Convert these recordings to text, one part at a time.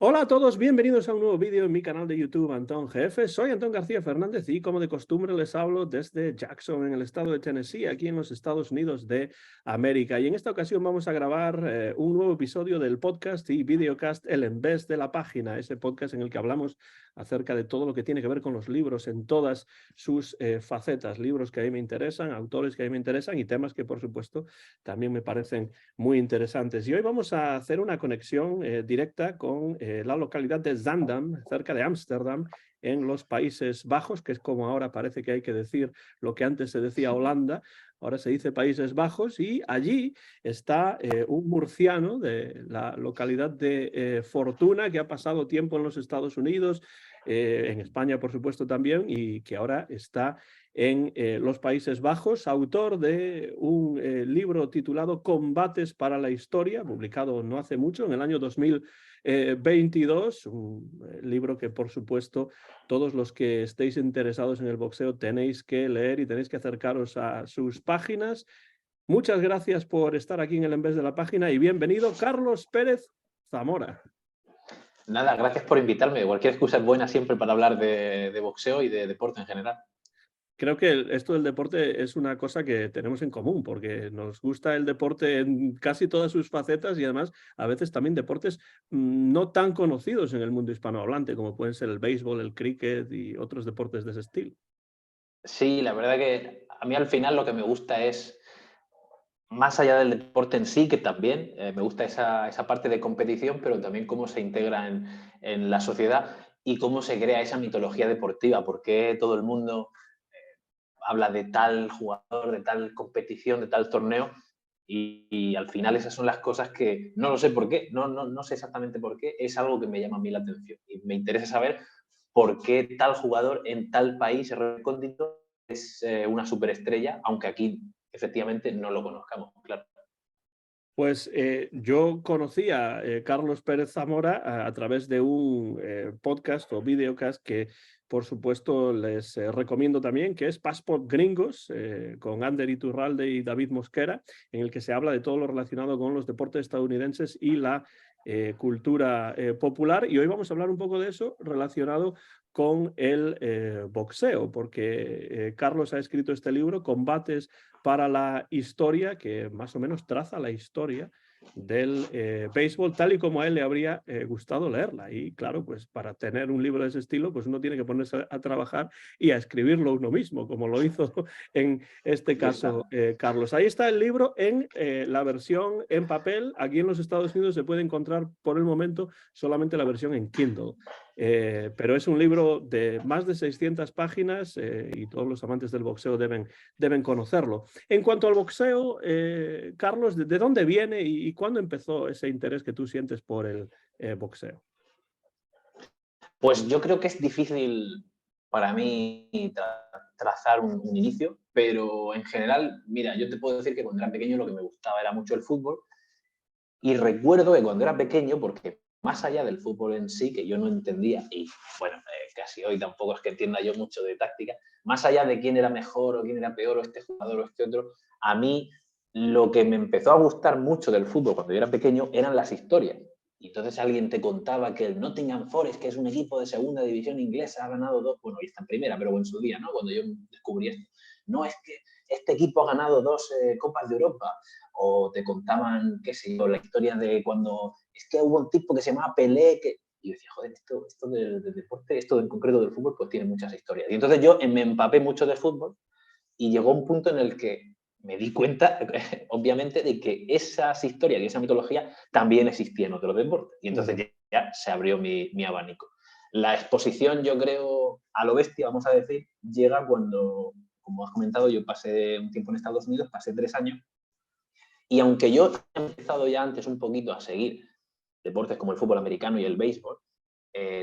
Hola a todos, bienvenidos a un nuevo vídeo en mi canal de YouTube Antón GF. Soy Antón García Fernández y como de costumbre les hablo desde Jackson, en el estado de Tennessee, aquí en los Estados Unidos de América. Y en esta ocasión vamos a grabar un nuevo episodio del podcast y videocast El Embés de la Página, ese podcast en el que hablamos acerca de todo lo que tiene que ver con los libros en todas sus facetas, libros que a mí me interesan, autores que a mí me interesan y temas que por supuesto también me parecen muy interesantes. Y hoy vamos a hacer una conexión directa con la localidad de Zaandam, cerca de Ámsterdam, en los Países Bajos, que es como ahora parece que hay que decir lo que antes se decía Holanda, ahora se dice Países Bajos, y allí está un murciano de la localidad de Fortuna, que ha pasado tiempo en los Estados Unidos, en España por supuesto también, y que ahora está en los Países Bajos, autor de un libro titulado Combates para la Historia, publicado no hace mucho, en el año 2022, un libro que por supuesto todos los que estéis interesados en el boxeo tenéis que leer y tenéis que acercaros a sus páginas. Muchas gracias por estar aquí en el Embés de la Página y bienvenido Carlos Pérez Zamora. Nada, gracias por invitarme. Cualquier excusa es buena siempre para hablar de boxeo y de deporte en general. Creo que esto del deporte es una cosa que tenemos en común, porque nos gusta el deporte en casi todas sus facetas y además a veces también deportes no tan conocidos en el mundo hispanohablante, como pueden ser el béisbol, el cricket y otros deportes de ese estilo. Sí, la verdad que a mí al final lo que me gusta es, más allá del deporte en sí, que también me gusta esa parte de competición, pero también cómo se integra en la sociedad y cómo se crea esa mitología deportiva, porque todo el mundo habla de tal jugador, de tal competición, de tal torneo, y al final esas son las cosas que no lo sé por qué, no sé exactamente por qué, es algo que me llama a mí la atención y me interesa saber por qué tal jugador en tal país recóndito es una superestrella, aunque aquí efectivamente no lo conozcamos, claro. Pues yo conocí a Carlos Pérez Zamora a través de un podcast o videocast que por supuesto les recomiendo también, que es Passport Gringos, con Ander Iturralde y David Mosquera, en el que se habla de todo lo relacionado con los deportes estadounidenses y la cultura popular. Y hoy vamos a hablar un poco de eso relacionado con el boxeo, porque Carlos ha escrito este libro, Combates para la Historia, que más o menos traza la historia del béisbol tal y como a él le habría gustado leerla. Y claro, pues para tener un libro de ese estilo, pues uno tiene que ponerse a trabajar y a escribirlo uno mismo, como lo hizo en este Aquí está. caso Carlos. Ahí está el libro en la versión en papel. Aquí en los Estados Unidos se puede encontrar por el momento solamente la versión en Kindle. Pero es un libro de más de 600 páginas y todos los amantes del boxeo deben conocerlo. En cuanto al boxeo, Carlos, ¿de dónde viene y cuándo empezó ese interés que tú sientes por el boxeo? Pues yo creo que es difícil para mí trazar un inicio, pero en general, mira, yo te puedo decir que cuando era pequeño lo que me gustaba era mucho el fútbol. Y recuerdo que cuando era pequeño, porque más allá del fútbol en sí, que yo no entendía, y bueno, casi hoy tampoco es que entienda yo mucho de táctica, más allá de quién era mejor o quién era peor, o este jugador o este otro, a mí lo que me empezó a gustar mucho del fútbol cuando yo era pequeño eran las historias. Y entonces alguien te contaba que el Nottingham Forest, que es un equipo de segunda división inglesa, ha ganado dos, bueno, y está en primera, pero en su día, ¿no? Cuando yo descubrí esto. No, es que este equipo ha ganado dos Copas de Europa, o te contaban, qué sé yo, la historia de cuando es que hubo un tipo que se llamaba Pelé, que... Y yo decía, joder, esto del deporte, esto en concreto del fútbol, pues tiene muchas historias. Y entonces yo me empapé mucho de fútbol y llegó un punto en el que me di cuenta, obviamente, de que esas historias y esa mitología también existían en otros deportes. Y entonces ya se abrió mi abanico. La exposición, yo creo, a lo bestia, vamos a decir, llega cuando, como has comentado, yo pasé un tiempo en Estados Unidos, pasé 3 años, y aunque yo he empezado ya antes un poquito a seguir deportes como el fútbol americano y el béisbol,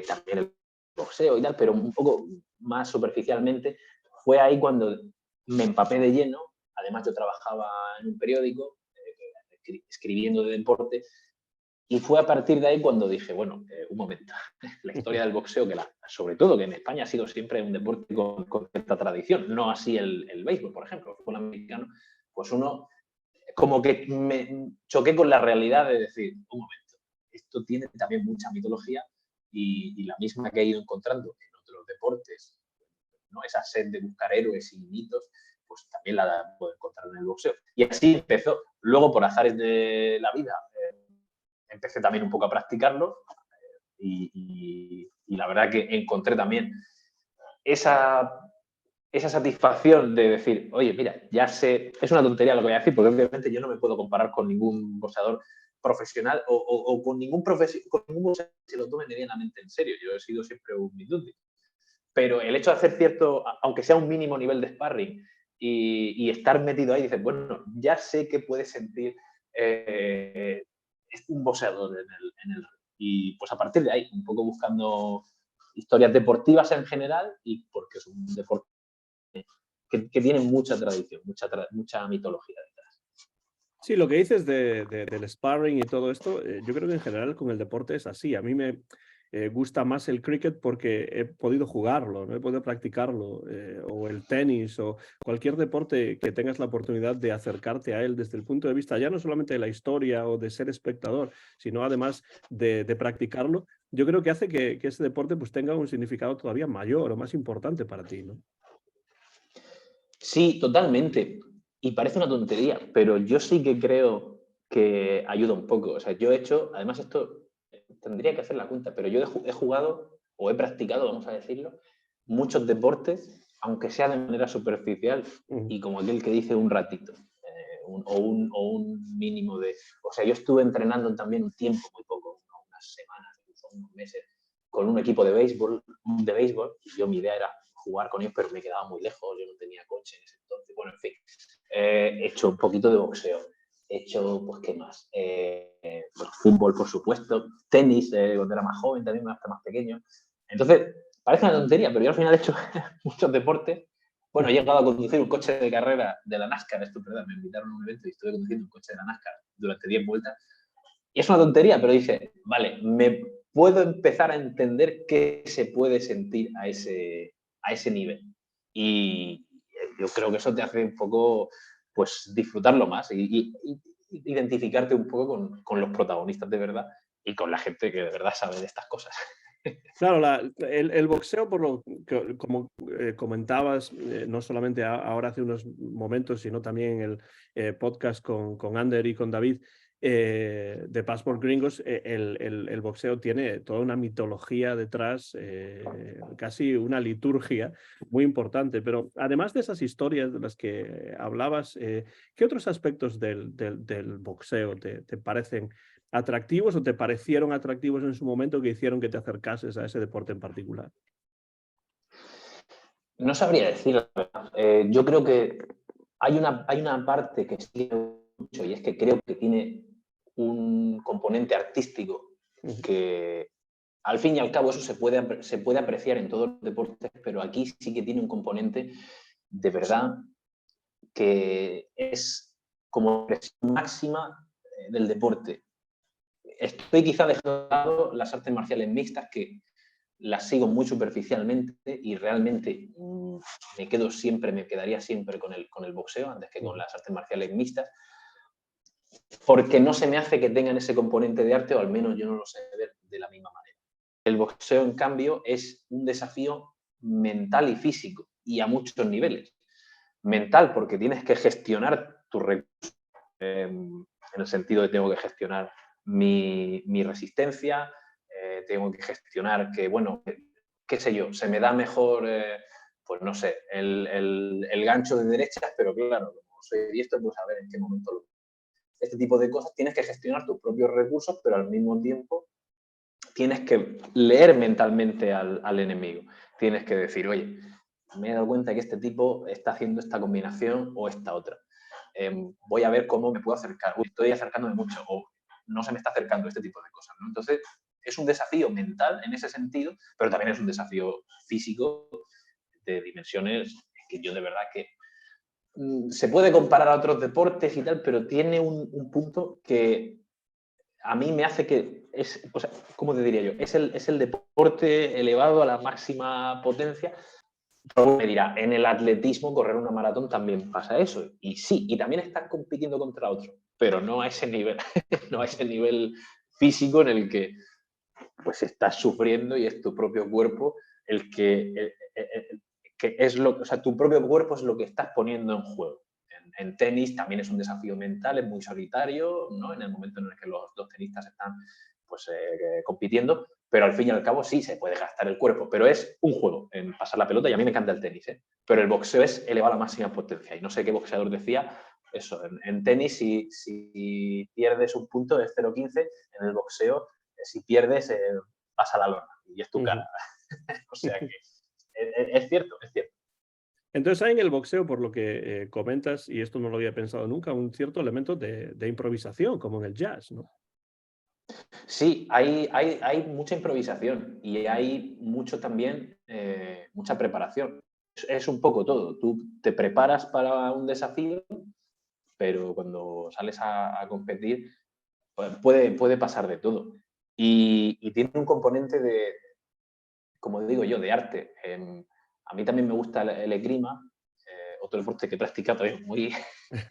también el boxeo y tal, pero un poco más superficialmente, fue ahí cuando me empapé de lleno. Además, yo trabajaba en un periódico escribiendo de deporte, y fue a partir de ahí cuando dije, bueno, un momento, la historia del boxeo, sobre todo que en España ha sido siempre un deporte con cierta tradición, no así el béisbol, por ejemplo, el fútbol americano, pues uno como que me choqué con la realidad de decir, un momento, esto tiene también mucha mitología y la misma que he ido encontrando en otros deportes, ¿no? Esa sed de buscar héroes y mitos, pues también la puedo encontrar en el boxeo. Y así empezó. Luego, por azares de la vida, empecé también un poco a practicarlo y la verdad que encontré también esa satisfacción de decir, oye, mira, ya sé, es una tontería lo que voy a decir, porque obviamente yo no me puedo comparar con ningún boxeador profesional o con ningún boxeador que se lo tome medianamente en serio. Yo he sido siempre un middundi. Pero el hecho de hacer cierto, aunque sea un mínimo nivel de sparring y estar metido ahí, dices, bueno, ya sé que puede sentir un boxeador en el ring. Y pues a partir de ahí, un poco buscando historias deportivas en general y porque es un deporte que tiene mucha tradición, mucha mitología detrás. Sí, lo que dices del sparring y todo esto, yo creo que en general con el deporte es así. A mí me gusta más el cricket porque he podido jugarlo, no he podido practicarlo, o el tenis o cualquier deporte que tengas la oportunidad de acercarte a él desde el punto de vista ya no solamente de la historia o de ser espectador, sino además de practicarlo. Yo creo que hace que ese deporte pues tenga un significado todavía mayor o más importante para ti, ¿no? Sí, totalmente. Y parece una tontería, pero yo sí que creo que ayuda un poco. O sea, yo he hecho, además esto tendría que hacer la cuenta, pero yo he jugado o he practicado, vamos a decirlo, muchos deportes, aunque sea de manera superficial Ujú. y como aquel que dice un ratito, o un mínimo de... O sea, yo estuve entrenando también un tiempo, muy poco, unas semanas, incluso unos meses, con un equipo de béisbol, y yo mi idea era jugar con ellos, pero me quedaba muy lejos, yo no tenía coche en ese entonces, bueno, en fin. He hecho un poquito de boxeo, he hecho, pues, ¿qué más? Pues, fútbol, por supuesto, tenis, cuando era más joven, también hasta más pequeño. Entonces, parece una tontería, pero yo al final he hecho muchos deportes. Bueno, he llegado a conducir un coche de carrera de la NASCAR, esto es verdad, me invitaron a un evento y estuve conduciendo un coche de la NASCAR durante 10 vueltas. Y es una tontería, pero dice, vale, me puedo empezar a entender qué se puede sentir a ese nivel. Y yo creo que eso te hace un poco, pues, disfrutarlo más y identificarte un poco con los protagonistas de verdad y con la gente que de verdad sabe de estas cosas. Claro, el boxeo, por lo que, como comentabas, no solamente ahora hace unos momentos, sino también en el podcast con Ander y con David de Passport Gringos, el boxeo tiene toda una mitología detrás, casi una liturgia muy importante. Pero además de esas historias de las que hablabas, ¿qué otros aspectos del boxeo te parecen atractivos o te parecieron atractivos en su momento que hicieron que te acercases a ese deporte en particular? No sabría decir, la verdad. Yo creo que hay una parte que sí mucho y es que creo que tiene un componente artístico Ujú. que al fin y al cabo eso se puede apreciar en todos los deportes, pero aquí sí que tiene un componente de verdad que es como expresión máxima del deporte. Estoy quizá dejando de lado las artes marciales mixtas que las sigo muy superficialmente y realmente me quedaría siempre con el boxeo antes que con Ujú. las artes marciales mixtas, porque no se me hace que tengan ese componente de arte, o al menos yo no lo sé ver de la misma manera. El boxeo, en cambio, es un desafío mental y físico, y a muchos niveles. Mental, porque tienes que gestionar tus recursos, en el sentido de tengo que gestionar mi resistencia, tengo que gestionar que, bueno, qué sé yo, se me da mejor, pues no sé, el gancho de derechas, pero claro, como soy diestro, pues a ver en qué momento lo... Este tipo de cosas tienes que gestionar tus propios recursos, pero al mismo tiempo tienes que leer mentalmente al enemigo. Tienes que decir, oye, me he dado cuenta que este tipo está haciendo esta combinación o esta otra. Voy a ver cómo me puedo acercar. Uy, estoy acercándome mucho o no se me está acercando este tipo de cosas, ¿no? Entonces, es un desafío mental en ese sentido, pero también es un desafío físico de dimensiones que yo de verdad que se puede comparar a otros deportes y tal, pero tiene un punto que a mí me hace que es, o sea, ¿cómo te diría yo? Es el deporte elevado a la máxima potencia. Luego me dirá, en el atletismo, correr una maratón también pasa eso. Y sí, y también están compitiendo contra otros, pero no a ese nivel, no a ese nivel físico en el que pues estás sufriendo y es tu propio cuerpo el que es lo, o sea, tu propio cuerpo es lo que estás poniendo en juego. En tenis también es un desafío mental, es muy solitario, ¿no? En el momento en el que los dos tenistas están pues, compitiendo, pero al fin y al cabo sí se puede gastar el cuerpo, pero es un juego en pasar la pelota y a mí me encanta el tenis, ¿eh? Pero el boxeo es elevar a la máxima potencia y no sé qué boxeador decía eso, en tenis si pierdes un punto de 0,15, en el boxeo si pierdes pasa la lona y es tu cara. O sea que es cierto, es cierto. Entonces hay en el boxeo, por lo que comentas, y esto no lo había pensado nunca, un cierto elemento de improvisación, como en el jazz, ¿no? Sí, hay mucha improvisación y hay mucho también, mucha preparación. Es un poco todo. Tú te preparas para un desafío, pero cuando sales a competir puede pasar de todo. Y tiene un componente de, como digo yo, de arte. A mí también me gusta el esgrima, otro deporte que he practicado también muy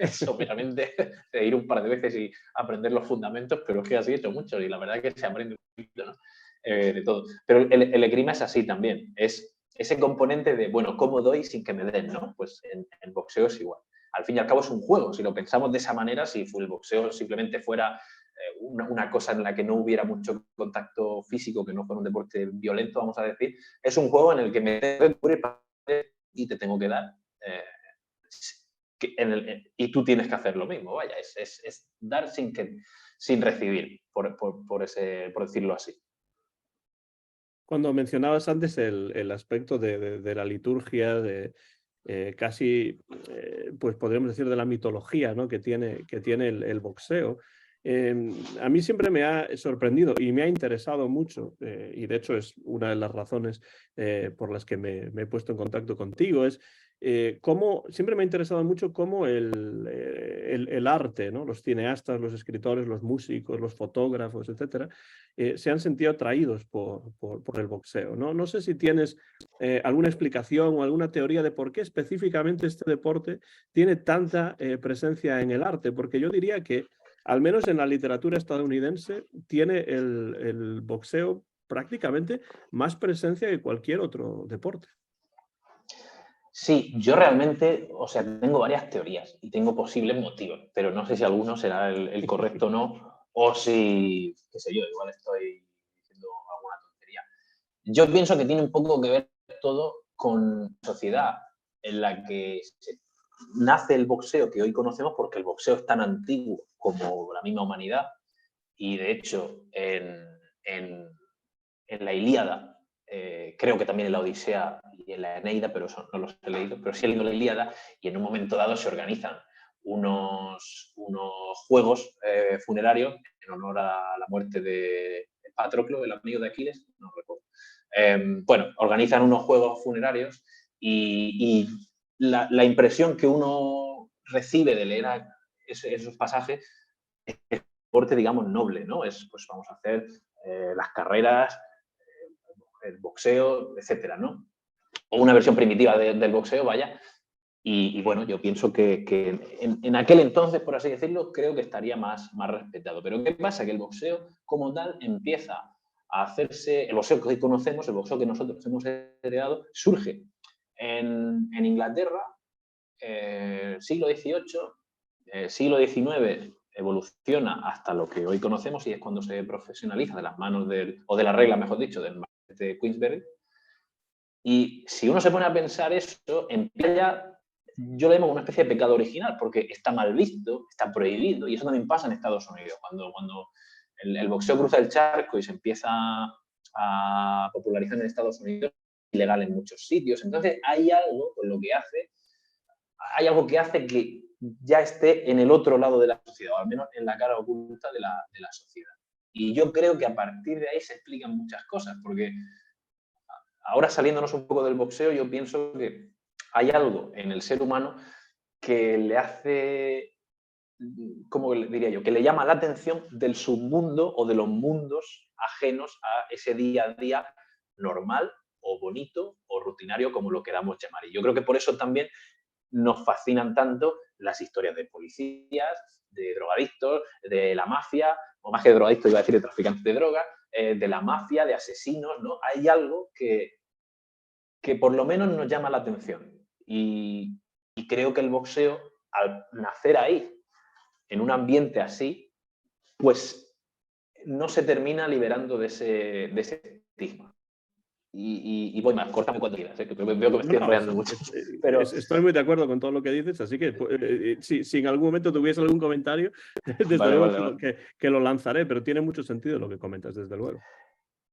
someramente, de ir un par de veces y aprender los fundamentos, pero es que así he hecho mucho y la verdad es que se aprende un poquito, ¿no? De todo. Pero el esgrima es así también, es ese componente de, bueno, ¿cómo doy sin que me den? ¿No? Pues en boxeo es igual. Al fin y al cabo es un juego, si lo pensamos de esa manera, si el boxeo simplemente fuera una cosa en la que no hubiera mucho contacto físico, que no fuera un deporte violento, vamos a decir, es un juego en el que me tengo que cubrir y te tengo que dar. Y tú tienes que hacer lo mismo, vaya, es dar sin recibir, por decirlo así. Cuando mencionabas antes el aspecto de la liturgia, de casi, pues podríamos decir, de la mitología, ¿no? que tiene el boxeo, a mí siempre me ha sorprendido y me ha interesado mucho, y de hecho es una de las razones por las que me he puesto en contacto contigo, es cómo, siempre me ha interesado mucho cómo el arte, ¿no? Los cineastas, los escritores, los músicos, los fotógrafos, etcétera, se han sentido atraídos por el boxeo, ¿no? No sé si tienes alguna explicación o alguna teoría de por qué específicamente este deporte tiene tanta presencia en el arte, porque yo diría que, al menos en la literatura estadounidense, tiene el boxeo prácticamente más presencia que cualquier otro deporte. Sí, yo realmente, o sea, tengo varias teorías y tengo posibles motivos, pero no sé si alguno será el correcto o no, o si, qué sé yo, igual estoy diciendo alguna tontería. Yo pienso que tiene un poco que ver todo con la sociedad en la que nace el boxeo que hoy conocemos, porque el boxeo es tan antiguo como la misma humanidad, y de hecho en la Ilíada, creo que también en la Odisea y en la Eneida, pero eso no los he leído, pero sí he leído la Ilíada, y en un momento dado se organizan unos juegos funerarios en honor a la muerte de Patroclo, el amigo de Aquiles, no recuerdo. Bueno, organizan unos juegos funerarios y la impresión que uno recibe de leer esos pasajes es un deporte, digamos, noble, ¿no? Pues vamos a hacer las carreras, el boxeo, etcétera, ¿no? O una versión primitiva del boxeo, vaya. Y bueno, yo pienso que en aquel entonces, por así decirlo, creo que estaría más respetado. Pero ¿qué pasa? Que el boxeo como tal empieza a hacerse, el boxeo que hoy conocemos, el boxeo que nosotros hemos heredado, surge en Inglaterra, siglo XVIII, siglo XIX evoluciona hasta lo que hoy conocemos y es cuando se profesionaliza de las manos o de la regla, mejor dicho, del de Queensberry. Y si uno se pone a pensar eso, empieza, yo le llamo una especie de pecado original, porque está mal visto, está prohibido, y eso también pasa en Estados Unidos. Cuando el boxeo cruza el charco y se empieza a popularizar en Estados Unidos, es ilegal en muchos sitios. Entonces hay algo con lo que hay algo que hace que ya esté en el otro lado de la sociedad, o al menos en la cara oculta de la sociedad. Y yo creo que a partir de ahí se explican muchas cosas, porque ahora saliéndonos un poco del boxeo, yo pienso que hay algo en el ser humano que le hace, ¿cómo diría yo? Que le llama la atención del submundo o de los mundos ajenos a ese día a día normal o bonito o rutinario, como lo queramos llamar. Y yo creo que por eso también nos fascinan tanto las historias de policías, de drogadictos, de la mafia, o más que de drogadictos, iba a decir de traficantes de drogas, de la mafia, de asesinos, ¿no? Hay algo que por lo menos nos llama la atención. Y creo que el boxeo, al nacer ahí, en un ambiente así, pues no se termina liberando de ese estigma. Y voy más, córtame cuando quieras, que veo que me estoy enrollando mucho. Pero Estoy muy de acuerdo con todo lo que dices, así que si en algún momento tuviese algún comentario, desde luego que lo lanzaré, pero tiene mucho sentido lo que comentas, desde luego.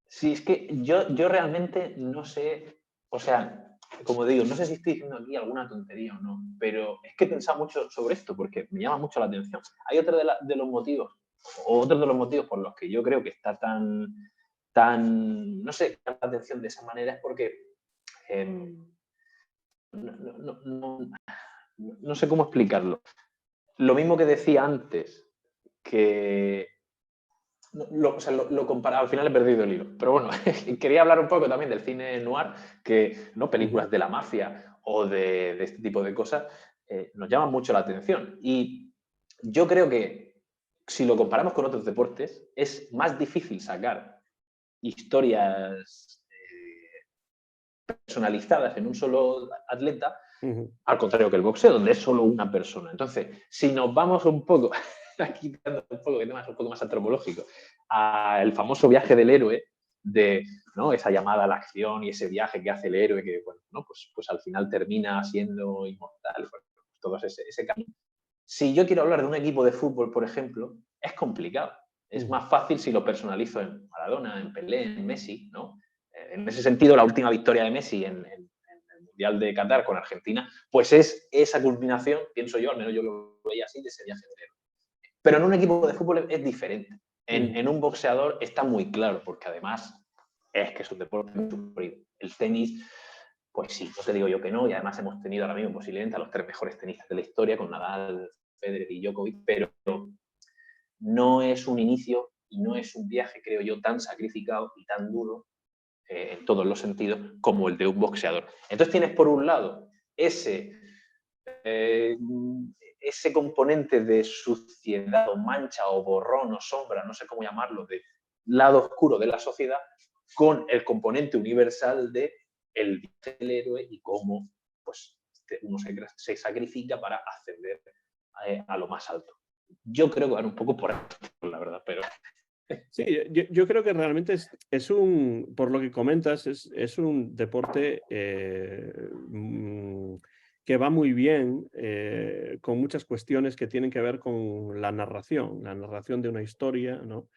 Sí, es que yo realmente no sé, o sea, como digo, no sé si estoy diciendo aquí alguna tontería o no, pero es que he pensado mucho sobre esto porque me llama mucho la atención. Hay otro de los motivos, o otro de los motivos por los que yo creo que está tan, no sé, la atención de esa manera es porque no sé cómo explicarlo. Lo mismo que decía antes, que lo comparaba, al final he perdido el hilo, pero bueno, quería hablar un poco también del cine noir, que ¿no? Películas de la mafia o de este tipo de cosas nos llaman mucho la atención. Y yo creo que si lo comparamos con otros deportes, es más difícil sacar historias personalizadas en un solo atleta, al contrario que el boxeo, donde es solo una persona. Entonces, si nos vamos un poco, aquí dando un poco de temas un poco más antropológicos, al famoso viaje del héroe, de ¿no? esa llamada a la acción y ese viaje que hace el héroe, que bueno, ¿no? pues al final termina siendo inmortal, bueno, todo ese camino. Si yo quiero hablar de un equipo de fútbol, por ejemplo, es complicado. Es más fácil si lo personalizo en Maradona, en Pelé, en Messi, ¿no? En ese sentido, la última victoria de Messi en el Mundial de Qatar con Argentina, pues es esa culminación, pienso yo, al menos yo lo veía así, de ese viaje de héroe. Pero en un equipo de fútbol es diferente. En un boxeador está muy claro, porque además es que es un deporte muy sufrido. El tenis, pues sí, no te digo yo que no, y además hemos tenido ahora mismo posiblemente a los 3 mejores tenistas de la historia, con Nadal, Federer y Djokovic, pero no es un inicio y no es un viaje, creo yo, tan sacrificado y tan duro en todos los sentidos como el de un boxeador. Entonces tienes por un lado ese componente de suciedad o mancha o borrón o sombra, no sé cómo llamarlo, de lado oscuro de la sociedad, con el componente universal de el héroe y cómo pues, uno se sacrifica para ascender a lo más alto. Yo creo que van un poco por ahí, la verdad, pero... Sí, yo creo que realmente es un, por lo que comentas, es un deporte que va muy bien con muchas cuestiones que tienen que ver con la narración de una historia, ¿no?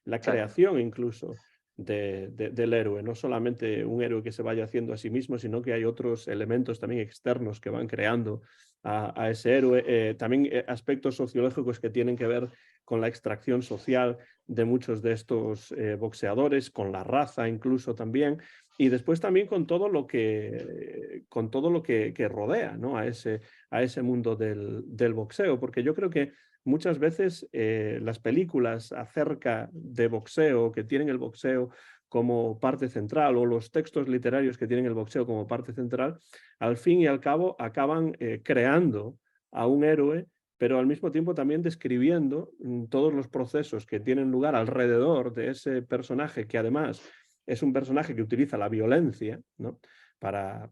La creación incluso del héroe, no solamente un héroe que se vaya haciendo a sí mismo, sino que hay otros elementos también externos que van creando a ese héroe, también aspectos sociológicos que tienen que ver con la extracción social de muchos de estos boxeadores, con la raza incluso también, y después también con todo lo que rodea, ¿no? a ese mundo del boxeo, porque yo creo que muchas veces las películas acerca de boxeo, que tienen el boxeo como parte central, o los textos literarios que tienen el boxeo como parte central, al fin y al cabo acaban creando a un héroe, pero al mismo tiempo también describiendo todos los procesos que tienen lugar alrededor de ese personaje, que además es un personaje que utiliza la violencia, ¿no? para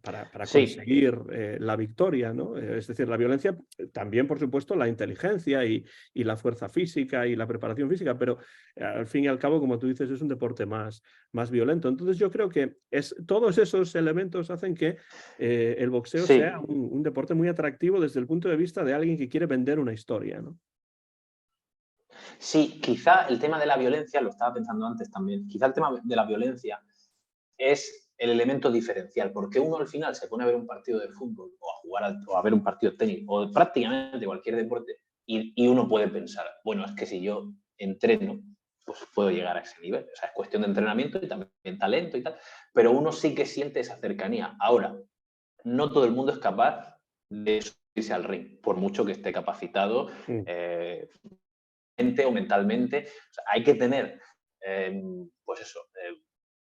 conseguir la victoria, ¿no? Es decir, la violencia, también por supuesto la inteligencia y la fuerza física y la preparación física, pero al fin y al cabo, como tú dices, es un deporte más violento. Entonces yo creo que todos esos elementos hacen que el boxeo sea un deporte muy atractivo desde el punto de vista de alguien que quiere vender una historia, ¿no? Sí, quizá el tema de la violencia, lo estaba pensando antes también, quizá el tema de la violencia es el elemento diferencial, porque uno al final se pone a ver un partido de fútbol o a jugar o a ver un partido de tenis o prácticamente cualquier deporte y uno puede pensar, bueno, es que si yo entreno, pues puedo llegar a ese nivel. O sea, es cuestión de entrenamiento y también talento y tal, pero uno sí que siente esa cercanía. Ahora, no todo el mundo es capaz de subirse al ring, por mucho que esté capacitado o mentalmente. O sea, hay que tener, pues eso,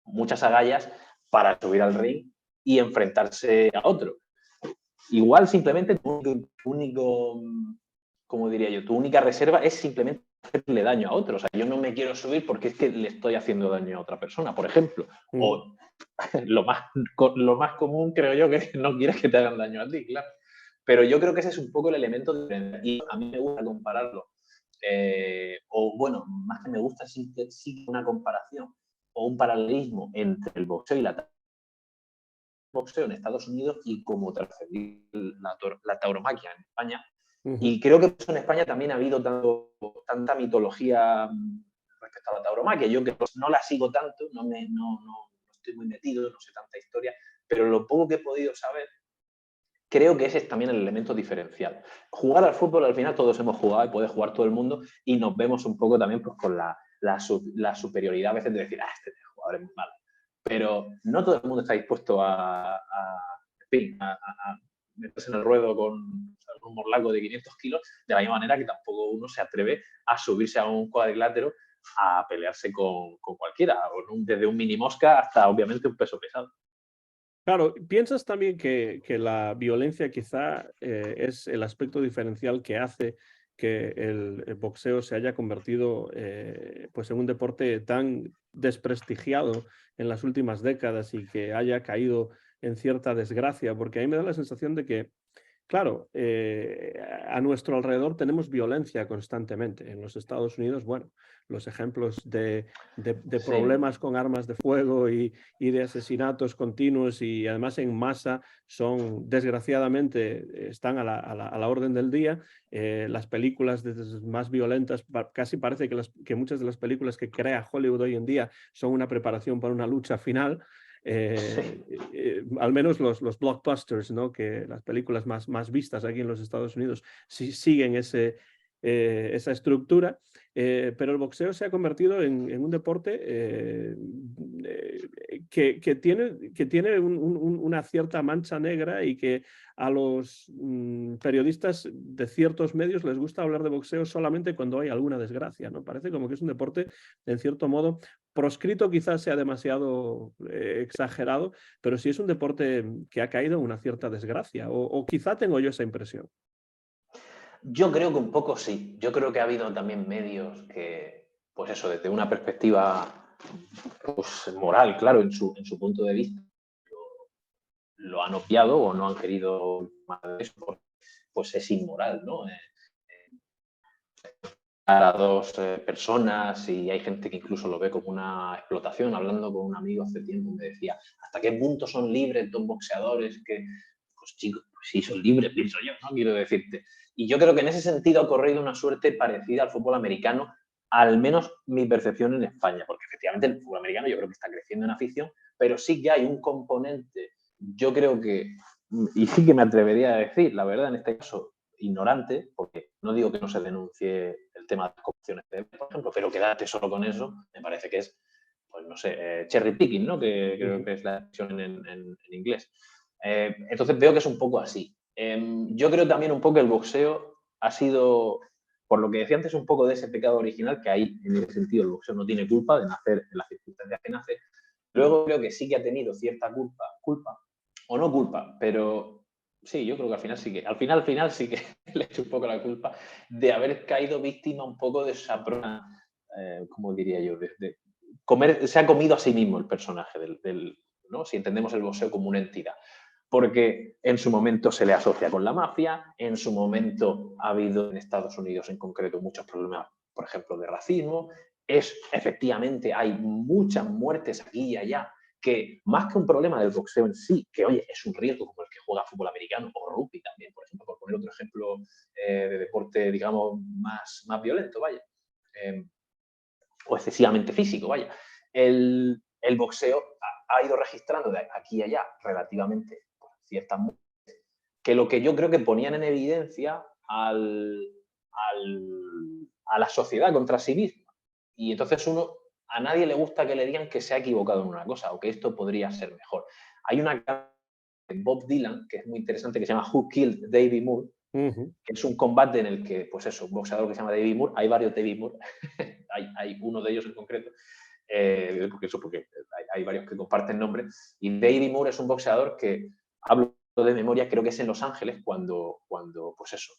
muchas agallas para subir al ring y enfrentarse a otro. Igual simplemente tu único, como diría yo, tu única reserva es simplemente hacerle daño a otro. O sea, yo no me quiero subir porque es que le estoy haciendo daño a otra persona, por ejemplo. O lo más común, creo yo, que no quieres que te hagan daño a ti, claro. Pero yo creo que ese es un poco el elemento diferencial. Y a mí me gusta compararlo. O bueno, más que me gusta, sí una comparación o un paralelismo entre el boxeo y la boxeo en Estados Unidos y cómo trascendió la tauromaquia en España. Y creo que en España también ha habido tanta mitología respecto a la tauromaquia. Yo que no la sigo tanto, no estoy muy metido, no sé tanta historia, pero lo poco que he podido saber, creo que ese es también el elemento diferencial. Jugar al fútbol, al final todos hemos jugado y puede jugar todo el mundo y nos vemos un poco también pues, con la superioridad a veces de decir, este jugador es muy malo. Pero no todo el mundo está dispuesto a meterse en el ruedo con un morlaco de 500 kilos, de la misma manera que tampoco uno se atreve a subirse a un cuadrilátero a pelearse con cualquiera, desde un mini mosca hasta obviamente un peso pesado. Claro, ¿piensas también que la violencia quizá es el aspecto diferencial que hace que el boxeo se haya convertido pues en un deporte tan desprestigiado en las últimas décadas y que haya caído en cierta desgracia? Porque a mí me da la sensación de que claro, a nuestro alrededor tenemos violencia constantemente. En los Estados Unidos, bueno, los ejemplos de Sí. problemas con armas de fuego y de asesinatos continuos y además en masa son, desgraciadamente, están a la orden del día. Las películas más violentas, casi parece que muchas de las películas que crea Hollywood hoy en día son una preparación para una lucha final. Al menos los blockbusters, ¿no? Que las películas más vistas aquí en los Estados Unidos siguen esa estructura, pero el boxeo se ha convertido en un deporte que tiene una cierta mancha negra y que a los periodistas de ciertos medios les gusta hablar de boxeo solamente cuando hay alguna desgracia, ¿no? Parece como que es un deporte, en cierto modo, proscrito quizás sea demasiado exagerado, pero sí es un deporte que ha caído en una cierta desgracia, o quizá tengo yo esa impresión. Yo creo que un poco sí. Yo creo que ha habido también medios que, pues eso, desde una perspectiva pues, moral, claro, en su punto de vista, lo han obviado o no han querido más de eso, pues es inmoral, ¿no? A dos personas y hay gente que incluso lo ve como una explotación. Hablando con un amigo hace tiempo me decía, ¿hasta qué punto son libres dos boxeadores que, pues chicos, pues sí son libres, pienso yo, ¿no? Quiero decirte. Y yo creo que en ese sentido ha corrido una suerte parecida al fútbol americano, al menos mi percepción en España, porque efectivamente el fútbol americano yo creo que está creciendo en afición, pero sí que hay un componente, yo creo que, y sí que me atrevería a decir, la verdad, en este caso, ignorante, porque no digo que no se denuncie el tema de las corrupciones, por ejemplo, pero quedarte solo con eso me parece que es, pues no sé, cherry picking, ¿no? Que creo que es la expresión en inglés. Entonces veo que es un poco así. Yo creo también un poco que el boxeo ha sido, por lo que decía antes, un poco de ese pecado original que hay en ese sentido. El boxeo no tiene culpa de nacer en las circunstancias que nace. Luego creo que sí que ha tenido cierta culpa o no culpa, pero sí, yo creo que al final sí que, al final sí que le echo un poco la culpa de haber caído víctima un poco de esa broma, ¿cómo diría yo? Se ha comido a sí mismo el personaje ¿no? Si entendemos el boxeo como una entidad. Porque en su momento se le asocia con la mafia, en su momento ha habido en Estados Unidos en concreto muchos problemas, por ejemplo, de racismo. Efectivamente, hay muchas muertes aquí y allá que más que un problema del boxeo en sí, que oye, es un riesgo como el que juega fútbol americano o rugby también, por ejemplo, por poner otro ejemplo de deporte, digamos, más violento, vaya, o excesivamente físico, vaya. El boxeo ha ido registrando de aquí y allá relativamente ciertas muertes, que lo que yo creo que ponían en evidencia a la sociedad contra sí misma. Y entonces a nadie le gusta que le digan que se ha equivocado en una cosa o que esto podría ser mejor. Hay una de Bob Dylan que es muy interesante que se llama Who Killed Davey Moore, que es un combate en el que, pues eso, un boxeador que se llama Davey Moore, hay varios Davey Moore, hay uno de ellos en concreto, porque hay varios que comparten nombre, y Davey Moore es un boxeador que, hablo de memoria, creo que es en Los Ángeles cuando pues eso,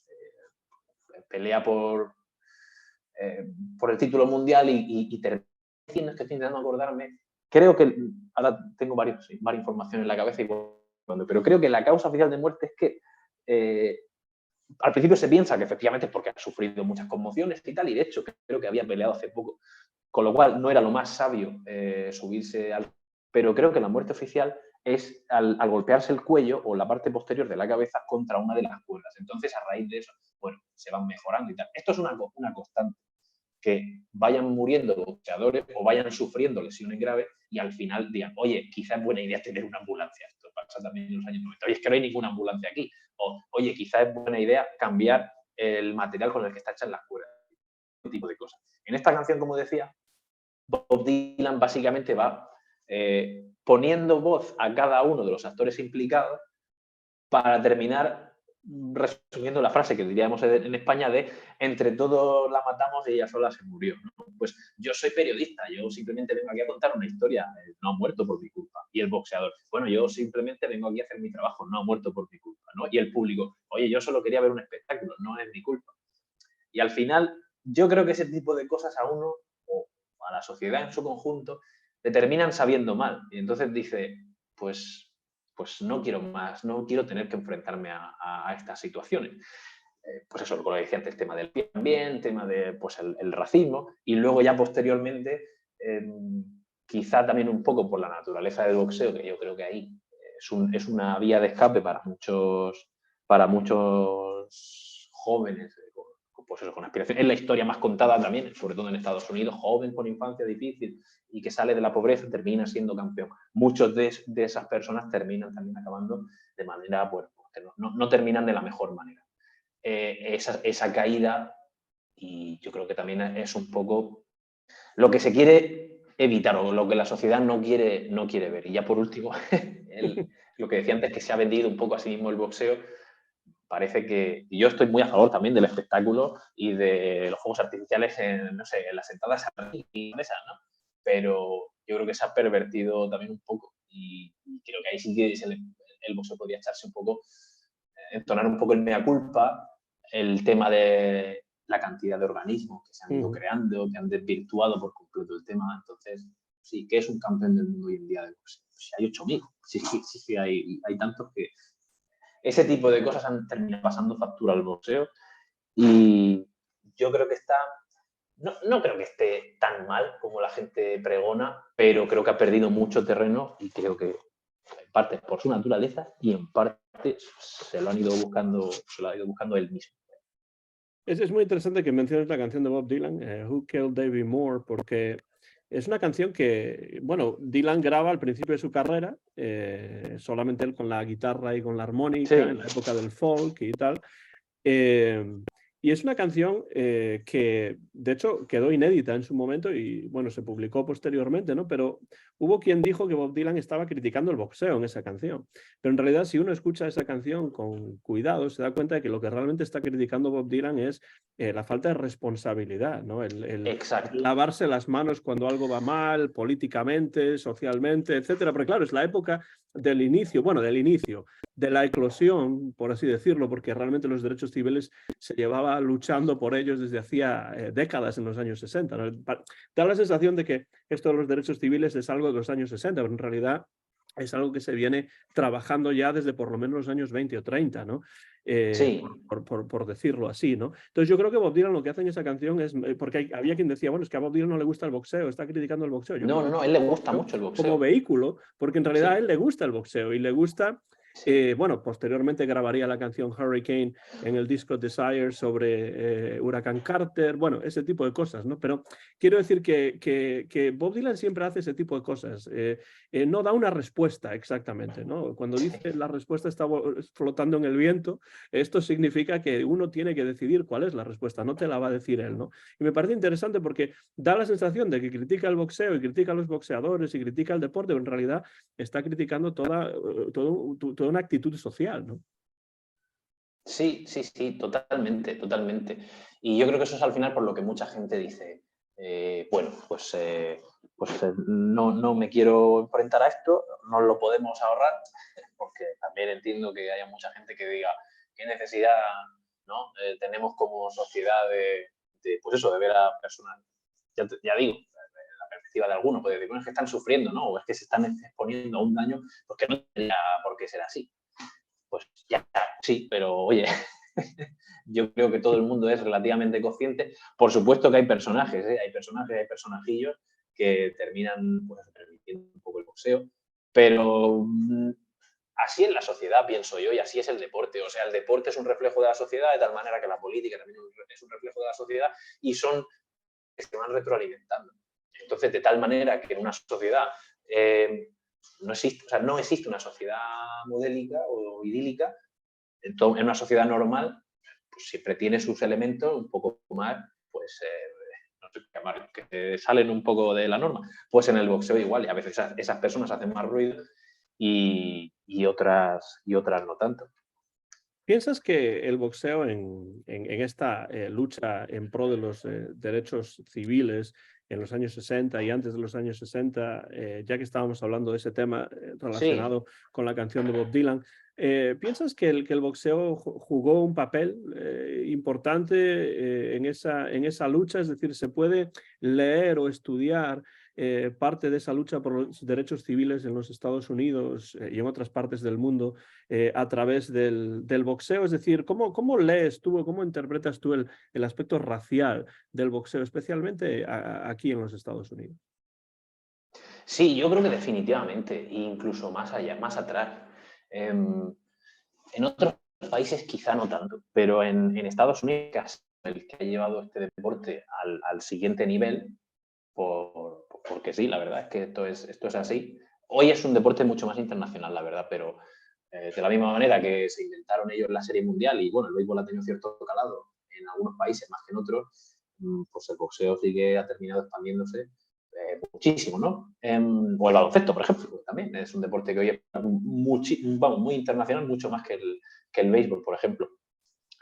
pelea por por el título mundial y termina diciendo, es que estoy intentando acordarme, creo que, ahora tengo varias informaciones en la cabeza, pero creo que la causa oficial de muerte es que al principio se piensa que efectivamente es porque ha sufrido muchas conmociones y tal, y de hecho creo que había peleado hace poco, con lo cual no era lo más sabio subirse al... Pero creo que la muerte oficial es al golpearse el cuello o la parte posterior de la cabeza contra una de las cuerdas. Entonces, a raíz de eso, bueno, se van mejorando y tal. Esto es una constante, que vayan muriendo boxeadores o vayan sufriendo lesiones graves y al final digan, oye, quizás es buena idea tener una ambulancia. Esto pasa también en los años 90. Oye, es que no hay ninguna ambulancia aquí. O, oye, quizás es buena idea cambiar el material con el que está hecha las cuerdas. Este tipo de cosas. En esta canción, como decía, Bob Dylan básicamente va poniendo voz a cada uno de los actores implicados para terminar resumiendo la frase que diríamos en España de entre todos la matamos y ella sola se murió, ¿no? Pues yo soy periodista, yo simplemente vengo aquí a contar una historia, no ha muerto por mi culpa. Y el boxeador, bueno, yo simplemente vengo aquí a hacer mi trabajo, no ha muerto por mi culpa, ¿no? Y el público, oye, yo solo quería ver un espectáculo, no es mi culpa. Y al final, yo creo que ese tipo de cosas a uno, o a la sociedad en su conjunto, le terminan sabiendo mal. Y entonces dice, pues no quiero más, no quiero tener que enfrentarme a estas situaciones. Pues eso, lo que decía antes, tema del ambiente, tema de pues el racismo, y luego ya posteriormente, quizá también un poco por la naturaleza del boxeo, que yo creo que ahí es una vía de escape para muchos jóvenes, pues eso, con aspiración. Es la historia más contada también, sobre todo en Estados Unidos, joven con infancia difícil y que sale de la pobreza y termina siendo campeón. Muchos de esas personas terminan también acabando de manera, pues, que no terminan de la mejor manera. Esa caída, y yo creo que también es un poco lo que se quiere evitar o lo que la sociedad no quiere ver. Y ya por último, lo que decía antes, que se ha vendido un poco a sí mismo el boxeo. Parece que, y yo estoy muy a favor también del espectáculo y de los juegos artificiales en, no sé, en las entradas y mesas, ¿no? Pero yo creo que se ha pervertido también un poco y creo que ahí sí que el boxeo podría echarse un poco, entonar un poco el mea culpa, el tema de la cantidad de organismos que se han ido creando, que han desvirtuado por completo el tema. Entonces, sí, ¿qué es un campeón del mundo hoy en día de boxeo? Si hay 8.000, sí, hay tantos que ese tipo de cosas han terminado pasando factura al boxeo y yo creo que no creo que esté tan mal como la gente pregona, pero creo que ha perdido mucho terreno y creo que en parte por su naturaleza y en parte se lo ha ido buscando él mismo. Es muy interesante que menciones la canción de Bob Dylan, Who Killed Davey Moore, porque es una canción que, bueno, Dylan graba al principio de su carrera, solamente él con la guitarra y con la armónica, en la época del folk y tal. Y es una canción que, de hecho, quedó inédita en su momento y, bueno, se publicó posteriormente, ¿no? Pero hubo quien dijo que Bob Dylan estaba criticando el boxeo en esa canción. Pero en realidad, si uno escucha esa canción con cuidado, se da cuenta de que lo que realmente está criticando Bob Dylan es la falta de responsabilidad, ¿no? El lavarse las manos cuando algo va mal, políticamente, socialmente, etcétera. Pero claro, es la época del inicio, de la eclosión, por así decirlo, porque realmente los derechos civiles se llevaba luchando por ellos desde hacía décadas en los años 60. ¿no? Da la sensación de que esto de los derechos civiles es algo de los años 60, pero en realidad es algo que se viene trabajando ya desde por lo menos los años 20 o 30, ¿no? Sí. Por decirlo así, ¿no? Entonces yo creo que Bob Dylan lo que hace en esa canción es, porque había quien decía, bueno, es que a Bob Dylan no le gusta el boxeo, está criticando el boxeo. Yo creo No, a él le gusta mucho el boxeo. Como vehículo, porque en realidad a él le gusta el boxeo y le gusta... bueno, posteriormente grabaría la canción Hurricane en el disco Desire sobre Huracán Carter, bueno, ese tipo de cosas, ¿no? Pero quiero decir que Bob Dylan siempre hace ese tipo de cosas, no da una respuesta exactamente, ¿no? Cuando dice la respuesta está flotando en el viento, esto significa que uno tiene que decidir cuál es la respuesta, no te la va a decir él, ¿no? Y me parece interesante porque da la sensación de que critica el boxeo y critica a los boxeadores y critica el deporte, pero en realidad está criticando toda una actitud social, ¿no? Sí, totalmente, totalmente. Y yo creo que eso es al final por lo que mucha gente dice, bueno, pues no me quiero enfrentar a esto, no lo podemos ahorrar, porque también entiendo que haya mucha gente que diga, ¿qué necesidad, ¿no? Tenemos como sociedad de pues eso, de ver a personas, ya digo, la perspectiva de algunos, puede decir, bueno, es que están sufriendo, ¿no? O es que se están exponiendo a un daño, porque no tendría por qué ser así. Pues ya, sí, pero oye, yo creo que todo el mundo es relativamente consciente. Por supuesto que hay personajes, ¿eh? Hay personajillos que terminan pues, permitiendo un poco el boxeo, pero así es la sociedad, pienso yo, y así es el deporte. O sea, el deporte es un reflejo de la sociedad, de tal manera que la política también es un reflejo de la sociedad y son que se van retroalimentando. Entonces, de tal manera que en una sociedad no existe, o sea, no existe una sociedad modélica o idílica, en una sociedad normal, pues siempre tiene sus elementos un poco más, pues, no sé qué llamar, que salen un poco de la norma. Pues en el boxeo igual, y a veces esas personas hacen más ruido y otras no tanto. ¿Piensas que el boxeo en esta lucha en pro de los derechos civiles en los años 60 y antes de los años 60, ya que estábamos hablando de ese tema Sí, relacionado con la canción de Bob Dylan, ¿piensas que el boxeo jugó un papel importante en esa lucha? Es decir, ¿se puede leer o estudiar parte de esa lucha por los derechos civiles en los Estados Unidos y en otras partes del mundo a través del boxeo? Es decir, ¿cómo lees tú o cómo interpretas tú el aspecto racial del boxeo, especialmente aquí en los Estados Unidos? sí, yo creo que definitivamente, incluso más allá, más atrás. En otros países quizá no tanto, pero en Estados Unidos, el que ha llevado este deporte al siguiente nivel, porque sí, la verdad es que esto es así. Hoy es un deporte mucho más internacional, la verdad, pero de la misma manera que se inventaron ellos la Serie Mundial y bueno, el béisbol ha tenido cierto calado en algunos países más que en otros, pues el boxeo sí que ha terminado expandiéndose muchísimo, ¿no? O el baloncesto, por ejemplo, también es un deporte que hoy es muy internacional, mucho más que el béisbol, por ejemplo.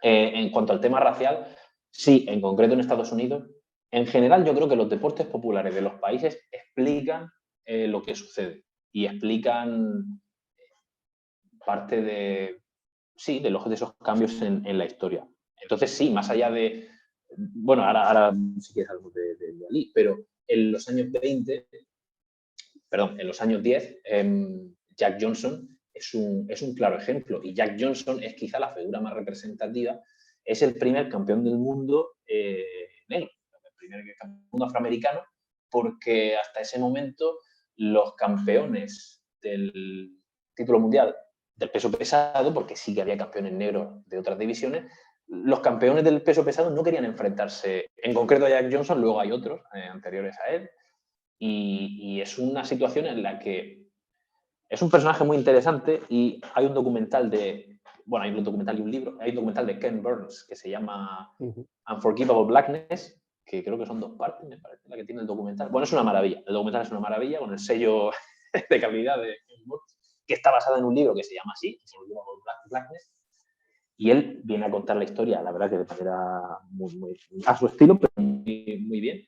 En cuanto al tema racial, sí, en concreto en Estados Unidos, en general yo creo que los deportes populares de los países explican lo que sucede y explican parte de, sí, de esos cambios en la historia. Entonces, sí, más allá de, bueno, ahora sí que hablamos de Ali, pero en los años 20, perdón, en los años 10, Jack Johnson es un claro ejemplo. Y Jack Johnson es quizá la figura más representativa. Es el primer campeón del mundo negro, el primer campeón del mundo afroamericano, porque hasta ese momento los campeones del título mundial del peso pesado, porque sí que había campeones negros de otras divisiones, los campeones del peso pesado no querían enfrentarse, en concreto a Jack Johnson, luego hay otros anteriores a él, y es una situación en la que es un personaje muy interesante y hay un documental bueno, hay un documental y un libro, hay un documental de Ken Burns que se llama Ujú. Unforgivable Blackness, que creo que son 2 partes, me parece, la que tiene el documental. Bueno, es una maravilla, el documental es una maravilla con el sello de calidad de Ken Burns, que está basado en un libro que se llama así, Unforgivable Blackness, y él viene a contar la historia, la verdad que de manera muy a su estilo, pero muy bien.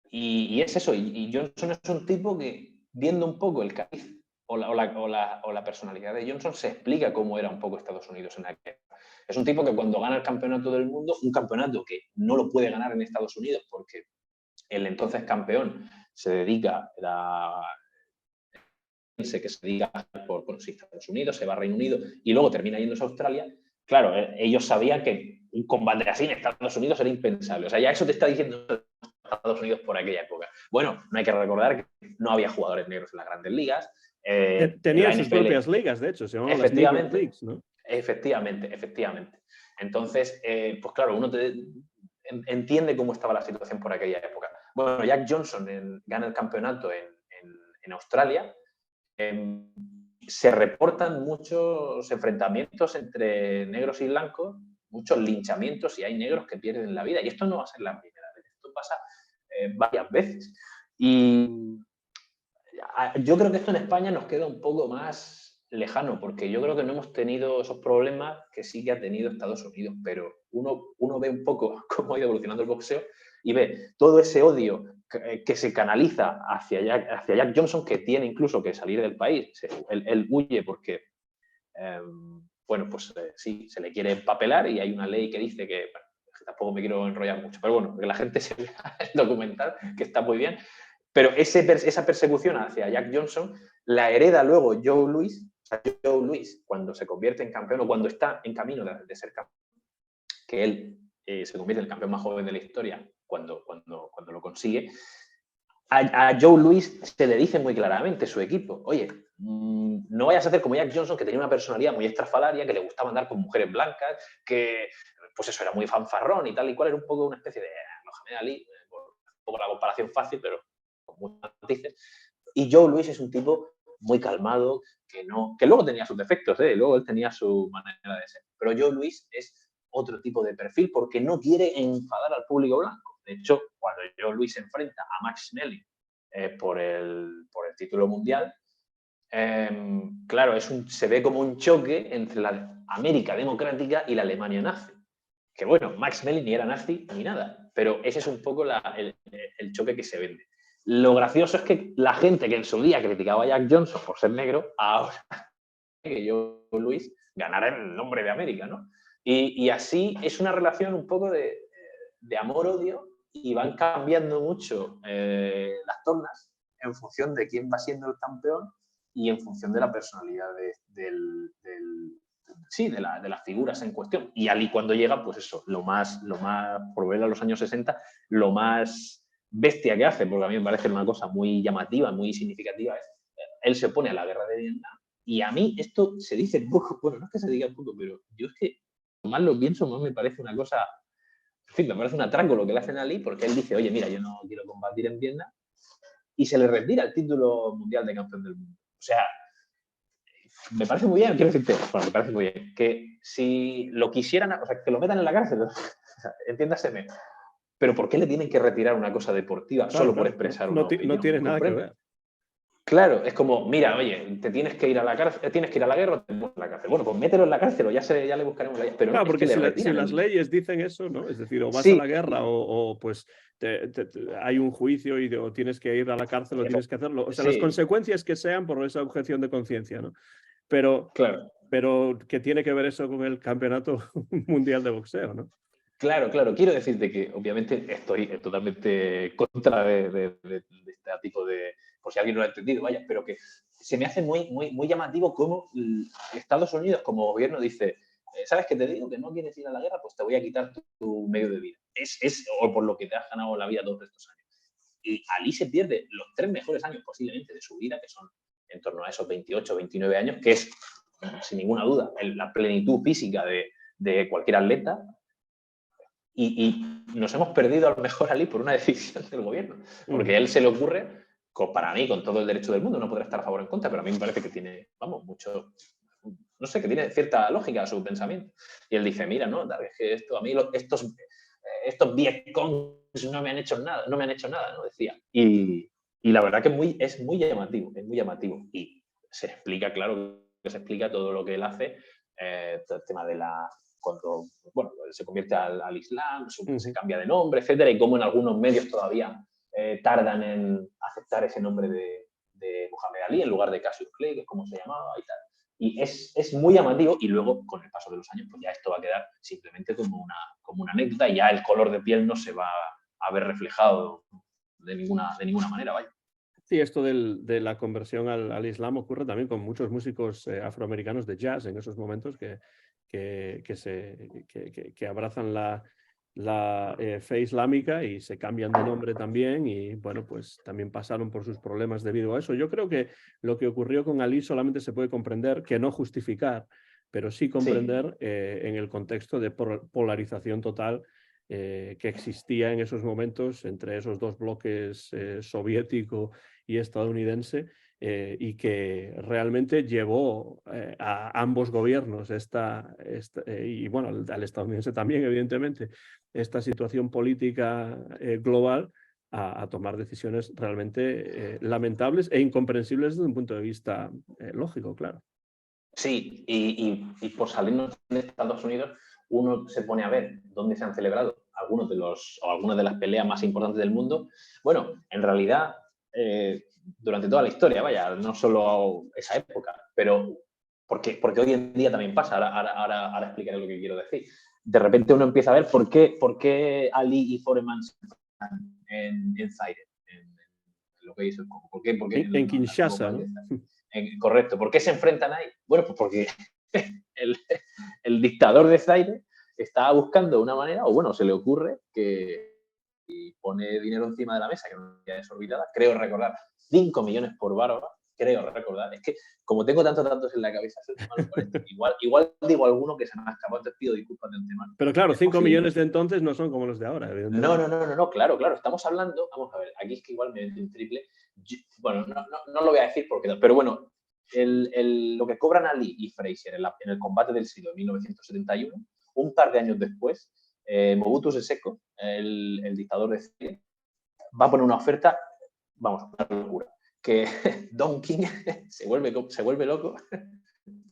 Y es eso, y Johnson es un tipo que, viendo un poco el cariz o la personalidad de Johnson, se explica cómo era un poco Estados Unidos en aquella época. Es un tipo que cuando gana el campeonato del mundo, un campeonato que no lo puede ganar en Estados Unidos porque el entonces campeón se dedica a que se dedica por bueno, sí, Estados Unidos, se va a Reino Unido y luego termina yéndose a Australia. Claro, ellos sabían que un combate así en Estados Unidos era impensable. O sea, ya eso te está diciendo Estados Unidos por aquella época. Bueno, no hay que recordar que no había jugadores negros en las grandes ligas. En Tenían la sus NFL, propias ligas, de hecho, se llamaban las Negro efectivamente, Leagues, ¿no? efectivamente. Entonces, pues claro, uno entiende cómo estaba la situación por aquella época. Bueno, Jack Johnson gana el campeonato en Australia. Se reportan muchos enfrentamientos entre negros y blancos, muchos linchamientos y hay negros que pierden la vida. Y esto no va a ser la primera vez, esto pasa varias veces. Y yo creo que esto en España nos queda un poco más lejano, porque yo creo que no hemos tenido esos problemas que sí que ha tenido Estados Unidos, pero uno ve un poco cómo ha ido evolucionando el boxeo y ve todo ese odio que se canaliza hacia Jack Johnson, que tiene incluso que salir del país. Él huye porque, bueno, pues sí, se le quiere empapelar y hay una ley que dice que bueno, tampoco me quiero enrollar mucho, pero bueno, que la gente se vea el documental, que está muy bien. Pero esa persecución hacia Jack Johnson la hereda luego Joe Louis. O sea, Joe Louis, cuando se convierte en campeón o cuando está en camino de ser campeón, que él se convierte en el campeón más joven de la historia cuando lo consigue, a Joe Louis se le dice muy claramente su equipo, oye, no vayas a hacer como Jack Johnson, que tenía una personalidad muy estrafalaria, que le gustaba andar con mujeres blancas, que pues eso, era muy fanfarrón y tal y cual, era un poco una especie de Mohamed Ali, un poco la comparación fácil, pero con muchos matices. Y Joe Louis es un tipo muy calmado, que luego tenía sus defectos, luego él tenía su manera de ser. Pero Joe Louis es otro tipo de perfil porque no quiere enfadar al público blanco. De hecho, cuando Joe Louis se enfrenta a Max Schmeling por el título mundial, claro, se ve como un choque entre la América democrática y la Alemania nazi. Que bueno, Max Schmeling ni era nazi ni nada, pero ese es un poco el choque que se vende. Lo gracioso es que la gente que en su día criticaba a Jack Johnson por ser negro, ahora que Joe Louis ganara el nombre de América, ¿no? Y así es una relación un poco de amor-odio y van cambiando mucho las tornas en función de quién va siendo el campeón y en función de la personalidad de las figuras en cuestión. Y Ali cuando llega, pues eso, lo más por ver a los años 60, lo más bestia que hace, porque a mí me parece una cosa muy llamativa, muy significativa, es él se opone a la guerra de Vietnam. Y a mí esto se dice poco, bueno, no es que se diga poco, pero yo es que más lo pienso, más me parece una cosa, en fin, me parece un atraco lo que le hacen a Ali, porque él dice, oye, mira, yo no quiero combatir en Vietnam, y se le retira el título mundial de campeón del mundo. O sea, me parece muy bien, quiero decirte, bueno, me parece muy bien, que si lo quisieran, o sea, que lo metan en la cárcel, o sea, entiéndaseme, pero ¿por qué le tienen que retirar una cosa deportiva Claro, solo por claro, expresar no, una opinión? no tiene ¿Me nada que comprendes? ver. Claro, es como, mira, oye, te tienes que ir a la cárcel, tienes que ir a la guerra o te pones en la cárcel. Bueno, pues mételo en la cárcel o ya le buscaremos la. Pero no, Claro, es que porque le si retiran las el. leyes dicen eso, ¿no? Es decir, o vas a Sí, la guerra o pues hay un juicio o tienes que ir a la cárcel o tienes que hacerlo. O sea, las sí, consecuencias que sean por esa objeción de conciencia, ¿no? Pero, claro. pero ¿qué tiene que ver eso con el campeonato mundial de boxeo, ¿no? Claro, claro. Quiero decirte que obviamente estoy totalmente contra de este tipo de. Por si alguien no lo ha entendido, vaya, pero que se me hace muy, muy, muy llamativo cómo Estados Unidos, como gobierno, dice: ¿Sabes qué te digo? Que no quieres ir a la guerra, pues te voy a quitar tu medio de vida. O por lo que te has ganado la vida todos estos años. Y Ali se pierde los 3 mejores años posiblemente de su vida, que son en torno a esos 28, 29 años, que es, sin ninguna duda, la plenitud física de cualquier atleta. Y nos hemos perdido a lo mejor Ali por una decisión del gobierno, porque a él se le ocurre, para mí, con todo el derecho del mundo, no podrá estar a favor o en contra, pero a mí me parece que tiene, vamos, mucho, no sé, que tiene cierta lógica su pensamiento. Y él dice, mira, no, es que a mí estos Vietcongs no me han hecho nada, ¿no? Decía. Y la verdad que es muy llamativo, es muy llamativo. Y se explica, claro, que se explica todo lo que él hace, todo el tema de cuando se convierte al Islam, se cambia de nombre, etcétera, y cómo en algunos medios todavía tardan en aceptar ese nombre de Muhammad Ali en lugar de Cassius Clay, que es como se llamaba y tal. Y es muy llamativo y luego, con el paso de los años, pues ya esto va a quedar simplemente como una anécdota y ya el color de piel no se va a ver reflejado de ninguna manera, vaya. Sí, esto de la conversión al Islam ocurre también con muchos músicos afroamericanos de jazz en esos momentos que abrazan la fe islámica y se cambian de nombre también y bueno, pues también pasaron por sus problemas debido a eso. Yo creo que lo que ocurrió con Ali solamente se puede comprender, que no justificar, pero sí Sí, comprender en el contexto de polarización total que existía en esos momentos entre esos dos bloques soviético y estadounidense y que realmente llevó a ambos gobiernos y bueno, al estadounidense también, evidentemente, esta situación política global a tomar decisiones realmente lamentables e incomprensibles desde un punto de vista lógico, claro. sí, y por salirnos de Estados Unidos, uno se pone a ver dónde se han celebrado algunas de las peleas más importantes del mundo. Bueno, en realidad, durante toda la historia, vaya, no solo esa época, pero porque hoy en día también pasa, ahora explicaré lo que quiero decir. de repente uno empieza a ver por qué Ali y Foreman se enfrentan en Zaire, en lo que hizo el Congo. ¿Por qué En Kinshasa, ¿no? Correcto. ¿Por qué se enfrentan ahí? Bueno, pues porque el dictador de Zaire estaba buscando una manera, o bueno, se le ocurre que y pone dinero encima de la mesa, que no es desorbitada, creo recordar, 5 millones por barba, creo recordar. Es que como tengo tantos datos en la cabeza, igual digo alguno que se me ha escapado, te pido disculpas de antemano. Pero claro, 5 millones de entonces no son como los de ahora, evidentemente. No, claro, estamos hablando, vamos a ver, aquí es que igual me meto un triple, bueno, no lo voy a decir porque, pero bueno, lo que cobran Ali y Fraser en el combate del siglo de 1971, un par de años después, Mobutu Sese Seko, el dictador de Zaire, va a poner una oferta, vamos, una locura, que Don King se vuelve loco,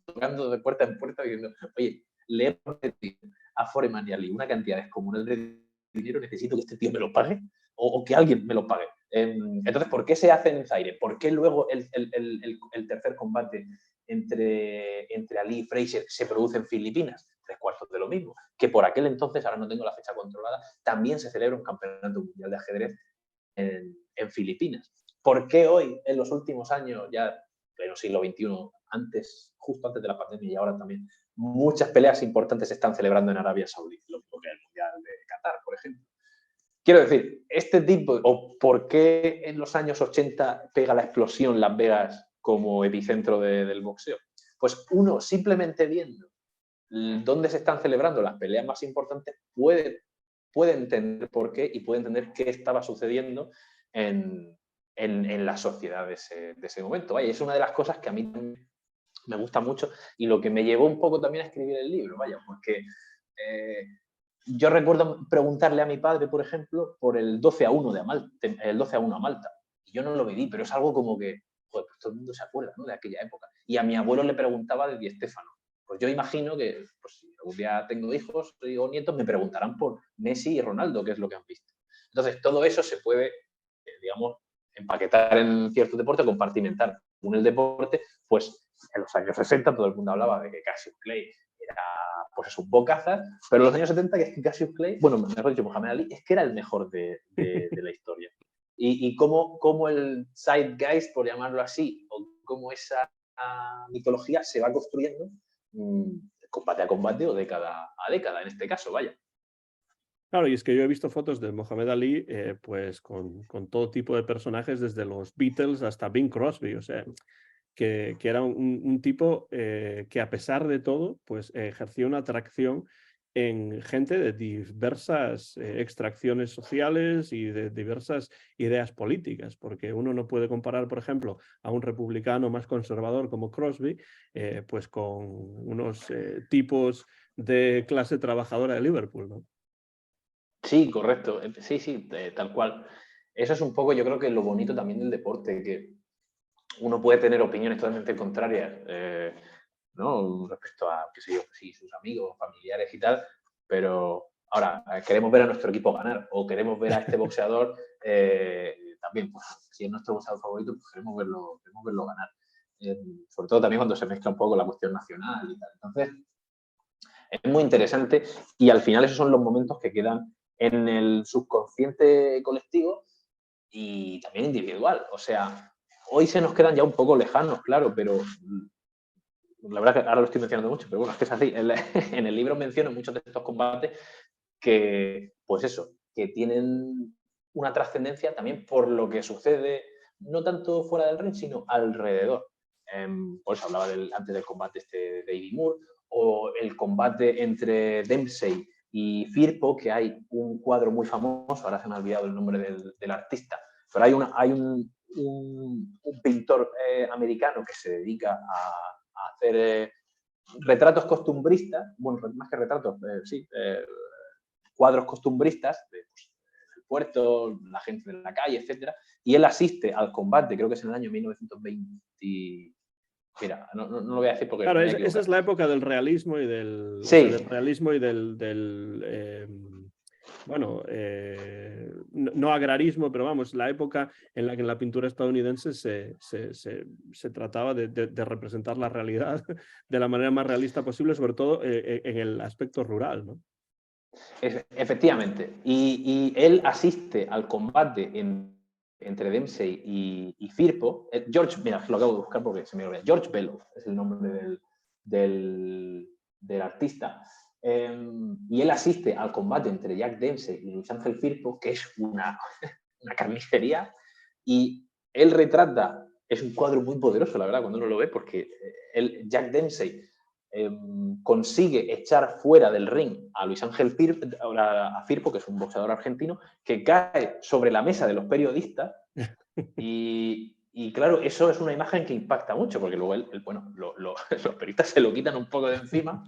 tocando de puerta en puerta diciendo, oye, le he prometido a Foreman y a Ali una cantidad descomunal de dinero, necesito que este tío me lo pague o que alguien me lo pague. Entonces, ¿por qué se hace en Zaire? ¿Por qué luego el tercer combate entre Ali y Fraser se produce en Filipinas? 3/4 de lo mismo. Que por aquel entonces, ahora no tengo la fecha controlada, también se celebra un campeonato mundial de ajedrez en Filipinas. ¿Por qué hoy, en los últimos años, ya pleno siglo XXI, justo antes de la pandemia y ahora también, muchas peleas importantes se están celebrando en Arabia Saudí, lo que es el Mundial de Qatar, por ejemplo? Quiero decir, este tipo, o por qué en los años 80 pega la explosión Las Vegas como epicentro del boxeo. Pues uno, simplemente viendo dónde se están celebrando las peleas más importantes, puede entender por qué y puede entender qué estaba sucediendo en la sociedad de ese momento. Vaya, es una de las cosas que a mí me gusta mucho y lo que me llevó un poco también a escribir el libro, vaya, porque yo recuerdo preguntarle a mi padre, por ejemplo, por el 12-1 a Malta. Y yo no lo viví, pero es algo como que, joder, pues todo el mundo se acuerda, ¿no?, de aquella época. Y a mi abuelo le preguntaba de Di Stéfano. Pues yo imagino que, pues, si algún día tengo hijos o nietos, me preguntarán por Messi y Ronaldo, qué es lo que han visto. Entonces, todo eso se puede, digamos, empaquetar en cierto deporte, compartimentar. En el deporte, pues en los años 60 todo el mundo hablaba de que Cassius Clay era, pues es un bocazas, pero en los años 70 que Cassius Clay, bueno, mejor dicho, Muhammad Ali, es que era el mejor de la historia. Y cómo el zeitgeist, por llamarlo así, o cómo esa mitología se va construyendo combate a combate o década a década, en este caso, vaya. Claro, y es que yo he visto fotos de Muhammad Ali pues con todo tipo de personajes, desde los Beatles hasta Bing Crosby, o sea, que era un tipo que a pesar de todo, pues ejercía una atracción en gente de diversas extracciones sociales y de diversas ideas políticas, porque uno no puede comparar, por ejemplo, a un republicano más conservador como Crosby, pues con unos tipos de clase trabajadora de Liverpool, ¿no? Sí, correcto. Sí, tal cual. Eso es un poco, yo creo que lo bonito también del deporte, que uno puede tener opiniones totalmente contrarias, ¿no?, respecto a, qué sé yo, sí, sus amigos, familiares y tal, pero ahora queremos ver a nuestro equipo ganar o queremos ver a este boxeador también, pues si es nuestro boxeador favorito, pues queremos verlo ganar. Sobre todo también cuando se mezcla un poco la cuestión nacional y tal. Entonces, es muy interesante y al final esos son los momentos que quedan en el subconsciente colectivo y también individual. O sea, hoy se nos quedan ya un poco lejanos, claro, pero la verdad que ahora lo estoy mencionando mucho, pero bueno, es que es así. En el libro menciono muchos de estos combates que, pues eso, que tienen una trascendencia también por lo que sucede, no tanto fuera del ring, sino alrededor. Por eso hablaba antes del combate de Eddie Moore, o el combate entre Dempsey y Firpo, que hay un cuadro muy famoso, ahora se me ha olvidado el nombre del artista, pero hay un pintor americano que se dedica a hacer retratos costumbristas, bueno, más que retratos, cuadros costumbristas del puerto, la gente de la calle, etcétera, y él asiste al combate, creo que es en el año 1920. Mira, no lo voy a decir porque Claro, me voy a esa es equivocar. la época del realismo y del, o sea, Sí, del realismo y bueno, no agrarismo, pero vamos, la época en la que en la pintura estadounidense se trataba de representar la realidad de la manera más realista posible, sobre todo en el aspecto rural, ¿no? Efectivamente. Y él asiste al combate entre Dempsey y Firpo. George, mira, lo acabo de buscar porque se me olvidó. George Bellow es el nombre del artista. Y él asiste al combate entre Jack Dempsey y Luis Ángel Firpo, que es una carnicería. Y él retrata, es un cuadro muy poderoso, la verdad, cuando uno lo ve, porque Jack Dempsey consigue echar fuera del ring a Luis Ángel Firpo, que es un boxeador argentino, que cae sobre la mesa de los periodistas y claro, eso es una imagen que impacta mucho, porque luego los periodistas se lo quitan un poco de encima.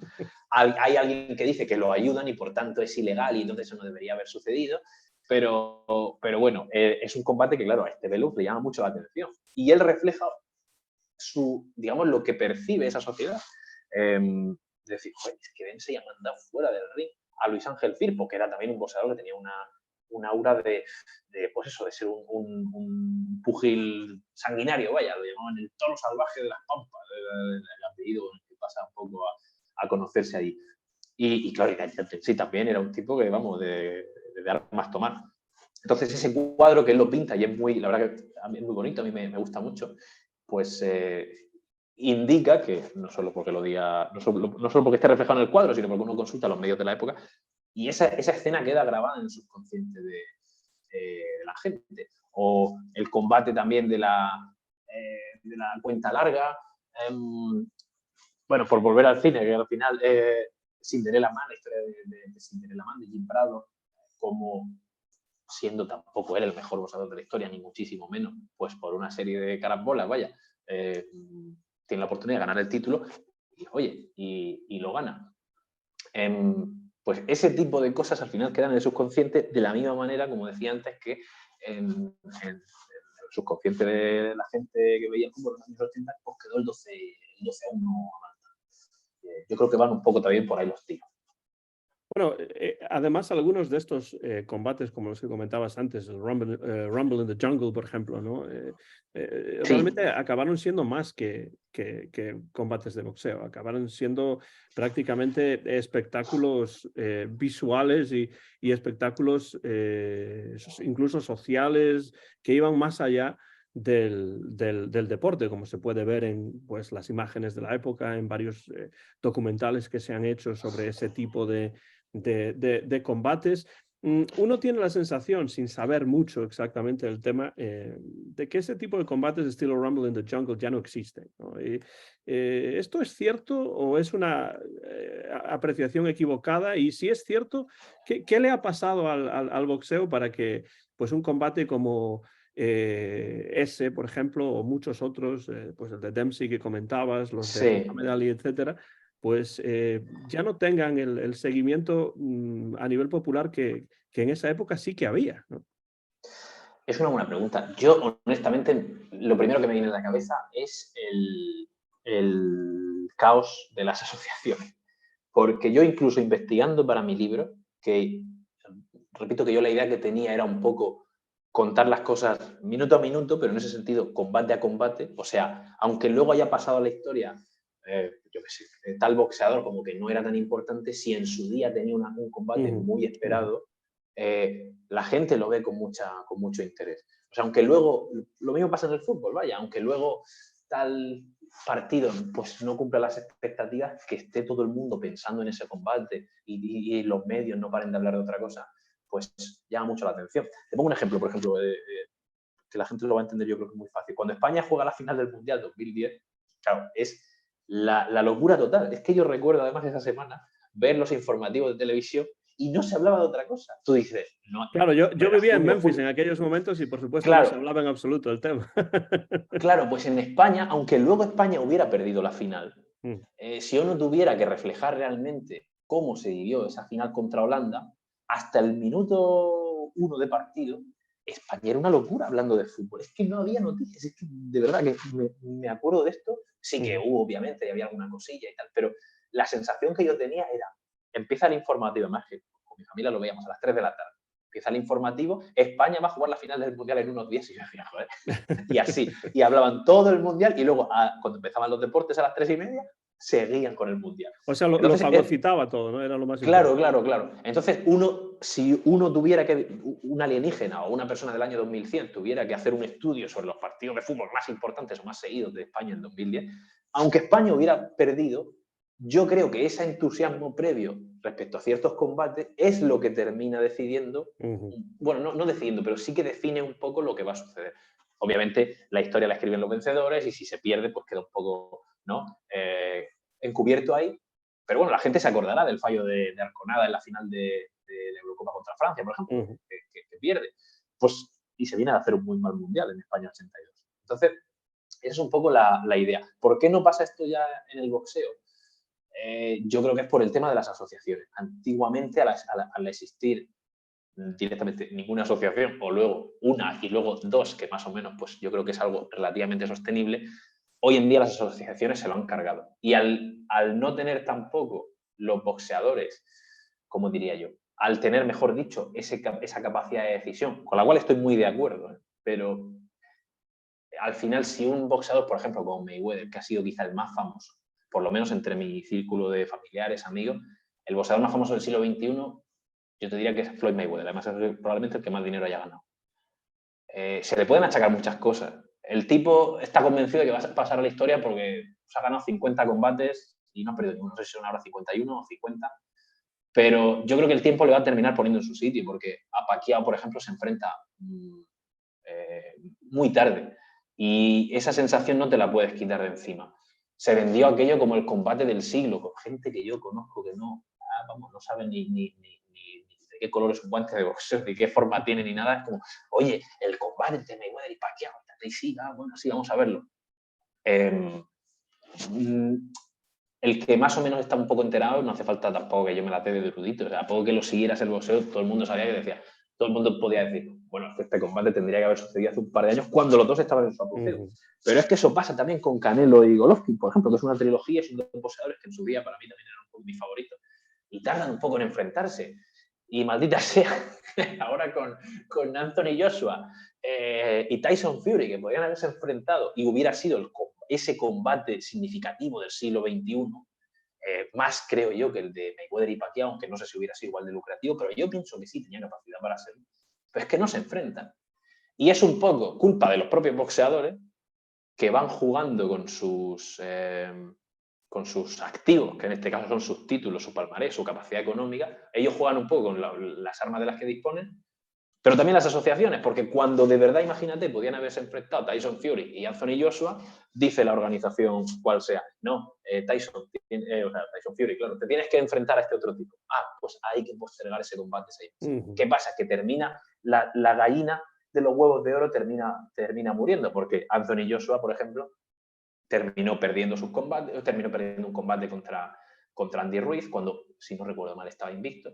Hay alguien que dice que lo ayudan y por tanto es ilegal y entonces eso no debería haber sucedido. Pero bueno, es un combate que, claro, a este Bellow le llama mucho la atención. Y él refleja digamos, lo que percibe esa sociedad. Es decir, es que Dempsey ha mandado fuera del ring a Luis Ángel Firpo, que era también un boxeador que tenía una aura de pues eso, de ser un pugil sanguinario, vaya, lo llamaban el toro salvaje de las pampas, el apellido que pasa un poco a conocerse allí. Y claro, sí, también era un tipo que, vamos, de armas tomar. Entonces ese cuadro que él lo pinta y es muy, la verdad que es muy bonito, a mí me gusta mucho, pues indica que, no solo porque lo diga, no solo porque esté reflejado en el cuadro, sino porque uno consulta los medios de la época, y esa escena queda grabada en el subconsciente de la gente. O el combate también de la cuenta larga. Bueno, por volver al cine, que al final Cinderella Man, la historia de Cinderella Man, de Jim Prado, como siendo tampoco él el mejor boxeador de la historia, ni muchísimo menos, pues por una serie de carambolas, vaya, tiene la oportunidad de ganar el título y, oye, y lo gana. Pues ese tipo de cosas al final quedan en el subconsciente de la misma manera, como decía antes, que en el subconsciente de la gente que veía el fútbol en los años 80, pues quedó el 12-1. Yo creo que van un poco también por ahí los tiros. Bueno, además algunos de estos combates, como los que comentabas antes, el Rumble in the Jungle, por ejemplo, ¿no? Sí. Realmente acabaron siendo más que combates de boxeo, acabaron siendo prácticamente espectáculos visuales y espectáculos incluso sociales que iban más allá del deporte, como se puede ver en pues, las imágenes de la época, en varios documentales que se han hecho sobre ese tipo de combates. Uno tiene la sensación, sin saber mucho exactamente del tema, de que ese tipo de combates de estilo Rumble in the Jungle ya no existen, ¿no? ¿Esto es cierto o es una apreciación equivocada? Y si es cierto, ¿qué le ha pasado al boxeo para que pues, un combate como ese, por ejemplo, o muchos otros, pues el de Dempsey que comentabas, los de Muhammad Ali, etcétera, pues ya no tengan el seguimiento a nivel popular que en esa época sí que había, ¿no? Es una buena pregunta. Yo, honestamente, lo primero que me viene a la cabeza es el caos de las asociaciones. Porque yo, incluso investigando para mi libro, que repito que yo la idea que tenía era un poco contar las cosas minuto a minuto, pero en ese sentido, combate a combate. O sea, aunque luego haya pasado la historia, yo qué sé, tal boxeador como que no era tan importante, si en su día tenía un combate muy esperado, la gente lo ve con mucho interés. O sea, aunque luego, lo mismo pasa en el fútbol, vaya, aunque luego tal partido pues no cumpla las expectativas, que esté todo el mundo pensando en ese combate y los medios no paren de hablar de otra cosa, pues llama mucho la atención. Te pongo un ejemplo, por ejemplo, que la gente lo va a entender, yo creo que es muy fácil. Cuando España juega la final del Mundial 2010, claro, es la locura total. Es que yo recuerdo además esa semana ver los informativos de televisión y no se hablaba de otra cosa. Tú dices, no. Claro, yo Era vivía en junio, Memphis julio. en aquellos momentos y por supuesto no se Claro, hablaba en absoluto del tema. claro, pues en España, aunque luego España hubiera perdido la final, si uno tuviera que reflejar realmente cómo se vivió esa final contra Holanda, hasta el minuto 1 de partido, España era una locura hablando de fútbol. Es que no había noticias, es que de verdad que me acuerdo de esto. Sí que hubo, obviamente, y había alguna cosilla y tal, pero la sensación que yo tenía era, empieza el informativo, más que con mi familia lo veíamos a las 3 de la tarde, empieza el informativo, España va a jugar la final del Mundial en unos días, y yo decía, joder, y así, y hablaban todo el Mundial, y luego cuando empezaban los deportes a las 3:30, seguían con el Mundial. O sea, lo Entonces, fagocitaba todo, ¿no? Era lo más claro, importante. claro. Entonces, si uno tuviera un alienígena o una persona del año 2100 tuviera que hacer un estudio sobre los partidos de fútbol más importantes o más seguidos de España en 2010, aunque España hubiera perdido, yo creo que ese entusiasmo previo respecto a ciertos combates es lo que termina decidiendo, bueno, no decidiendo, pero sí que define un poco lo que va a suceder. Obviamente, la historia la escriben los vencedores y si se pierde, pues queda un poco, ¿no? Encubierto ahí. Pero bueno, la gente se acordará del fallo de Arconada en la final de la Eurocopa contra Francia, por ejemplo, que pierde. Pues, y se viene a hacer un muy mal mundial en España 82. Entonces, esa es un poco la idea. ¿Por qué no pasa esto ya en el boxeo? Yo creo que es por el tema de las asociaciones. Antiguamente, al existir directamente ninguna asociación, o luego una y luego dos, que más o menos pues yo creo que es algo relativamente sostenible, hoy en día las asociaciones se lo han cargado. Y al no tener tampoco los boxeadores, como diría yo, al tener, mejor dicho, esa capacidad de decisión, con la cual estoy muy de acuerdo, pero al final si un boxeador, por ejemplo, como Mayweather, que ha sido quizá el más famoso, por lo menos entre mi círculo de familiares, amigos, el boxeador más famoso del siglo XXI, yo te diría que es Floyd Mayweather, además es probablemente el que más dinero haya ganado. Se le pueden achacar muchas cosas. El tipo está convencido de que va a pasar a la historia porque ha ganado 50 combates y no ha perdido ninguno. No sé si son ahora 51 o 50. Pero yo creo que el tiempo le va a terminar poniendo en su sitio porque a Pacquiao, por ejemplo, se enfrenta muy tarde y esa sensación no te la puedes quitar de encima. Se vendió aquello como el combate del siglo, con gente que yo conozco que no saben ni de qué color es un guante de boxeo, ni qué forma tiene, ni nada. Es como, oye, el combate entre Mayweather y Pacquiao, y sí, bueno, sí, vamos a verlo. El que más o menos está un poco enterado, no hace falta tampoco que yo me la dé de erudito, o sea, a poco que lo siguieras el boxeo, todo el mundo sabía que decía, todo el mundo podía decir, bueno, este combate tendría que haber sucedido hace un par de años cuando los dos estaban en su apogeo. Pero es que eso pasa también con Canelo y Golovkin, por ejemplo, que es una trilogía, son dos boxeadores que en su día para mí también eran mis favoritos, y tardan un poco en enfrentarse. Y maldita sea, ahora con Anthony Joshua y Tyson Fury, que podrían haberse enfrentado y hubiera sido ese combate significativo del siglo XXI, más creo yo que el de Mayweather y Pacquiao, aunque no sé si hubiera sido igual de lucrativo, pero yo pienso que sí tenía capacidad para hacerlo. Pero es que no se enfrentan. Y es un poco culpa de los propios boxeadores que van jugando con sus activos, que en este caso son sus títulos, su palmarés, su capacidad económica. Ellos juegan un poco con las armas de las que disponen, pero también las asociaciones, porque cuando de verdad, imagínate, podían haberse enfrentado Tyson Fury y Anthony Joshua, dice la organización cual sea, no, Tyson Fury, claro, te tienes que enfrentar a este otro tipo. Pues hay que postergar ese combate 6 meses. ¿Qué pasa? Que termina la gallina de los huevos de oro termina muriendo, porque Anthony Joshua, por ejemplo, terminó perdiendo un combate contra Andy Ruiz, cuando, si no recuerdo mal, estaba invicto.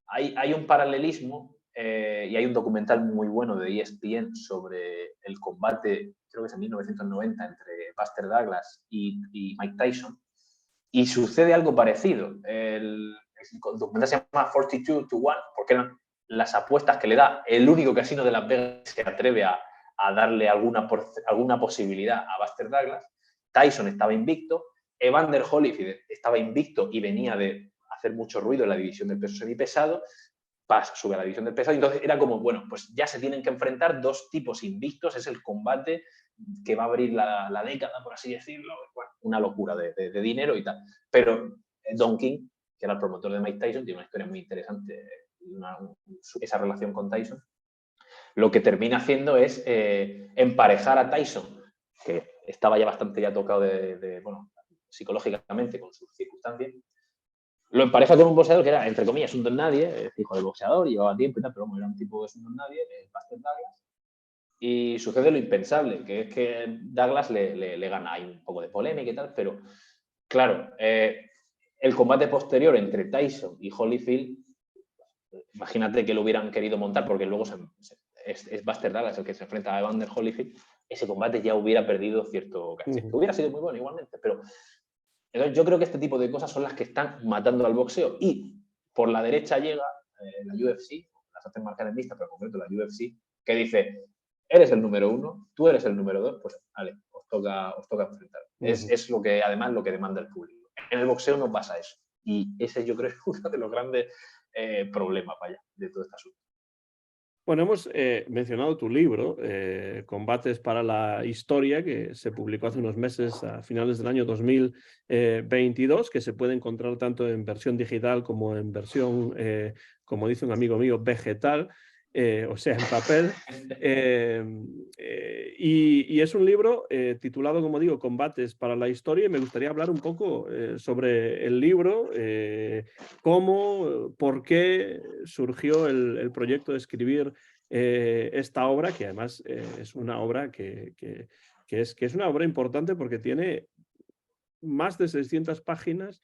Hay un paralelismo y hay un documental muy bueno de ESPN sobre el combate, creo que es en 1990, entre Buster Douglas y Mike Tyson, y sucede algo parecido. El documental se llama 42-1, porque eran las apuestas que le da el único casino de Las Vegas que se atreve a darle alguna posibilidad a Buster Douglas. Tyson estaba invicto, Evander Holyfield estaba invicto y venía de hacer mucho ruido en la división del peso semipesado, sube a la división del pesado, y entonces era como, bueno, pues ya se tienen que enfrentar dos tipos invictos, es el combate que va a abrir la década, por así decirlo, bueno, una locura de dinero y tal. Pero Don King, que era el promotor de Mike Tyson, tiene una historia muy interesante, esa relación con Tyson. Lo que termina haciendo es emparejar a Tyson, que estaba ya bastante tocado bueno, psicológicamente con sus circunstancias, lo empareja con un boxeador que era, entre comillas, un don nadie, hijo del boxeador, llevaba tiempo y tal, pero bueno, era un tipo que es un don nadie, Buster Douglas, y sucede lo impensable, que es que Douglas le gana. Hay un poco de polémica y tal, pero claro, el combate posterior entre Tyson y Holyfield, imagínate que lo hubieran querido montar, porque luego es Buster Douglas el que se enfrenta a Evander Holyfield, ese combate ya hubiera perdido cierto caché, que hubiera sido muy bueno igualmente, pero entonces yo creo que este tipo de cosas son las que están matando al boxeo. Y por la derecha llega la UFC, las artes marciales mixtas, pero en concreto la UFC, que dice, eres el número 1, tú eres el número 2, pues vale, os toca enfrentar. Es lo que, además, lo que demanda el público. En el boxeo no pasa eso. Y ese yo creo es uno de los grandes problemas, vaya, de todo este asunto. Bueno, hemos mencionado tu libro, Combates para la Historia, que se publicó hace unos meses a finales del año 2022, que se puede encontrar tanto en versión digital como en versión, como dice un amigo mío, vegetal, o sea, en papel. Y es un libro titulado, como digo, Combates para la Historia, y me gustaría hablar un poco sobre el libro, cómo, por qué surgió el proyecto de escribir esta obra, que además es una obra que es una obra importante porque tiene más de 600 páginas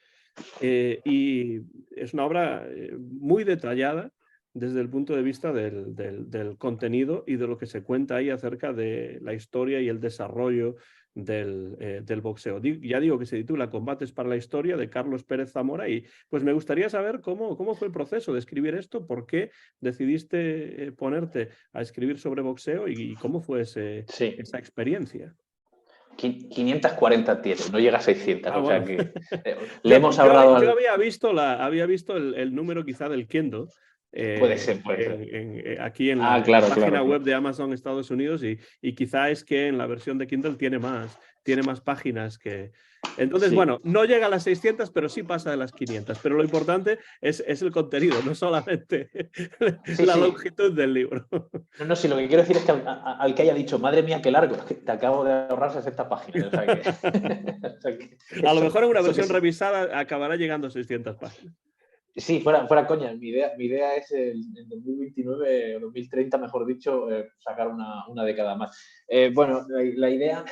y es una obra muy detallada desde el punto de vista del contenido y de lo que se cuenta ahí acerca de la historia y el desarrollo del boxeo. Ya digo que se titula Combates para la Historia, de Carlos Pérez Zamora, y pues me gustaría saber cómo fue el proceso de escribir esto, por qué decidiste ponerte a escribir sobre boxeo y cómo fue Sí. esa experiencia. 540 tiene, no llega a 600, o Bueno. sea que le hemos ahorrado yo había visto el número quizá del Kindle Puede ser. aquí en la Claro. página web de Amazon Estados Unidos y quizá es que en la versión de Kindle tiene más páginas que... Entonces, Sí. bueno, no llega a las 600, pero sí pasa de las 500. Pero lo importante es el contenido, no solamente la longitud del libro. No, si lo que quiero decir es que al que haya dicho, madre mía, qué largo, te acabo de ahorrar 60 páginas. O sea que a lo mejor en una versión revisada acabará llegando a 600 páginas. Sí, fuera coña. Mi idea es en 2029 o 2030, mejor dicho, sacar una década más. Bueno, la idea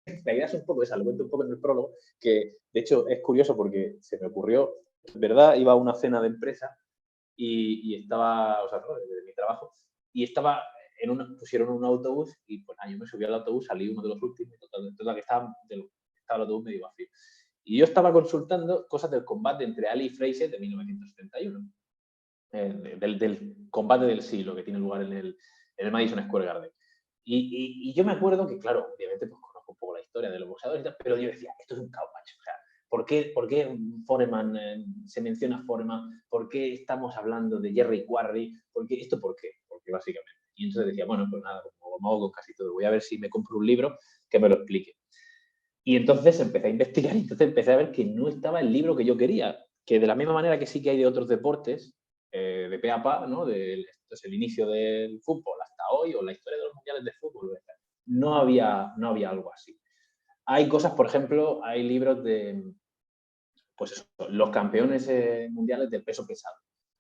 es un poco esa, lo cuento un poco en el prólogo, que de hecho es curioso porque se me ocurrió, en verdad, iba a una cena de empresa y estaba, o sea, ¿no? de mi trabajo, y estaba pusieron un autobús y pues yo me subí al autobús, salí uno de los últimos, total que estaba el autobús medio vacío. Y yo estaba consultando cosas del combate entre Ali y Frazier de 1971, del combate del siglo que tiene lugar en el Madison Square Garden. Y yo me acuerdo que, claro, obviamente pues conozco un poco la historia de los boxeadores y tal, pero yo decía, esto es un caos, macho. O sea, ¿por qué Foreman se menciona Foreman? ¿Por qué estamos hablando de Jerry Quarry? ¿Por qué? Porque básicamente. Y entonces decía, bueno, pues nada, como hago con casi todo, voy a ver si me compro un libro que me lo explique. Y entonces empecé a investigar y entonces empecé a ver que no estaba el libro que yo quería, que de la misma manera que sí que hay de otros deportes, de pe a pa, ¿no? Esto es el inicio del fútbol hasta hoy, o la historia de los mundiales de fútbol, no había algo así. Hay cosas, por ejemplo, hay libros de, pues eso, los campeones mundiales del peso pesado.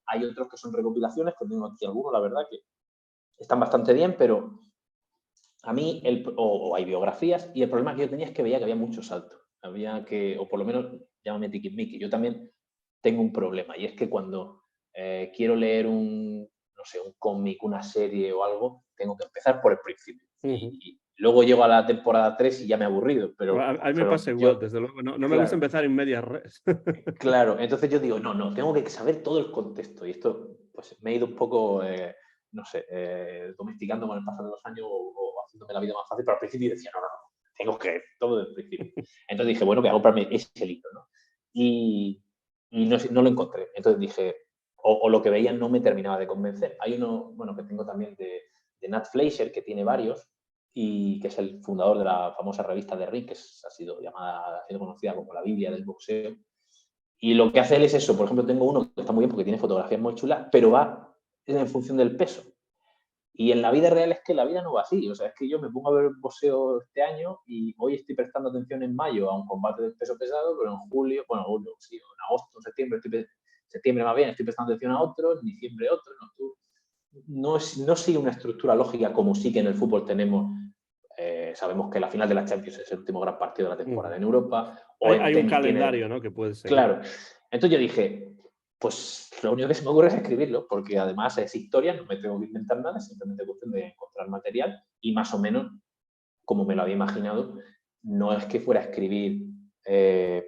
Hay otros que son recopilaciones, que tengo aquí algunos, la verdad, que están bastante bien, pero a mí, o hay biografías, y el problema que yo tenía es que veía que había mucho salto. O por lo menos, llámame tiquismiqui, yo también tengo un problema, y es que cuando quiero leer un cómic, una serie o algo, tengo que empezar por el principio. Y luego llego a la temporada 3 y ya me he aburrido. Pero a mí me pasa igual, desde luego. No me gusta empezar en medias res. Claro, entonces yo digo, no, tengo que saber todo el contexto. Y esto, pues me he ido un poco, domesticando con el pasar de los años o haciéndome la vida más fácil, pero al principio decía, no, tengo que todo desde el principio. Entonces dije, bueno, voy a comprarme ese libro, ¿no? Y no lo encontré. Entonces dije, o lo que veía no me terminaba de convencer. Hay uno, bueno, que tengo también de Nat Fleischer, que tiene varios, y que es el fundador de la famosa revista The Ring, que ha sido conocida como la Biblia del boxeo. Y lo que hace él es eso. Por ejemplo, tengo uno que está muy bien porque tiene fotografías muy chulas, pero va en función del peso. Y en la vida real es que la vida no va así. O sea, es que yo me pongo a ver boxeo este año y hoy estoy prestando atención en mayo a un combate de peso pesado, pero en julio, sí, en agosto, septiembre más bien, estoy prestando atención a otro, en diciembre otro, en octubre. No sigue una estructura lógica como sí que en el fútbol tenemos. Sabemos que la final de la Champions es el último gran partido de la temporada en Europa. O hay un calendario, ¿no? Que puede ser. Claro. Entonces yo dije, pues lo único que se me ocurre es escribirlo, porque además es historia, no me tengo que inventar nada, simplemente es cuestión de encontrar material y más o menos, como me lo había imaginado, no es que fuera a escribir,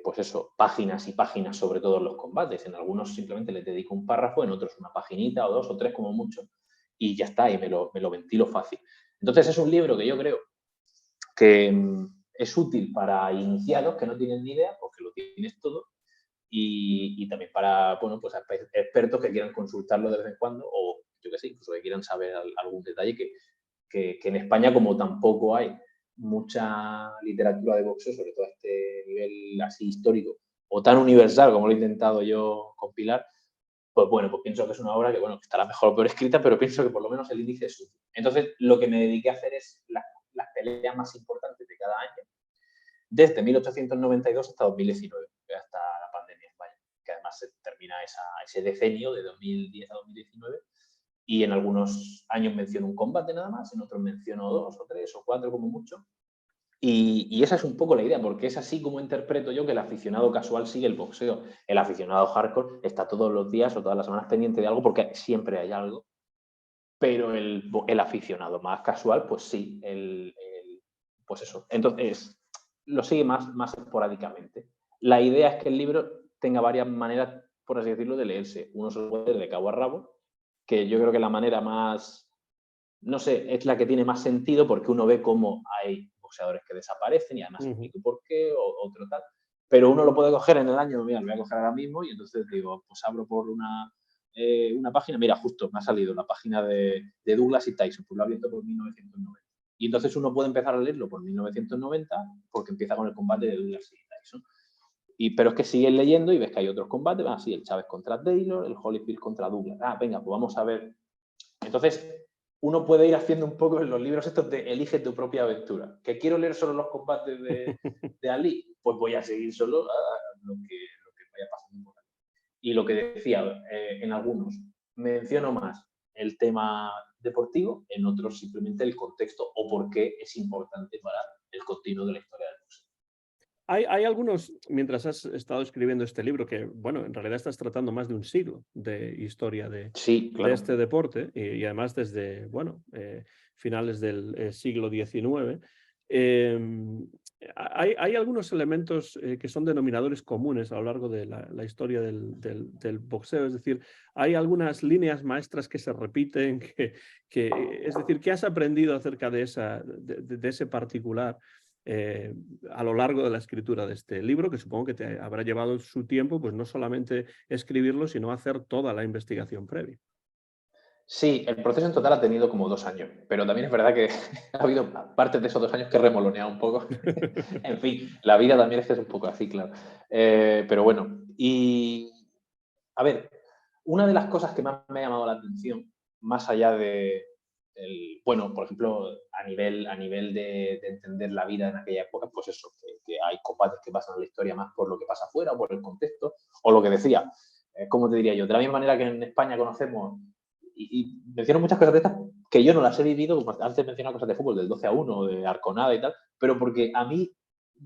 pues eso, páginas y páginas sobre todos los combates. En algunos simplemente les dedico un párrafo, en otros una paginita o dos o tres como mucho, y ya está, y me lo ventilo fácil. Entonces es un libro que yo creo que es útil para iniciados que no tienen ni idea, porque lo tienes todo, y también para, bueno, pues expertos que quieran consultarlo de vez en cuando, o yo qué sé, incluso que quieran saber algún detalle que en España, como tampoco hay mucha literatura de boxeo, sobre todo a este nivel así histórico, o tan universal como lo he intentado yo compilar, pues bueno, pues pienso que es una obra que, bueno, que estará mejor o peor escrita, pero pienso que por lo menos el índice es útil. Entonces, lo que me dediqué a hacer es las peleas más importantes de cada año, desde 1892 hasta 2019, hasta la pandemia en España, que además se termina ese decenio de 2010 a 2019, y en algunos años menciono un combate nada más, en otros menciono 2 o 3 o 4 como mucho, y esa es un poco la idea, porque es así como interpreto yo que el aficionado casual sigue el boxeo. El aficionado hardcore está todos los días o todas las semanas pendiente de algo porque siempre hay algo, pero el aficionado más casual, pues sí, pues eso. Entonces, lo sigue más esporádicamente. La idea es que el libro tenga varias maneras, por así decirlo, de leerse. Uno se lo puede leer de cabo a rabo, que yo creo que la manera más, no sé, es la que tiene más sentido porque uno ve cómo hay boxeadores que desaparecen y además explico por qué, o otro tal. Pero uno lo puede coger en el año, mira, lo voy a coger ahora mismo y entonces digo, pues abro por una página, mira, justo me ha salido la página de Douglas y Tyson, pues lo he abierto por 1990. Y entonces uno puede empezar a leerlo por 1990 porque empieza con el combate de Douglas y Tyson. Pero es que sigues leyendo y ves que hay otros combates, así el Chávez contra Taylor, el Holyfield contra Douglas. Venga, pues vamos a ver. Entonces, uno puede ir haciendo un poco en los libros estos de elige tu propia aventura. ¿Que quiero leer solo los combates de Ali? Pues voy a seguir solo lo que vaya pasando por ahí. Y lo que decía, en algunos menciono más el tema deportivo, en otros simplemente el contexto o por qué es importante para el continuo de la historia del boxeo. Hay algunos, mientras has estado escribiendo este libro, que, bueno, en realidad estás tratando más de un siglo de historia Sí, de claro. este deporte y además desde, bueno, finales del siglo XIX. Hay algunos elementos que son denominadores comunes a lo largo de la historia del boxeo, es decir, hay algunas líneas maestras que se repiten, es decir, ¿qué has aprendido acerca de ese particular a lo largo de la escritura de este libro, que supongo que te habrá llevado su tiempo, pues no solamente escribirlo, sino hacer toda la investigación previa? Sí, el proceso en total ha tenido como 2 años, pero también es verdad que ha habido partes de esos 2 años que he remoloneado un poco. En fin, la vida también es que es un poco así, claro. Pero bueno, y a ver, una de las cosas que más me ha llamado la atención, más allá bueno, por ejemplo, a nivel de entender la vida en aquella época, pues eso, que hay combates que pasan en la historia más por lo que pasa afuera, o por el contexto, o lo que decía, ¿cómo te diría yo? De la misma manera que en España conocemos, y menciono muchas cosas de estas que yo no las he vivido, como antes mencionaba cosas de fútbol, del 12-1, de Arconada y tal, pero porque a mí,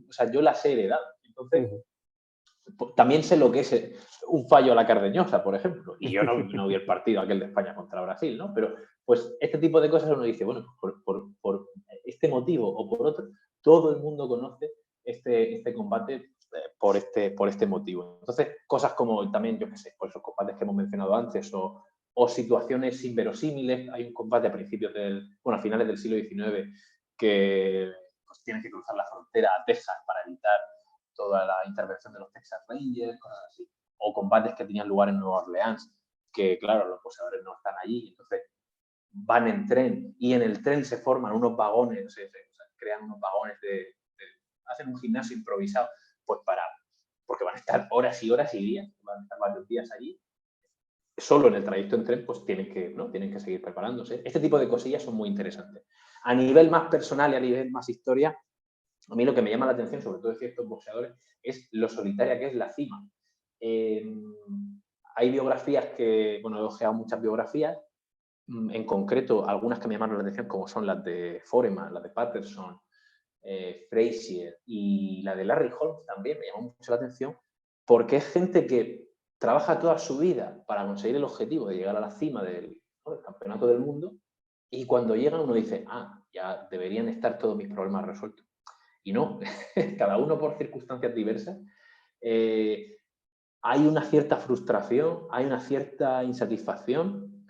o sea, yo las he heredado. Entonces, Ujú. también sé lo que es un fallo a la Cardeñosa, por ejemplo, y yo no vi el partido aquel de España contra Brasil, ¿no? Pero pues este tipo de cosas uno dice, bueno, por este motivo o por otro, todo el mundo conoce este combate por este motivo. Entonces, cosas como también, yo qué sé, por esos combates que hemos mencionado antes o situaciones inverosímiles. Hay un combate a finales del siglo XIX que pues, tienen que cruzar la frontera a Texas para evitar toda la intervención de los Texas Rangers, cosas así, o combates que tenían lugar en Nueva Orleans, que claro, los poseedores no están allí, entonces van en tren y en el tren se forman unos vagones, se crean unos vagones hacen un gimnasio improvisado, pues porque van a estar horas y horas y días, van a estar varios días allí, solo en el trayecto en tren, pues tienen que seguir preparándose. Este tipo de cosillas son muy interesantes. A nivel más personal y a nivel más historia, a mí lo que me llama la atención, sobre todo de ciertos boxeadores, es lo solitaria que es la cima. Eh, Hay biografías bueno, he ojeado muchas biografías, en concreto algunas que me llamaron la atención, como son las de Foreman, las de Patterson, Frazier y la de Larry Holmes también me llamó mucho la atención, porque es gente que trabaja toda su vida para conseguir el objetivo de llegar a la cima del campeonato del mundo, y cuando llegan uno dice, ya deberían estar todos mis problemas resueltos. Y no, cada uno por circunstancias diversas. Hay una cierta frustración, hay una cierta insatisfacción,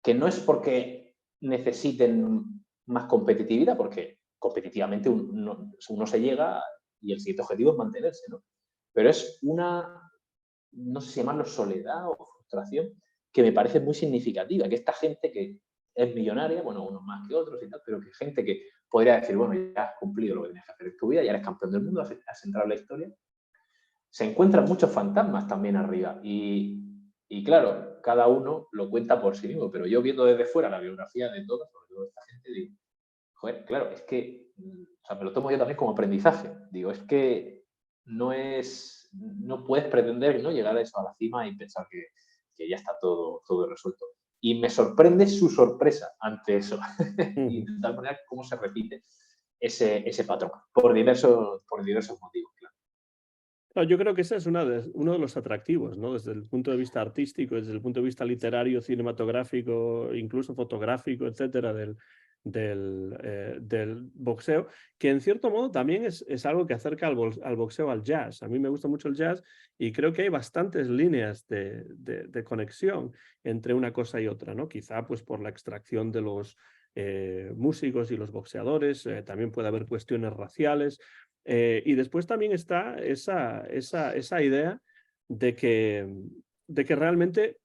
que no es porque necesiten más competitividad, porque competitivamente uno se llega y el siguiente objetivo es mantenerse, ¿no? Pero es una, no sé si llamarlo soledad o frustración, que me parece muy significativa, que esta gente que es millonaria, bueno, unos más que otros y tal, pero que gente que podría decir, bueno, ya has cumplido lo que tenías que hacer en tu vida, ya eres campeón del mundo, has entrado en la historia, se encuentran muchos fantasmas también arriba. Y claro, cada uno lo cuenta por sí mismo, pero yo viendo desde fuera la biografía de todos, sobre todo de esta gente, digo, joder, claro, es que, o sea, me lo tomo yo también como aprendizaje. Digo, es que no puedes pretender, ¿no?, llegar a eso, a la cima y pensar que ya está todo resuelto. Y me sorprende su sorpresa ante eso. Y de tal manera cómo se repite ese patrón, por diversos motivos, claro. No, yo creo que ese es uno de los atractivos, ¿no? Desde el punto de vista artístico, desde el punto de vista literario, cinematográfico, incluso fotográfico, etcétera, del boxeo, que en cierto modo también es algo que acerca al boxeo al jazz. A mí me gusta mucho el jazz y creo que hay bastantes líneas de conexión entre una cosa y otra, ¿no? Quizá pues por la extracción de los músicos y los boxeadores, también puede haber cuestiones raciales. Y después también está esa idea de que realmente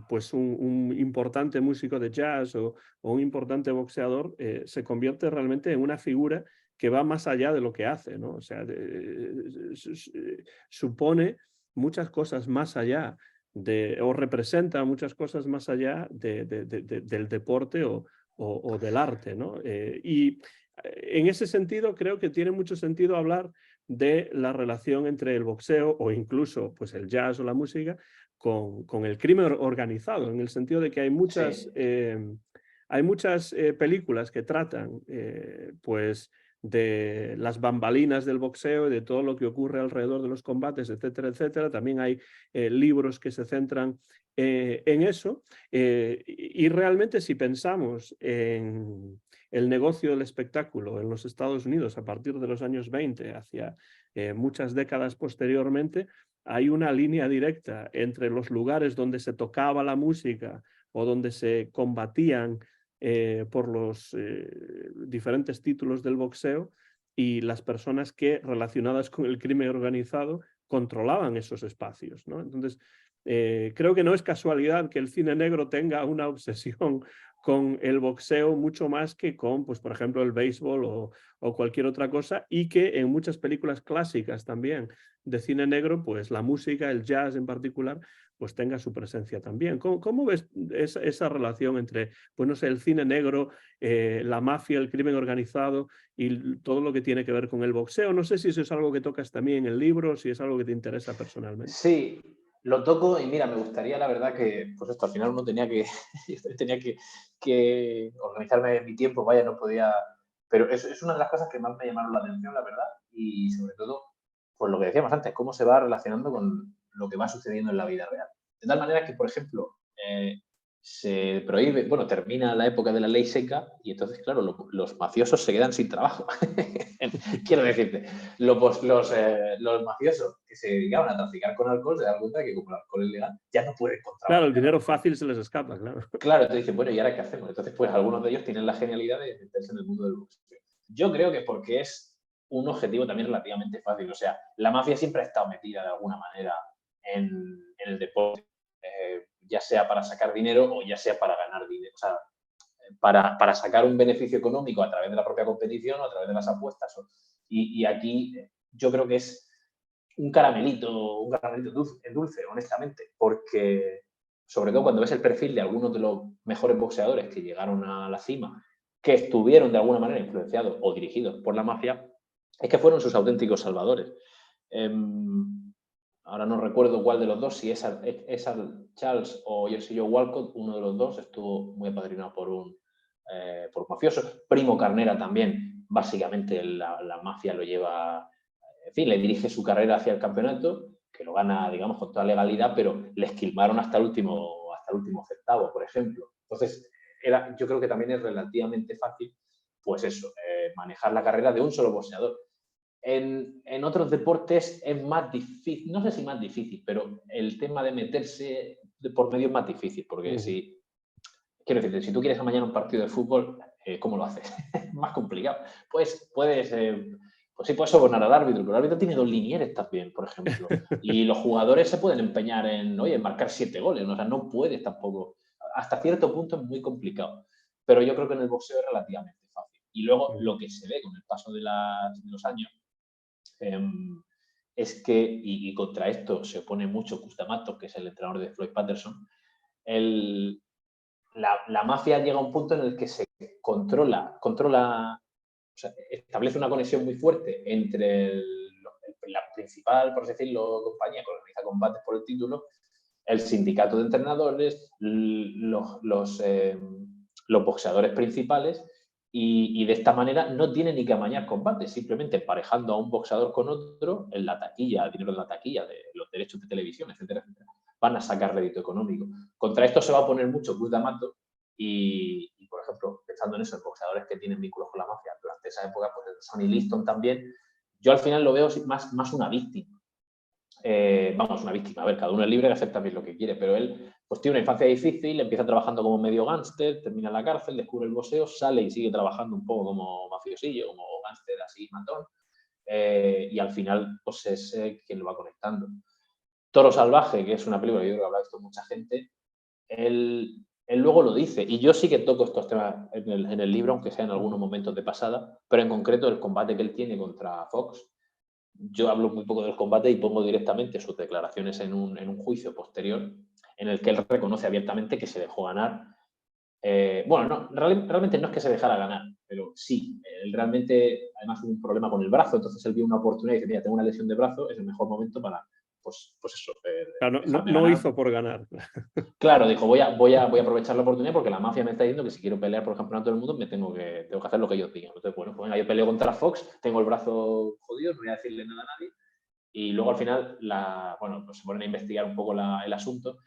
pues un importante músico de jazz o un importante boxeador se convierte realmente en una figura que va más allá de lo que hace, ¿no? O sea, supone muchas cosas más allá o representa muchas cosas más allá del deporte o del arte, ¿no? Y en ese sentido, creo que tiene mucho sentido hablar de la relación entre el boxeo o incluso pues, el jazz o la música con el crimen organizado, en el sentido de que Sí, hay muchas películas que tratan pues, de las bambalinas del boxeo y de todo lo que ocurre alrededor de los combates, etcétera, etcétera. También hay libros que se centran en eso. Y realmente si pensamos en el negocio del espectáculo en los Estados Unidos a partir de los años 20 hacia muchas décadas posteriormente, hay una línea directa entre los lugares donde se tocaba la música o donde se combatían por los diferentes títulos del boxeo y las personas que relacionadas con el crimen organizado controlaban esos espacios, ¿no? Entonces, creo que no es casualidad que el cine negro tenga una obsesión con el boxeo mucho más que con, pues, por ejemplo, el béisbol o cualquier otra cosa, y que en muchas películas clásicas también de cine negro, pues la música, el jazz en particular, pues tenga su presencia también. ¿Cómo ves esa relación entre, pues no sé, el cine negro, la mafia, el crimen organizado y todo lo que tiene que ver con el boxeo? No sé si eso es algo que tocas también en el libro, si es algo que te interesa personalmente. sí, lo toco y mira, me gustaría la verdad que, pues esto, al final uno tenía que, yo tenía que organizarme mi tiempo, vaya, no podía, pero es una de las cosas que más me llamaron la atención, la verdad, y sobre todo, pues lo que decíamos antes, cómo se va relacionando con lo que va sucediendo en la vida real. De tal manera que, por ejemplo, se prohíbe, bueno, termina la época de la ley seca y entonces, claro, los mafiosos se quedan sin trabajo. Quiero decirte, los mafiosos que se dedicaban a traficar con alcohol se dan cuenta de que como el alcohol es legal, ya no pueden Claro, el contrabandear dinero alcohol. fácil se les escapa, claro. Claro, te dicen, bueno, ¿y ahora qué hacemos? Entonces, pues algunos de ellos tienen la genialidad de meterse en el mundo del boxeo. Yo creo que porque es un objetivo también relativamente fácil. O sea, la mafia siempre ha estado metida de alguna manera en el deporte, ya sea para sacar dinero o ya sea para ganar dinero. O sea, para sacar un beneficio económico a través de la propia competición o a través de las apuestas. Y aquí yo creo que es un caramelito dulce, honestamente, porque sobre todo cuando ves el perfil de algunos de los mejores boxeadores que llegaron a la cima, que estuvieron de alguna manera influenciados o dirigidos por la mafia, es que fueron sus auténticos salvadores. Eh, ahora no recuerdo cuál de los dos, si es Charles o Joe Walcott, uno de los dos estuvo muy apadrinado por un mafioso. Primo Carnera también, básicamente la mafia lo lleva, en fin, le dirige su carrera hacia el campeonato, que lo gana, digamos, con toda legalidad, pero le esquilmaron hasta el último centavo, por ejemplo. Entonces, yo creo que también es relativamente fácil, pues eso, manejar la carrera de un solo boxeador. En otros deportes es más difícil, no sé si más difícil, pero el tema de meterse de por medio es más difícil, porque Ujú. si, quiero decirte, si tú quieres mañana un partido de fútbol, ¿Cómo lo haces? Más complicado. Pues puedes, pues sí, puedes sobornar al árbitro, pero el árbitro tiene 2 linieres también, por ejemplo. Y los jugadores se pueden empeñar en, oye, en marcar 7 goles. ¿No? O sea, no puedes tampoco. Hasta cierto punto es muy complicado. Pero yo creo que en el boxeo es relativamente fácil. Y luego lo que se ve con el paso de los años es que, y contra esto se opone mucho Custamato, que es el entrenador de Floyd Patterson, la mafia llega a un punto en el que se controla, o sea, establece una conexión muy fuerte entre la principal, por así decirlo, compañía que organiza combates por el título, el sindicato de entrenadores, los boxeadores principales, y de esta manera no tiene ni que amañar combates, simplemente emparejando a un boxeador con otro en la taquilla, el dinero de la taquilla, de los derechos de televisión, etcétera, etcétera, van a sacar rédito económico. Contra esto se va a poner mucho Cruz D'Amato y, por ejemplo, pensando en eso, en boxeadores que tienen vínculos con la mafia durante esa época, pues Sonny Liston también, yo al final lo veo más una víctima. Vamos, una víctima, a ver, cada uno es libre de hacer también lo que quiere, pero él pues tiene una infancia difícil, empieza trabajando como medio gángster, termina en la cárcel, descubre el boxeo, sale y sigue trabajando un poco como mafiosillo, como gángster así, matón, y al final pues es quien lo va conectando. Toro Salvaje, que es una película que yo creo que habrá visto mucha gente, él luego lo dice, y yo sí que toco estos temas en el libro, aunque sea en algunos momentos de pasada, pero en concreto el combate que él tiene contra Fox, yo hablo muy poco del combate y pongo directamente sus declaraciones en un juicio posterior en el que él reconoce abiertamente que se dejó ganar. Bueno, no, realmente no es que se dejara ganar, pero sí, él realmente además tuvo un problema con el brazo, entonces él vio una oportunidad y dice, mira, tengo una lesión de brazo, es el mejor momento para, pues eso, Claro, dejarme no ganar. hizo por ganar. Claro, dijo, voy a aprovechar la oportunidad porque la mafia me está diciendo que si quiero pelear por el campeonato del mundo me tengo que hacer lo que ellos digan. Entonces, bueno, pues venga, yo peleo contra Fox, tengo el brazo jodido, no voy a decirle nada a nadie. Y luego al final, bueno, pues se ponen a investigar un poco el asunto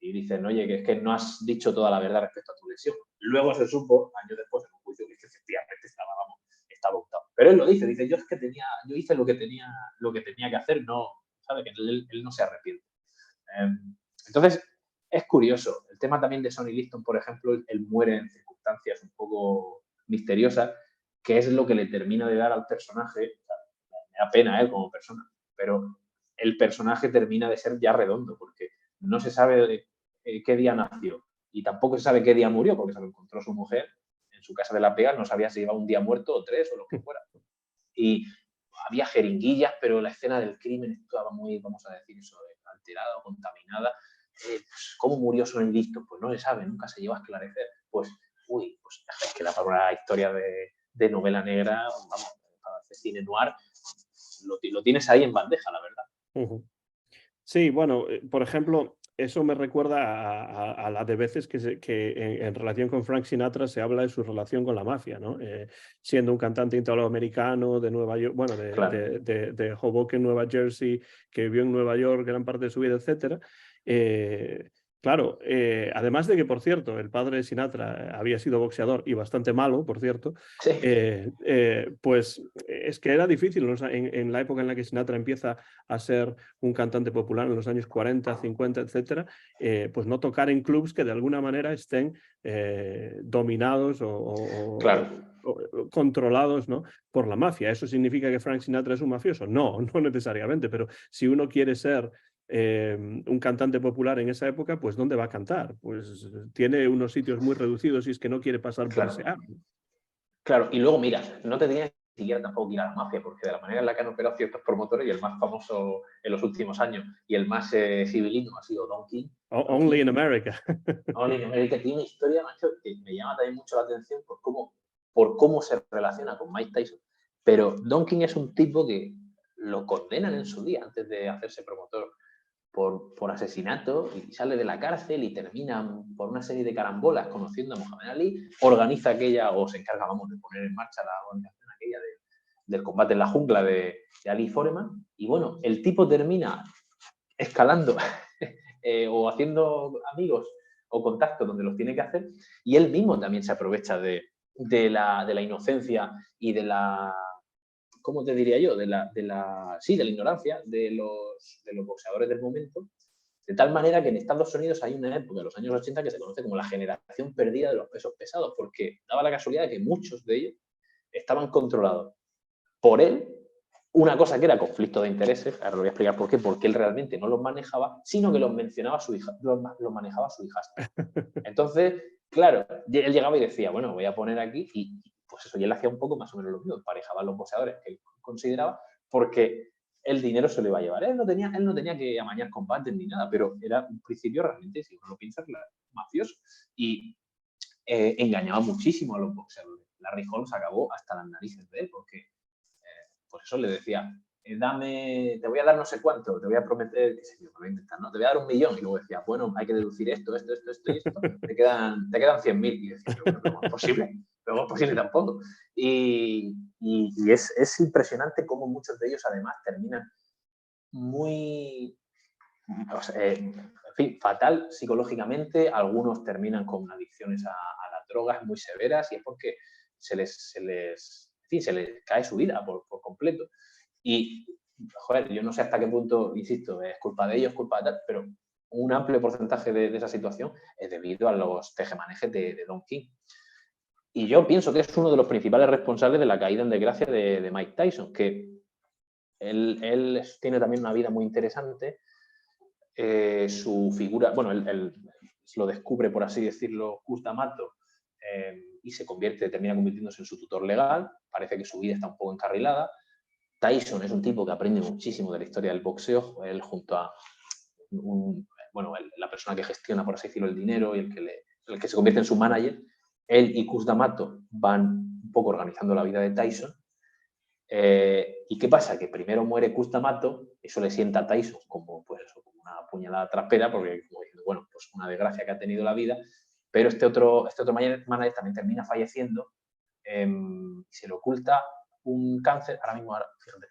y dicen, oye, que es que no has dicho toda la verdad respecto a tu lesión. Luego se supo, años después, en un juicio, que efectivamente estaba optado. Pero él lo dice, yo es que yo hice lo que tenía que hacer, no, sabe que él no se arrepiente. Entonces, es curioso. El tema también de Sonny Liston, por ejemplo, él muere en circunstancias un poco misteriosas, que es lo que le termina de dar al personaje. Me da pena él como persona, pero el personaje termina de ser ya redondo, porque no se sabe qué día nació y tampoco se sabe qué día murió, porque se lo encontró su mujer en su casa de La Pega, no sabía si iba un día muerto o 3 o lo que fuera. Y había jeringuillas, pero la escena del crimen estaba muy, vamos a decir eso, alterada o contaminada. Pues, ¿cómo murió Sonny Liston? Pues no se sabe, nunca se lleva a esclarecer. Pues es que la historia de novela negra, vamos, de cine noir, lo tienes ahí en bandeja, la verdad. Sí, bueno, por ejemplo, eso me recuerda a la de veces que en relación con Frank Sinatra se habla de su relación con la mafia, ¿no? Siendo un cantante italoamericano de Nueva York, bueno, Claro. de Hoboken, Nueva Jersey, que vivió en Nueva York gran parte de su vida, etcétera. Claro, además de que, por cierto, el padre de Sinatra había sido boxeador y bastante malo, por cierto, Sí. pues es que era difícil en la época en la que Sinatra empieza a ser un cantante popular en los años 40, 50, etcétera, pues no tocar en clubs que de alguna manera estén dominados Claro. o controlados, ¿no?, por la mafia. ¿Eso significa que Frank Sinatra es un mafioso? No, no necesariamente, pero si uno quiere ser un cantante popular en esa época, pues ¿dónde va a cantar? Pues tiene unos sitios muy reducidos y es que no quiere pasar por ese Claro. aro. Claro, y luego mira, no te tienes ni siquiera tampoco que ir a la mafia, porque de la manera en la que han operado ciertos promotores, y el más famoso en los últimos años, y el más civilino ha sido Don King. Only in America. Only in America tiene una historia, macho, que me llama también mucho la atención por cómo se relaciona con Mike Tyson. Pero Don King es un tipo que lo condenan en su día, antes de hacerse promotor, por asesinato, y sale de la cárcel y termina por una serie de carambolas conociendo a Muhammad Ali, organiza aquella, o se encarga, vamos, de poner en marcha la organización aquella del combate en la jungla de Ali Foreman, y bueno, el tipo termina escalando o haciendo amigos o contactos donde los tiene que hacer, y él mismo también se aprovecha de la inocencia y de la, ¿cómo te diría yo? Sí, de la ignorancia de los boxeadores del momento, De tal manera que en Estados Unidos hay una época, en los años 80, que se conoce como la generación perdida de los pesos pesados, porque daba la casualidad de que muchos de ellos estaban controlados por él, una cosa que era conflicto de intereses, ahora lo voy a explicar por qué, porque él realmente no los manejaba, sino que los mencionaba su hija, los manejaba su hijastra. Entonces, claro, él llegaba y decía, bueno, voy a poner aquí, y pues eso, y él hacía un poco más o menos lo mismo, emparejaba a los boxeadores que él consideraba, porque el dinero se lo iba a llevar. Él no tenía que amañar combates ni nada, pero era un principio realmente, si uno lo piensa, mafioso. Y engañaba muchísimo a los boxeadores. Larry Holmes acabó hasta las narices de él, porque por eso le decía, te voy a dar no sé cuánto, te voy a prometer, qué sé yo, me voy a intentar, ¿no? Te voy a dar 1 millón. Y luego decía, bueno, hay que deducir esto y esto, te quedan 100.000. Y decía, pero ¿cómo es posible? Pero no es posible tampoco. Y es impresionante cómo muchos de ellos además terminan muy, o sea, en fin, fatal psicológicamente. Algunos terminan con adicciones a las drogas muy severas, y es porque se les cae su vida por completo. Y, joder, yo no sé hasta qué punto, insisto, es culpa de ellos, culpa de tal, pero un amplio porcentaje de esa situación es debido a los tejemanejes de Don King. Y yo pienso que es uno de los principales responsables de la caída en desgracia de Mike Tyson, que él tiene también una vida muy interesante. Su figura, bueno, él lo descubre, por así decirlo, Cus D'Amato, y termina convirtiéndose en su tutor legal. Parece que su vida está un poco encarrilada. Tyson es un tipo que aprende muchísimo de la historia del boxeo. Él, junto a la persona que gestiona, por así decirlo, el dinero, y el que se convierte en su manager, él y Cus D'Amato van un poco organizando la vida de Tyson. ¿Y qué pasa? Que primero muere Cus D'Amato, eso le sienta a Tyson como una puñalada traspera, porque como diciendo, bueno, pues una desgracia que ha tenido la vida, pero este otro manager también termina falleciendo, se le oculta un cáncer. Ahora mismo, fíjate,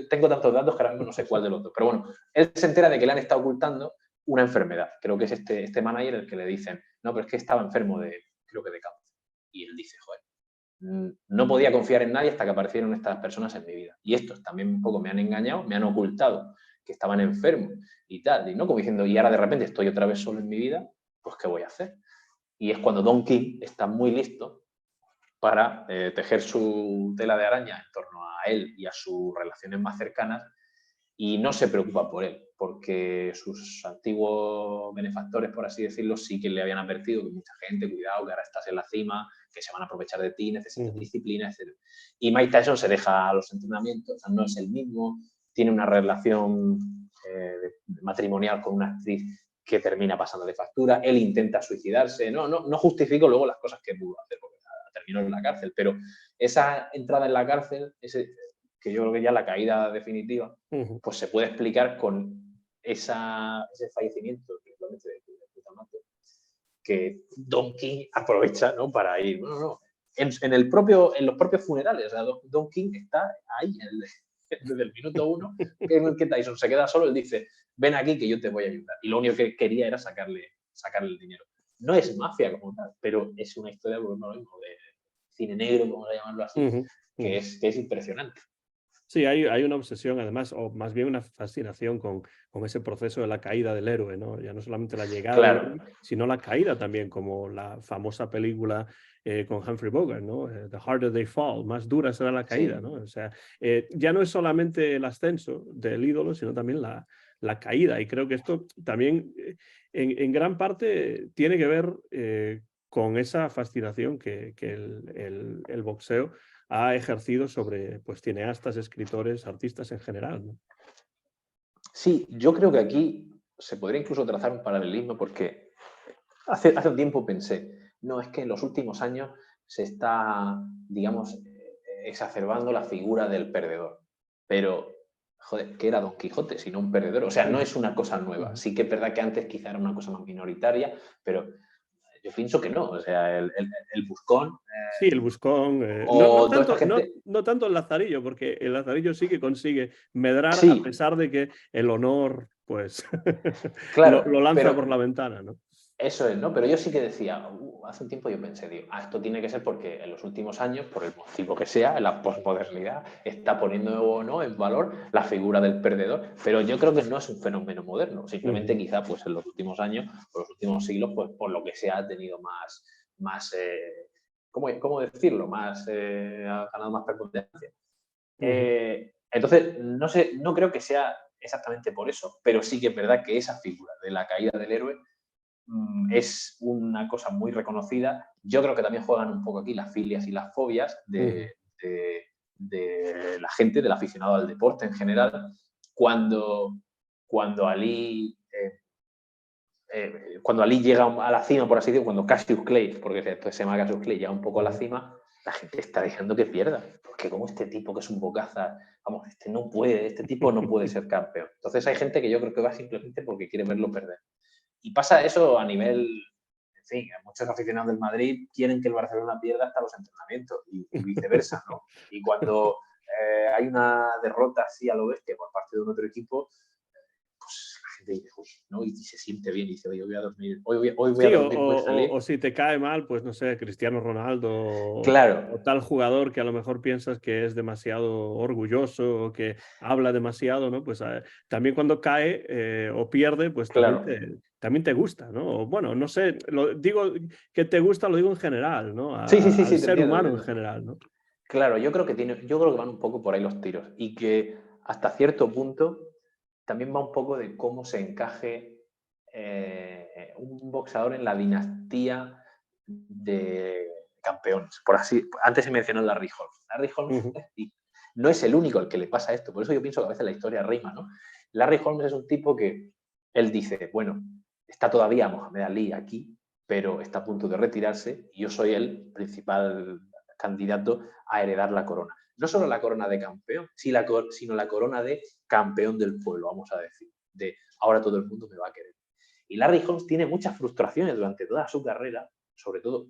tengo tantos datos que ahora mismo no sé cuál de los dos, pero bueno, él se entera de que le han estado ocultando una enfermedad. Creo que es este manager el que le dicen, no, pero es que estaba enfermo creo que de cáncer. Y él dice, joder, no podía confiar en nadie hasta que aparecieron estas personas en mi vida. Y estos también un poco me han engañado, me han ocultado que estaban enfermos y tal. Y no como diciendo, y ahora de repente estoy otra vez solo en mi vida, pues ¿qué voy a hacer? Y es cuando Don King está muy listo para tejer su tela de araña en torno a él y a sus relaciones más cercanas, y no se preocupa por él, porque sus antiguos benefactores, por así decirlo, sí que le habían advertido que mucha gente, cuidado, que ahora estás en la cima, que se van a aprovechar de ti, necesitas disciplina, etc. Y Mike Tyson se deja a los entrenamientos, o sea, no es el mismo, tiene una relación matrimonial con una actriz que termina pasando de factura, él intenta suicidarse, no justifico luego las cosas que pudo hacer, porque terminó en la cárcel, pero esa entrada en la cárcel, que yo creo que ya la caída definitiva, pues se puede explicar con ese fallecimiento que Don King aprovecha, ¿no?, para ir. En los propios funerales, o sea, Don King está ahí desde el minuto 1, en el que Tyson se queda solo. Él dice, ven aquí que yo te voy a ayudar. Y lo único que quería era sacarle el dinero. No es mafia como tal, pero es una historia, por ejemplo, de cine negro, vamos a llamarlo así, que es impresionante. Sí, hay una obsesión, además, o más bien una fascinación con ese proceso de la caída del héroe, ¿no? Ya no solamente la llegada del héroe, sino la caída también, como la famosa película con Humphrey Bogart, ¿no? The Harder They Fall, más dura será la caída, sí, ¿no? O sea, ya no es solamente el ascenso del ídolo, sino también la caída. Y creo que esto también, en gran parte, tiene que ver con esa fascinación que el boxeo ha ejercido sobre, pues, cineastas, escritores, artistas en general, ¿no? Sí, yo creo que aquí se podría incluso trazar un paralelismo, porque hace un tiempo pensé, no, es que en los últimos años se está, digamos, exacerbando la figura del perdedor. Pero, joder, ¿qué era Don Quijote sino un perdedor? O sea, no es una cosa nueva. Sí que es verdad que antes quizá era una cosa más minoritaria, pero yo pienso que no. O sea, el buscón... Sí, el buscón. No tanto el lazarillo, porque el lazarillo sí que consigue medrar, sí, a pesar de que el honor, pues, claro, lo lanza por la ventana, ¿no? Eso es, ¿no? Pero yo sí que decía, hace un tiempo yo pensé, digo, esto tiene que ser porque en los últimos años, por el motivo que sea, la posmodernidad está poniendo, ¿no?, en valor la figura del perdedor, pero yo creo que no es un fenómeno moderno, simplemente Ujú. quizá pues en los últimos años, o los últimos siglos, pues por lo que sea ha tenido más ¿cómo decirlo? Ha ganado más preponderancia. Ujú. Entonces, no sé, no creo que sea exactamente por eso, pero sí que es verdad que esa figura de la caída del héroe es una cosa muy reconocida. Yo creo que también juegan un poco aquí las filias y las fobias Ujú. de la gente, del aficionado al deporte en general. Cuando, cuando Ali cuando Ali llega a la cima, por así decirlo, cuando Cassius Clay, porque después se llama Cassius Clay, llega un poco a la Ujú. cima, la gente está dejando que pierda. Porque como este tipo que es un bocaza, vamos, este tipo no puede ser campeón. Entonces hay gente que yo creo que va simplemente porque quiere verlo perder. Y pasa eso a nivel, en fin, muchos aficionados del Madrid quieren que el Barcelona pierda hasta los entrenamientos y viceversa, ¿no? Y cuando hay una derrota así a lo bestia por parte de un otro equipo, pues la gente dice, uy, ¿no? Y se siente bien y dice, oye, hoy voy a dormir, hoy voy a Sí, dormir muy feliz. o si te cae mal, pues no sé, Cristiano Ronaldo Claro, o tal jugador que a lo mejor piensas que es demasiado orgulloso o que habla demasiado, ¿no? Pues también cuando cae o pierde, pues claro. también te gusta, ¿no? O, bueno, no sé, lo digo que te gusta, lo digo en general, ¿no? Sí, sí, sí, Al sí, te ser entiendo, te humano en entiendo. general, ¿no? Claro, yo creo que van un poco por ahí los tiros y que hasta cierto punto también va un poco de cómo se encaje un boxeador en la dinastía de campeones. Por así, antes se mencionó Larry Holmes. Larry Holmes Ujú. no es el único al que le pasa esto, por eso yo pienso que a veces la historia rima, ¿no? Larry Holmes es un tipo que él dice, bueno, está todavía Mohamed Ali aquí, pero está a punto de retirarse y yo soy el principal candidato a heredar la corona. No solo la corona de campeón, sino la corona de campeón del pueblo, vamos a decir. De ahora todo el mundo me va a querer. Y Larry Holmes tiene muchas frustraciones durante toda su carrera, sobre todo,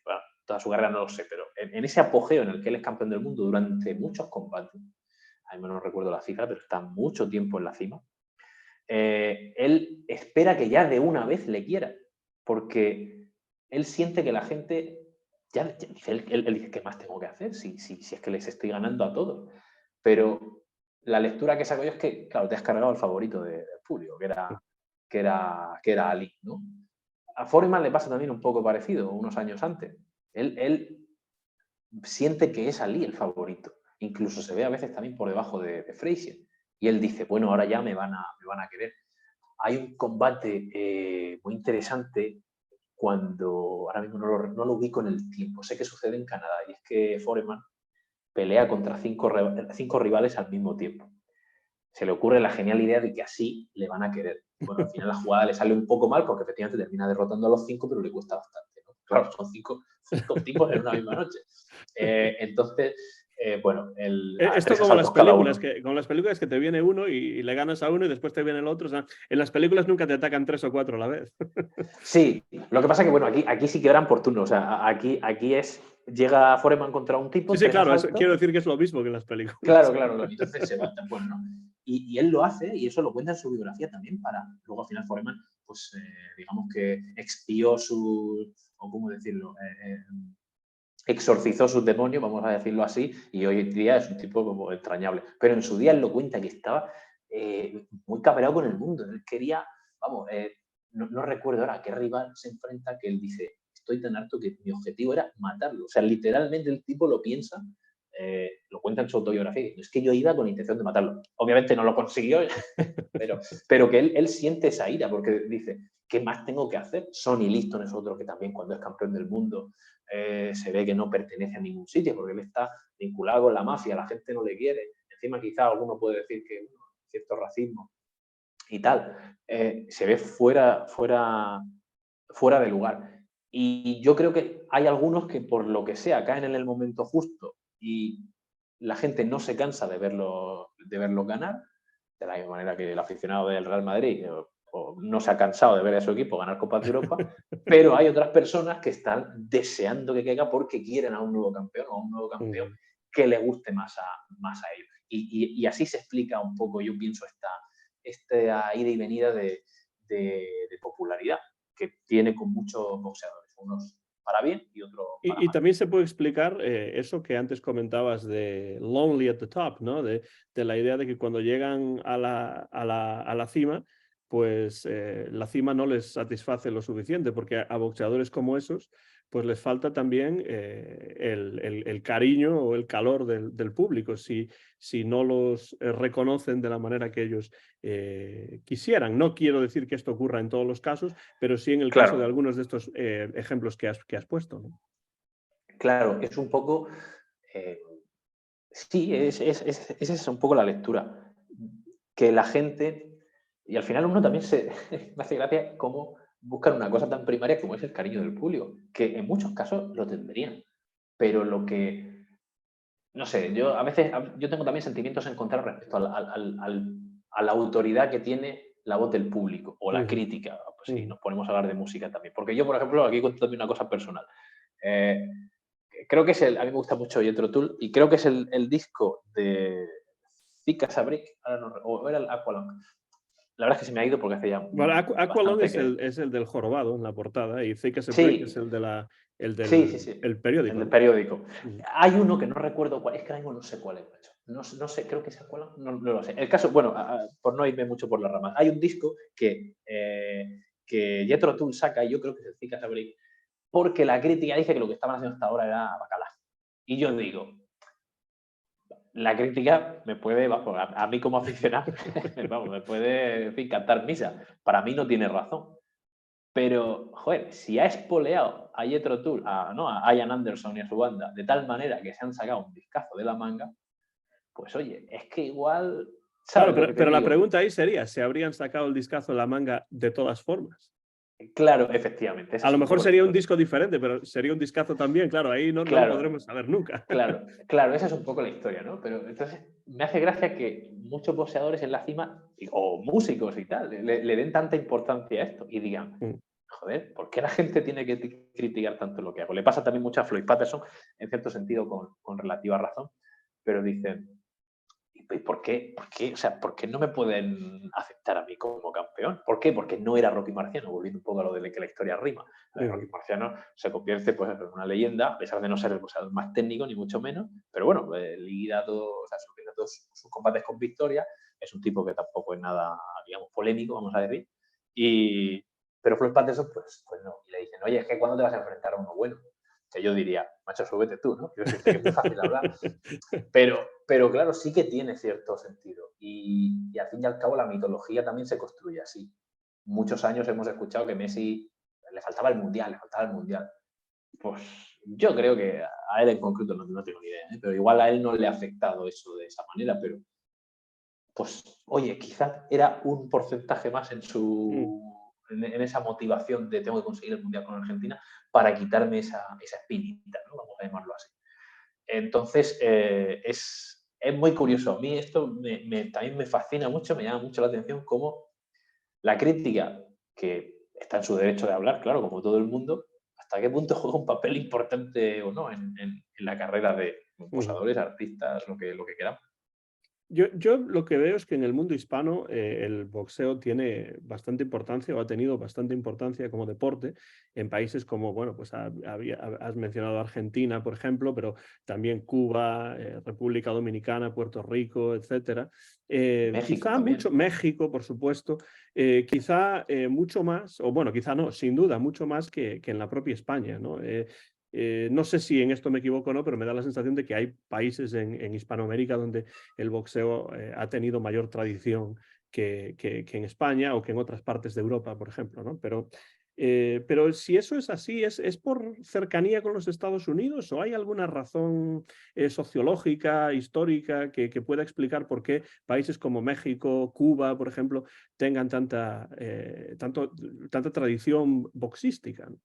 bueno, toda su carrera no lo sé, pero en ese apogeo en el que él es campeón del mundo durante muchos combates, a mí no recuerdo la cifra, pero está mucho tiempo en la cima, él espera que ya de una vez le quiera, porque él siente que la gente, ya dice, él dice, ¿qué más tengo que hacer si es que les estoy ganando a todos? Pero la lectura que saco yo es que, claro, te has cargado al favorito del público, que era Ali, ¿no? A Foreman le pasa también un poco parecido, unos años antes. Él siente que es Ali el favorito. Incluso se ve a veces también por debajo de Frazier. Y él dice, bueno, ahora ya me van a querer. Hay un combate muy interesante cuando, ahora mismo no lo ubico en el tiempo, sé que sucede en Canadá, y es que Foreman pelea contra cinco rivales al mismo tiempo. Se le ocurre la genial idea de que así le van a querer. Bueno, al final la jugada le sale un poco mal porque efectivamente termina derrotando a los cinco, pero le cuesta bastante, ¿no? Claro, son cinco tipos en una misma noche. Entonces, bueno, Esto tres como asaltos cada uno. como las películas que te viene uno y le ganas a uno y después te viene el otro. O sea, en las películas nunca te atacan tres o cuatro a la vez. Sí, lo que pasa es que, bueno, aquí sí que eran por turno. O sea, aquí llega Foreman contra un Sí, tipo, sí, tres claro, eso, asaltos. quiero decir que es lo mismo que en las películas. Claro, claro, claro. Entonces se va, bueno, ¿no? Y él lo hace, y eso lo cuenta en su biografía también, para luego al final Foreman, pues digamos que expió su, o cómo decirlo, exorcizó sus demonios, vamos a decirlo así, y hoy en día es un tipo como entrañable. Pero en su día él lo cuenta que estaba muy cabreado con el mundo. Él quería, vamos, no recuerdo ahora a qué rival se enfrenta, que él dice, estoy tan harto que mi objetivo era matarlo. O sea, literalmente el tipo lo piensa, lo cuenta en su autobiografía, es que yo iba con la intención de matarlo. Obviamente no lo consiguió, pero que él siente esa ira, porque dice, ¿qué más tengo que hacer? Sonny Liston es otro que también cuando es campeón del mundo se ve que no pertenece a ningún sitio, porque él está vinculado con la mafia, la gente no le quiere. Encima quizá alguno puede decir que bueno, cierto racismo y tal, se ve fuera de lugar. Y yo creo que hay algunos que por lo que sea caen en el momento justo y la gente no se cansa de verlo ganar, de la misma manera que el aficionado del Real Madrid o no se ha cansado de ver a su equipo ganar Copas de Europa, pero hay otras personas que están deseando que caiga porque quieren a un nuevo campeón o a un nuevo campeón Mm. que le guste más a ellos. Y así se explica un poco, yo pienso, esta ida y venida de popularidad, que tiene con muchos boxeadores, unos para bien y otros para Y mal. también se puede explicar eso que antes comentabas de lonely at the top, ¿no? De la idea de que cuando llegan a la cima, pues la cima no les satisface lo suficiente, porque a boxeadores como esos, pues les falta también el cariño o el calor del público, si no los reconocen de la manera que ellos quisieran. No quiero decir que esto ocurra en todos los casos, pero sí en el caso de Claro, algunos de estos ejemplos que has puesto, ¿no? claro, es un poco... eh, sí, esa es un poco la lectura. Que la gente... Y al final uno también se... me hace gracia cómo buscan una cosa tan primaria como es el cariño del público, que en muchos casos lo tendrían. Pero lo que... No sé, yo a veces yo tengo también sentimientos encontrados respecto a la autoridad que tiene la voz del público o la Ujú, crítica, pues si ujú. nos ponemos a hablar de música también. Porque yo, por ejemplo, aquí cuento también una cosa personal. Eh, creo que a mí me gusta mucho Jethro Tull y creo que es el disco de Zika Sabrik, o era el Aqualung. La verdad es que se me ha ido porque hace ya Bueno, Aqualung bastante que... es el del jorobado en la portada y Thick as a Brick es Sí, el sí, del sí. el El periódico, del ¿no? periódico. Ujú. Hay uno que no recuerdo cuál, es que ahora mismo no sé cuál es, macho. No sé, creo que es Aqualung, no lo sé. El caso, bueno, por no irme mucho por las ramas, hay un disco que Jethro Tull saca, y yo creo que es el Zika Sabrik, porque la crítica dice que lo que estaban haciendo hasta ahora era bacala. Y yo digo, la crítica me puede, vamos, a mí como aficionado, vamos, me puede, en fin, cantar misa. Para mí no tiene razón. Pero, joder, si ha espoleado a Jethro Tull, ¿no? A Ian Anderson y a su banda, de tal manera que se han sacado un discazo de la manga, pues oye, es que igual, Claro, ¿sabes lo que te pero la digo? pregunta ahí sería, ¿se habrían sacado el discazo de la manga de todas formas? Claro, efectivamente, esa A es lo un mejor poco la sería un historia. disco diferente, pero sería un discazo también, claro, ahí no lo Claro, podremos saber nunca. claro, esa es un poco la historia, ¿no? Pero entonces me hace gracia que muchos boxeadores en la cima, o músicos y tal, le den tanta importancia a esto y digan, Mm. joder, ¿por qué la gente tiene que criticar tanto lo que hago? Le pasa también mucho a Floyd Patterson, en cierto sentido con relativa razón, pero dicen, ¿y por qué? O sea, ¿por qué no me pueden aceptar a mí como campeón? ¿Por qué? Porque no era Rocky Marciano, volviendo un poco a lo de que la historia rima. Rocky Ujú. Marciano se convierte pues, en una leyenda, a pesar de no ser el boxeador más técnico, ni mucho menos, pero bueno, liquida todo, o sea, supera todos sus combates con victoria, es un tipo que tampoco es nada, digamos, polémico, vamos a decir, y, pero Floyd Patterson, pues no, y le dicen, oye, es que ¿cuándo te vas a enfrentar a uno bueno? Que yo diría, macho, súbete tú, ¿no? Quiero decirte que es muy fácil hablar, pero claro, sí que tiene cierto sentido. Y al fin y al cabo la mitología también se construye así. Muchos años hemos escuchado que Messi le faltaba el Mundial, le faltaba el Mundial. Pues yo creo que a él en concreto no tengo ni idea, ¿eh? Pero igual a él no le ha afectado eso de esa manera, pero pues oye, quizás era un porcentaje más Mm. en esa motivación de tengo que conseguir el Mundial con Argentina para quitarme esa espinita, ¿no? Vamos a llamarlo así. Entonces, es muy curioso. A mí esto también me fascina mucho, me llama mucho la atención cómo la crítica, que está en su derecho de hablar, claro, como todo el mundo, hasta qué punto juega un papel importante o no en la carrera de Ujú. posadores, artistas, lo que queramos. Yo lo que veo es que en el mundo hispano el boxeo tiene bastante importancia o ha tenido bastante importancia como deporte en países como, bueno, pues has mencionado Argentina, por ejemplo, pero también Cuba, República Dominicana, Puerto Rico, etcétera. México Quizá mucho, también. México, por supuesto, quizá mucho más, o bueno, quizá no, sin duda, mucho más que en la propia España, ¿no? No sé si en esto me equivoco o no, pero me da la sensación de que hay países en Hispanoamérica donde el boxeo ha tenido mayor tradición que en España o que en otras partes de Europa, por ejemplo, ¿no? Pero si eso es así, ¿es por cercanía con los Estados Unidos o hay alguna razón sociológica, histórica, que pueda explicar por qué países como México, Cuba, por ejemplo, tengan tanta tradición boxística, ¿no?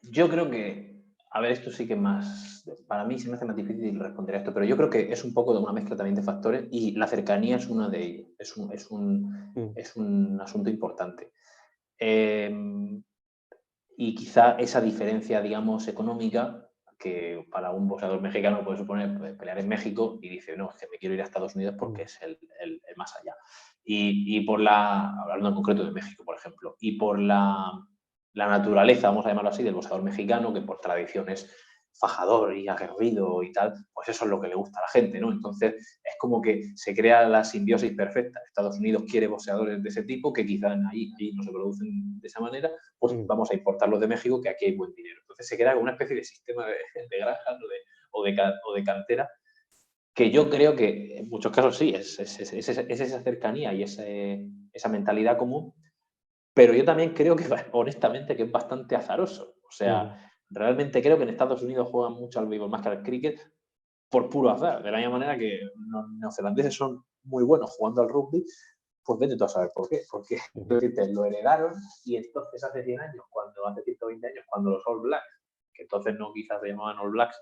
Yo creo que, a ver, esto sí que más, para mí se me hace más difícil responder a esto, pero yo creo que es un poco de una mezcla también de factores y la cercanía es una de ellos, Mm, es un asunto importante. Eh, y quizá esa diferencia, digamos, económica, que para un boxeador mexicano puede suponer pues, pelear en México y dice, no, es que me quiero ir a Estados Unidos porque mm, es el más allá. y por hablando en concreto de México, por ejemplo, y por la naturaleza, vamos a llamarlo así, del boxeador mexicano, que por tradición es fajador y aguerrido y tal, pues eso es lo que le gusta a la gente, ¿no? Entonces es como que se crea la simbiosis perfecta. Estados Unidos quiere boxeadores de ese tipo, que quizás ahí no se producen de esa manera, pues vamos a importarlos de México, que aquí hay buen dinero. Entonces se crea como una especie de sistema de granjas o de cantera, que yo creo que en muchos casos sí, es esa cercanía y esa mentalidad común, pero yo también creo que, honestamente, que es bastante azaroso. O sea, realmente creo que en Estados Unidos juegan mucho al béisbol más que al cricket por puro azar. De la misma manera que los neozelandeses son muy buenos jugando al rugby, pues vete tú a saber por qué. Porque lo heredaron y entonces hace 100 años, hace 120 años, cuando los All Blacks, que entonces no quizás se llamaban All Blacks,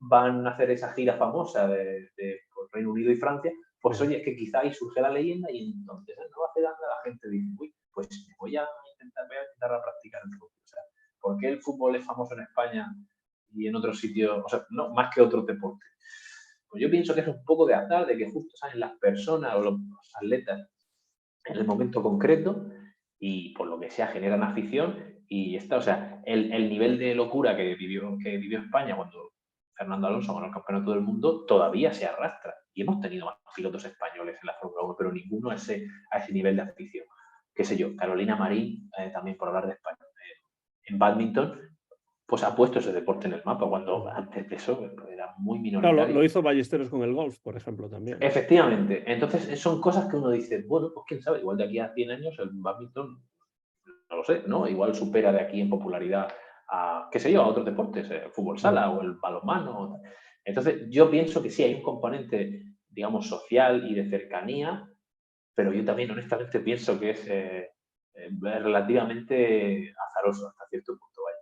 van a hacer esa gira famosa por Reino Unido y Francia, pues oye, es que quizá ahí surge la leyenda y entonces en Nueva Zelanda la gente dice, uy, pues voy a intentar a practicar el fútbol. O sea, ¿por qué el fútbol es famoso en España y en otros sitios, o sea, no más que otros deportes? Pues yo pienso que es un poco de azar, de que justo salen las personas o los atletas en el momento concreto y por lo que sea generan afición y está, o sea, el nivel de locura que vivió España cuando Fernando Alonso ganó el campeonato del mundo todavía se arrastra y hemos tenido más pilotos españoles en la Fórmula 1, pero ninguno a ese nivel de afición. Qué sé yo, Carolina Marín, también por hablar de España, en bádminton, pues ha puesto ese deporte en el mapa cuando antes de eso era muy Claro, minoritario. lo hizo Ballesteros con el golf, por ejemplo, también. Efectivamente. Entonces, son cosas que uno dice, bueno, pues quién sabe, igual de aquí a 100 años el bádminton, no lo sé, ¿no? Igual supera de aquí en popularidad a, qué sé yo, a otros deportes, el fútbol sala o el balonmano. Entonces, yo pienso que sí, hay un componente, digamos, social y de cercanía, pero yo también, honestamente, pienso que es relativamente azaroso hasta cierto punto. Vaya.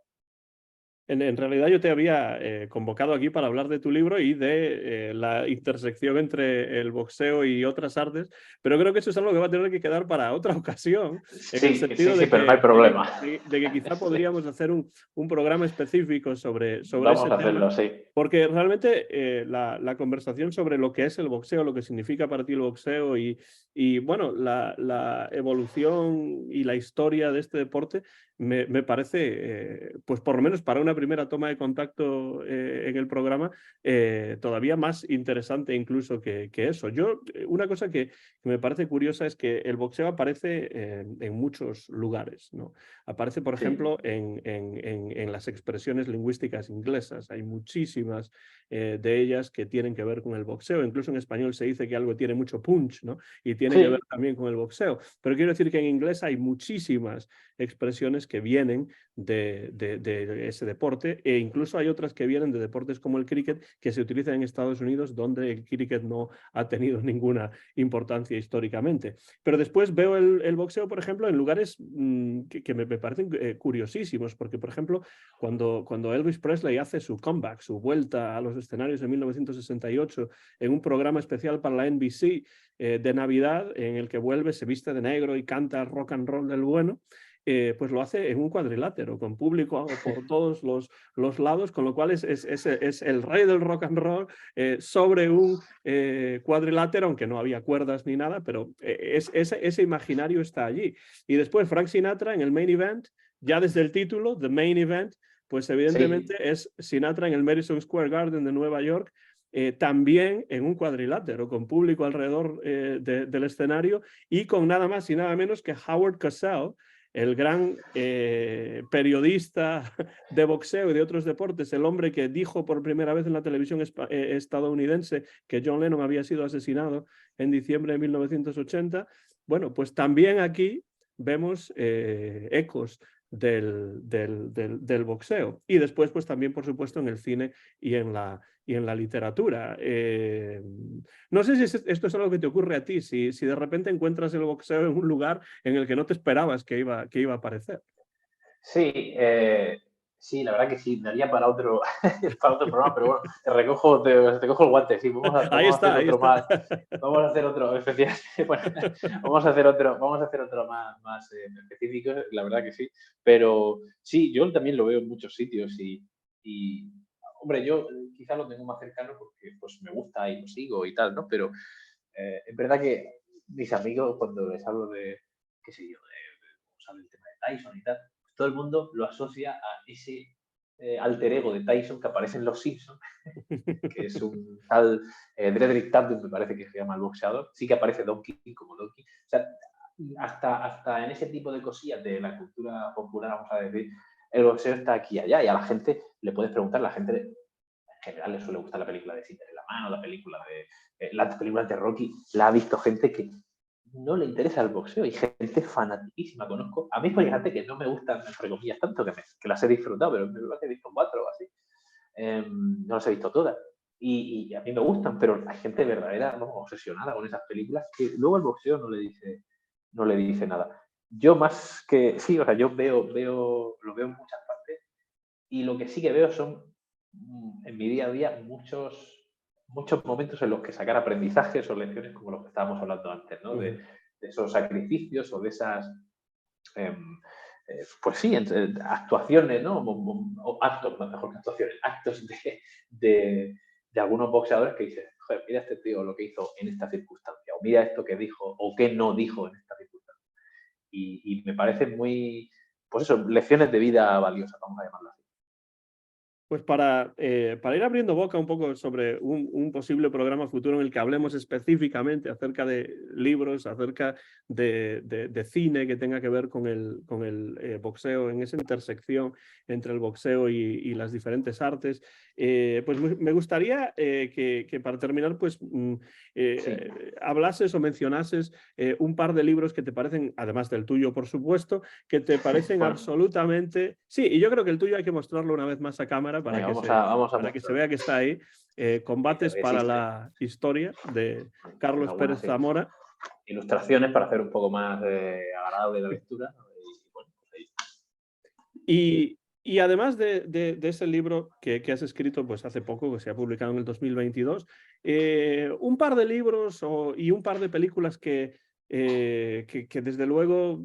En realidad yo te había convocado aquí para hablar de tu libro y de la intersección entre el boxeo y otras artes, pero creo que eso es algo que va a tener que quedar para otra ocasión, en el Sí, sentido pero no hay problema. de que quizá podríamos hacer un programa específico sobre Vamos ese a tema, hacerlo, sí. porque realmente la conversación sobre lo que es el boxeo, lo que significa para ti el boxeo y bueno, la evolución y la historia de este deporte me parece, pues por lo menos para una primera toma de contacto en el programa, todavía más interesante incluso que eso. Yo, una cosa que me parece curiosa es que el boxeo aparece en muchos lugares, ¿no? Aparece, por ejemplo, en las expresiones lingüísticas inglesas. Hay muchísimas de ellas que tienen que ver con el boxeo. Incluso en español se dice que algo tiene mucho punch, ¿no? Y tiene que ver también con el boxeo. Pero quiero decir que en inglés hay muchísimas expresiones que vienen de ese deporte e incluso hay otras que vienen de deportes como el cricket que se utilizan en Estados Unidos donde el cricket no ha tenido ninguna importancia históricamente. Pero después veo el boxeo, por ejemplo, en lugares que me parecen curiosísimos, porque, por ejemplo, cuando Elvis Presley hace su comeback, su vuelta a los escenarios en 1968 en un programa especial para la NBC de Navidad, en el que vuelve, se viste de negro y canta rock and roll del bueno, pues lo hace en un cuadrilátero, con público por todos los lados, con lo cual es el rey del rock and roll sobre un cuadrilátero, aunque no había cuerdas ni nada, pero ese imaginario está allí. Y después Frank Sinatra en el main event, ya desde el título, The Main Event, pues evidentemente es Sinatra en el Madison Square Garden de Nueva York, también en un cuadrilátero, con público alrededor del escenario y con nada más y nada menos que Howard Cosell, el gran periodista de boxeo y de otros deportes, el hombre que dijo por primera vez en la televisión estadounidense que John Lennon había sido asesinado en diciembre de 1980. Bueno, pues también aquí vemos ecos del boxeo. Y después, pues también, por supuesto, en el cine y en la literatura. No sé si esto es algo que te ocurre a ti, si de repente encuentras el boxeo en un lugar en el que no te esperabas que iba a aparecer. Sí, sí, la verdad que sí, daría para otro, para otro programa, pero bueno, te cojo el guante, sí, Ahí vamos a hacer está, ahí otro está. más, vamos a hacer otro, efectivamente, bueno, vamos a hacer otro más específico, la verdad que sí, pero sí, yo también lo veo en muchos sitios y hombre, yo quizá lo tengo más cercano porque pues me gusta y lo sigo y tal, ¿no? Pero es verdad que mis amigos, cuando les hablo de, qué sé yo, vamos a hablar del tema de Tyson y tal, pues todo el mundo lo asocia a ese alter ego de Tyson que aparece en Los Simpsons, que es un tal Dredrick Tatum, me parece que se llama el boxeador. Sí que aparece Donkey como Donkey. O sea, hasta en ese tipo de cosillas de la cultura popular, vamos a decir, el boxeo está aquí y allá. Y a la gente le puedes preguntar, la gente en general le suele gustar la película de Cinder en la mano, las películas de Rocky. La ha visto gente que no le interesa el boxeo y gente fanatiquísima. Conozco a mí, hay gente que no me gustan, entre comillas, tanto que las he disfrutado, pero me he visto 4 o así. No las he visto todas. Y a mí me gustan, pero hay gente verdadera, vamos, obsesionada con esas películas que luego el boxeo no le dice nada. Yo más que, sí, o sea, yo lo veo en muchas partes y lo que sí que veo son, en mi día a día, muchos momentos en los que sacar aprendizajes o lecciones como los que estábamos hablando antes, ¿no? De esos sacrificios o de esas, pues sí, actuaciones, ¿no? O actos, mejor que actuaciones, actos de algunos boxeadores que dicen, joder, mira este tío lo que hizo en esta circunstancia, o mira esto que dijo, o que no dijo en esta circunstancia. Y me parece muy, pues eso, lecciones de vida valiosas, vamos a llamarlo así. Pues para ir abriendo boca un poco sobre un posible programa futuro en el que hablemos específicamente acerca de libros, acerca de cine que tenga que ver con el boxeo, en esa intersección entre el boxeo y las diferentes artes, pues me gustaría que para terminar pues Sí. hablases o mencionases un par de libros que te parecen, además del tuyo por supuesto, que te parecen Bueno, absolutamente... Sí, y yo creo que el tuyo hay que mostrarlo una vez más a cámara para venga, que vamos a para que se mostrarlo. vea que está ahí. Venga, Combates para existe. la historia de Venga, Carlos buenas Pérez Zamora. ilustraciones para hacer un poco más agradable la lectura. Y, bueno, pues ahí está. Y además de ese libro que has escrito pues hace poco, que se ha publicado en el 2022, un par de libros y un par de películas que desde luego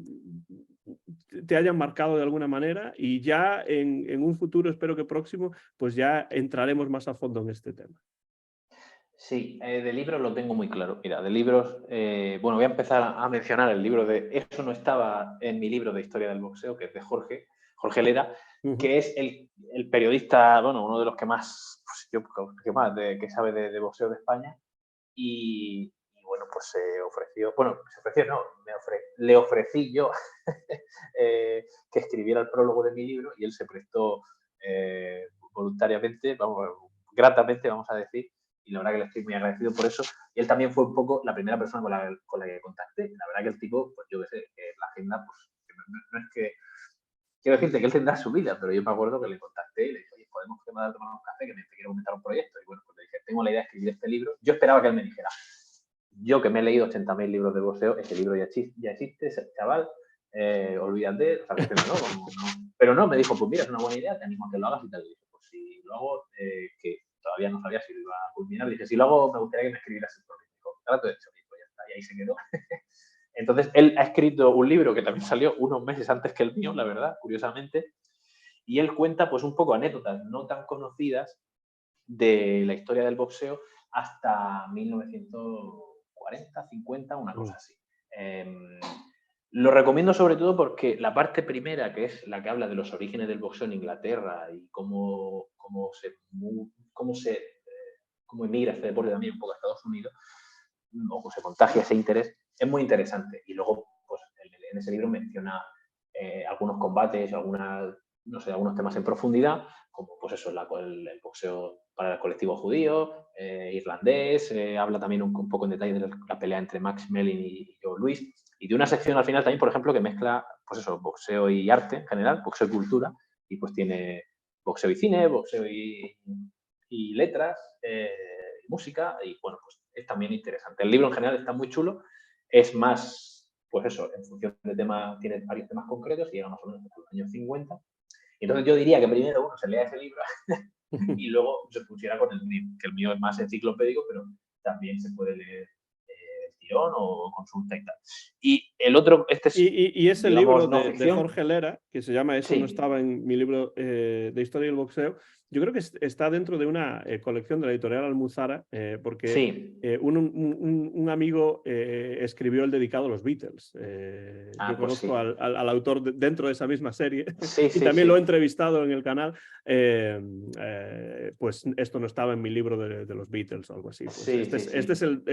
te hayan marcado de alguna manera y ya en un futuro, espero que próximo, pues ya entraremos más a fondo en este tema. Sí, de libros lo tengo muy claro. Mira, de libros, bueno, voy a empezar a mencionar el libro de Eso no estaba en mi libro de historia del boxeo, que es de Jorge Lera, que es el periodista, bueno, uno de los que más, pues, que sabe de boxeo de España. Y bueno, pues se ofreció, bueno, se ofreció, no, le ofrecí yo que escribiera el prólogo de mi libro y él se prestó voluntariamente, vamos, gratamente, vamos a decir, y la verdad que le estoy muy agradecido por eso. Y él también fue un poco la primera persona con la que contacté. La verdad que el tipo, pues yo qué sé, la agenda, pues no es que, quiero decirte que él tendrá su vida, pero yo me acuerdo que le contacté y le dije, oye, podemos quedar a tomar un café que me quiero comentar un proyecto. Y bueno, pues le dije, tengo la idea de escribir este libro. Yo esperaba que él me dijera, yo que me he leído 80.000 libros de boxeo, ese libro ya existe chaval, olvídate, o sea, no. Pero no, me dijo, pues mira, es una buena idea, te animo a que lo hagas y tal. Y dije, pues si lo hago, que todavía no sabía si lo iba a culminar, dije, si lo hago, me gustaría que me escribieras el prólogo. Dijo, trato de hecho, y pues ya está, y ahí se quedó. Entonces, él ha escrito un libro que también salió unos meses antes que el mío, la verdad, curiosamente, y él cuenta pues un poco anécdotas no tan conocidas de la historia del boxeo hasta 1940, 50, una cosa así. Lo recomiendo sobre todo porque la parte primera, que es la que habla de los orígenes del boxeo en Inglaterra y cómo emigra este deporte también un poco a Estados Unidos, o se contagia ese interés, es muy interesante. Y luego, pues, en ese libro menciona algunos combates, no sé, algunos temas en profundidad, como pues eso, el boxeo para el colectivo judío, irlandés, habla también un poco en detalle de la pelea entre Max Mellin y Joe Louis, y de una sección al final también, por ejemplo, que mezcla, pues eso, boxeo y arte en general, boxeo y cultura, y pues tiene boxeo y cine, boxeo y letras, música, y bueno, pues es también interesante. El libro en general está muy chulo, es más, pues eso, en función del tema, tiene varios temas concretos y llega más o menos hasta los años 50. Y entonces yo diría que primero uno se lea ese libro y luego se pusiera con el mío, que el mío es más enciclopédico, pero también se puede leer el tirón o consulta y tal. Y el otro, este es, Y ese digamos, libro no de ficción. Jorge Lera, que se llama Eso no Sí, estaba en mi libro de historia del boxeo, Yo creo que está dentro de una colección de la editorial Almuzara, porque Sí. un amigo escribió el dedicado a los Beatles. Yo Pues conozco sí. al autor dentro de esa misma serie Sí, y sí, también lo he sí. entrevistado en el canal. Pues esto no estaba en mi libro de los Beatles o algo así. Pues Sí, sí, este sí. es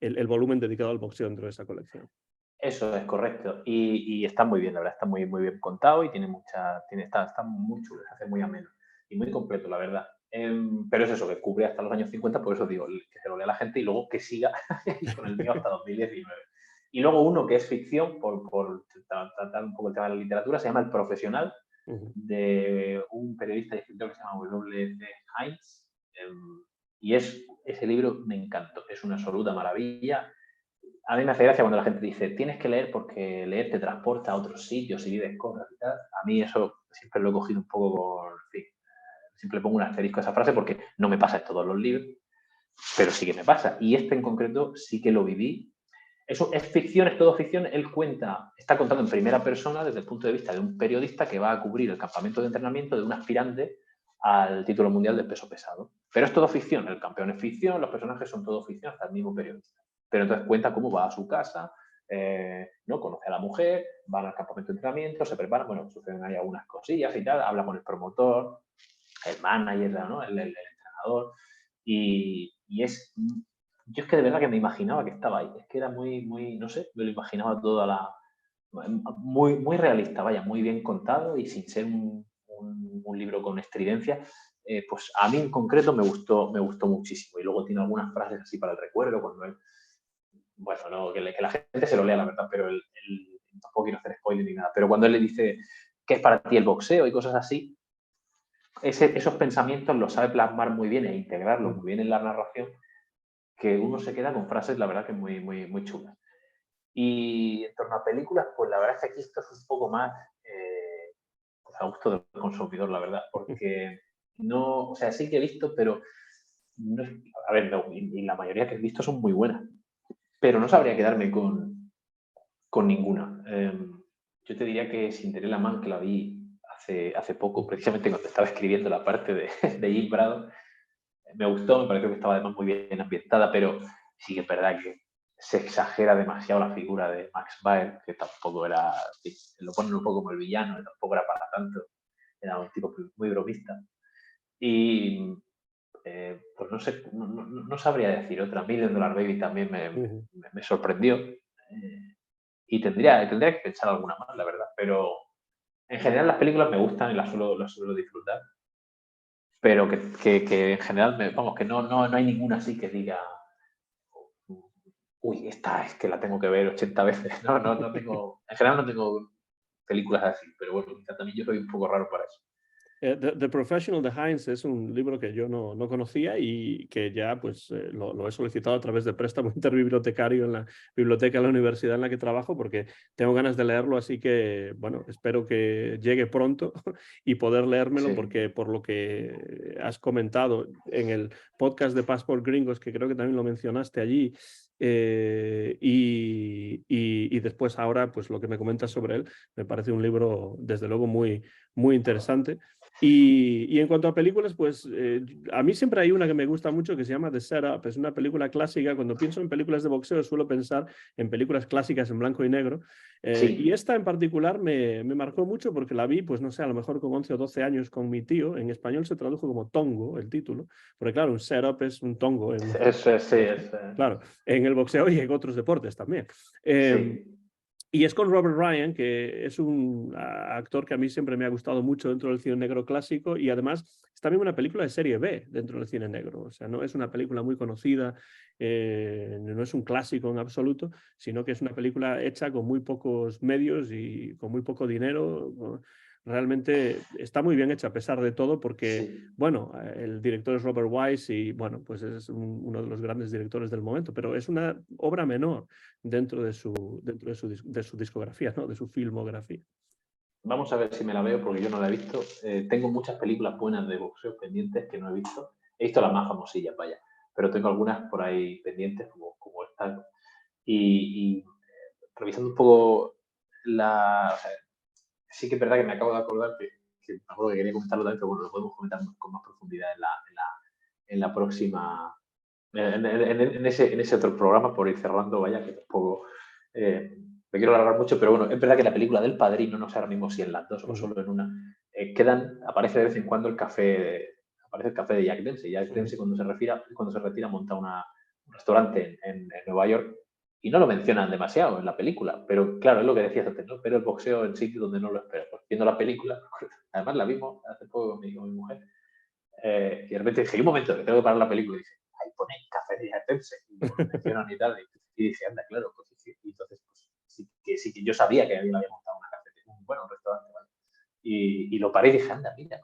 el volumen dedicado al boxeo dentro de esa colección. Eso es correcto. Y está muy bien, la verdad, está muy, muy bien contado y está muy chulo, se hace muy ameno y muy completo, la verdad. Pero es eso, que cubre hasta los años 50, por eso digo, que se lo lea la gente y luego que siga con el mío hasta 2019. Y luego uno que es ficción, por tratar un poco el tema de la literatura, se llama El Profesional, Ujú. de un periodista y escritor que se llama W. C. Hines. Y ese libro me encantó, es una absoluta maravilla. A mí me hace gracia cuando la gente dice, tienes que leer porque leer te transporta a otros sitios y vives cosas y tal. A mí eso siempre lo he cogido un poco por, en fin, siempre pongo un asterisco a esa frase porque no me pasa en todos los libros, pero sí que me pasa. Y este en concreto sí que lo viví. Eso es ficción, es todo ficción. Él está contando en primera persona desde el punto de vista de un periodista que va a cubrir el campamento de entrenamiento de un aspirante al título mundial de peso pesado. Pero es todo ficción, el campeón es ficción, los personajes son todo ficción, hasta el mismo periodista. Pero entonces cuenta cómo va a su casa, ¿no? Conoce a la mujer, van al campamento de entrenamiento, se preparan, bueno, suceden ahí algunas cosillas y tal, habla con el promotor, el manager, ¿no? el entrenador, y yo es que de verdad que me imaginaba que estaba ahí, es que era muy, muy, no sé, me lo imaginaba muy, muy realista, vaya, muy bien contado y sin ser un libro con estridencia, pues a mí en concreto me gustó muchísimo. Y luego tiene algunas frases así para el recuerdo, cuando él, bueno, no, que la gente se lo lea, la verdad, pero tampoco quiero hacer spoiler ni nada, pero cuando él le dice qué es para ti el boxeo y cosas así, esos pensamientos los sabe plasmar muy bien e integrarlos muy bien en la narración, que uno se queda con frases, la verdad, que muy, muy, muy chulas. Y en torno a películas, pues la verdad es que aquí esto es un poco más a gusto del consumidor, la verdad, porque no, o sea, sí que he visto, pero no, a ver, no, y la mayoría que he visto son muy buenas, pero no sabría quedarme con ninguna. Yo te diría que Cinderella Man, que la vi hace poco, precisamente cuando estaba escribiendo la parte de Jim Brado, me gustó, me pareció que estaba además muy bien ambientada, pero sí que es verdad que se exagera demasiado la figura de Max Baer, que tampoco era, lo ponen un poco como el villano, tampoco era para tanto, era un tipo muy bromista. Y pues no sé, no sabría decir otra. Million Dollar Baby también me sorprendió. Y tendría que pensar alguna más, la verdad. Pero en general las películas me gustan y las suelo disfrutar. Pero que en general, vamos, que no hay ninguna así que diga, uy, esta es que la tengo que ver 80 veces. No tengo, en general no tengo películas así, pero bueno, quizá también yo soy un poco raro para eso. The Professional de Heinz es un libro que yo no conocía y que ya pues lo he solicitado a través de préstamo interbibliotecario en la biblioteca de la universidad en la que trabajo porque tengo ganas de leerlo, así que bueno, espero que llegue pronto y poder leérmelo Sí, porque por lo que has comentado en el podcast de Passport Gringos, que creo que también lo mencionaste allí, y después ahora pues lo que me comentas sobre él, me parece un libro desde luego muy interesante. Y en cuanto a películas, pues a mí siempre hay una que me gusta mucho que se llama The Setup. Es una película clásica. Cuando pienso en películas de boxeo suelo pensar en películas clásicas en blanco y negro. Y sí, esta en particular me marcó mucho porque la vi, pues no sé, a lo mejor con 11 o 12 años con mi tío. En español se tradujo como Tongo el título, porque claro, un setup es un tongo eso es, sí, claro, en el boxeo y en otros deportes también. Eh, sí, y es con Robert Ryan, que es un actor que a mí siempre me ha gustado mucho dentro del cine negro clásico y además es también una película de serie B dentro del cine negro. O sea, no es una película muy conocida, no es un clásico en absoluto, sino que es una película hecha con muy pocos medios y con muy poco dinero. Realmente está muy bien hecha a pesar de todo porque, sí. bueno, el director es Robert Wise y, bueno, pues es uno de los grandes directores del momento, pero es una obra menor dentro de su discografía, ¿no? De su filmografía. Vamos a ver si me la veo porque yo no la he visto. Tengo muchas películas buenas de boxeo pendientes que no he visto. He visto las más famosillas, vaya, pero tengo algunas por ahí pendientes como esta. Y revisando un poco o sea, sí que es verdad que me acabo de acordar que que me acuerdo que quería comentarlo también, pero bueno, lo podemos comentar con más profundidad en la próxima, en ese otro programa, por ir cerrando, vaya, que tampoco me quiero alargar mucho, pero bueno, es verdad que la película del Padrino, no sé ahora mismo si en las dos o solo en una, aparece de vez en cuando aparece el café de Jack Dempsey. Jack Dempsey cuando se retira monta un restaurante en Nueva York y no lo mencionan demasiado en la película, pero claro, es lo que decías antes, ¿no? Pero el boxeo en sitios donde no lo espero. Pues viendo la película, además la vimos hace poco con mi mujer, y de repente dije, un momento, que tengo que parar la película, y dice, ahí pone café de Jack Dempsey, y lo mencionan y tal, y dije, anda, claro, pues sí, y entonces, pues sí que yo sabía que alguien había montado una cafetería, un restaurante, ¿vale? Y lo paré y dije, anda, mira,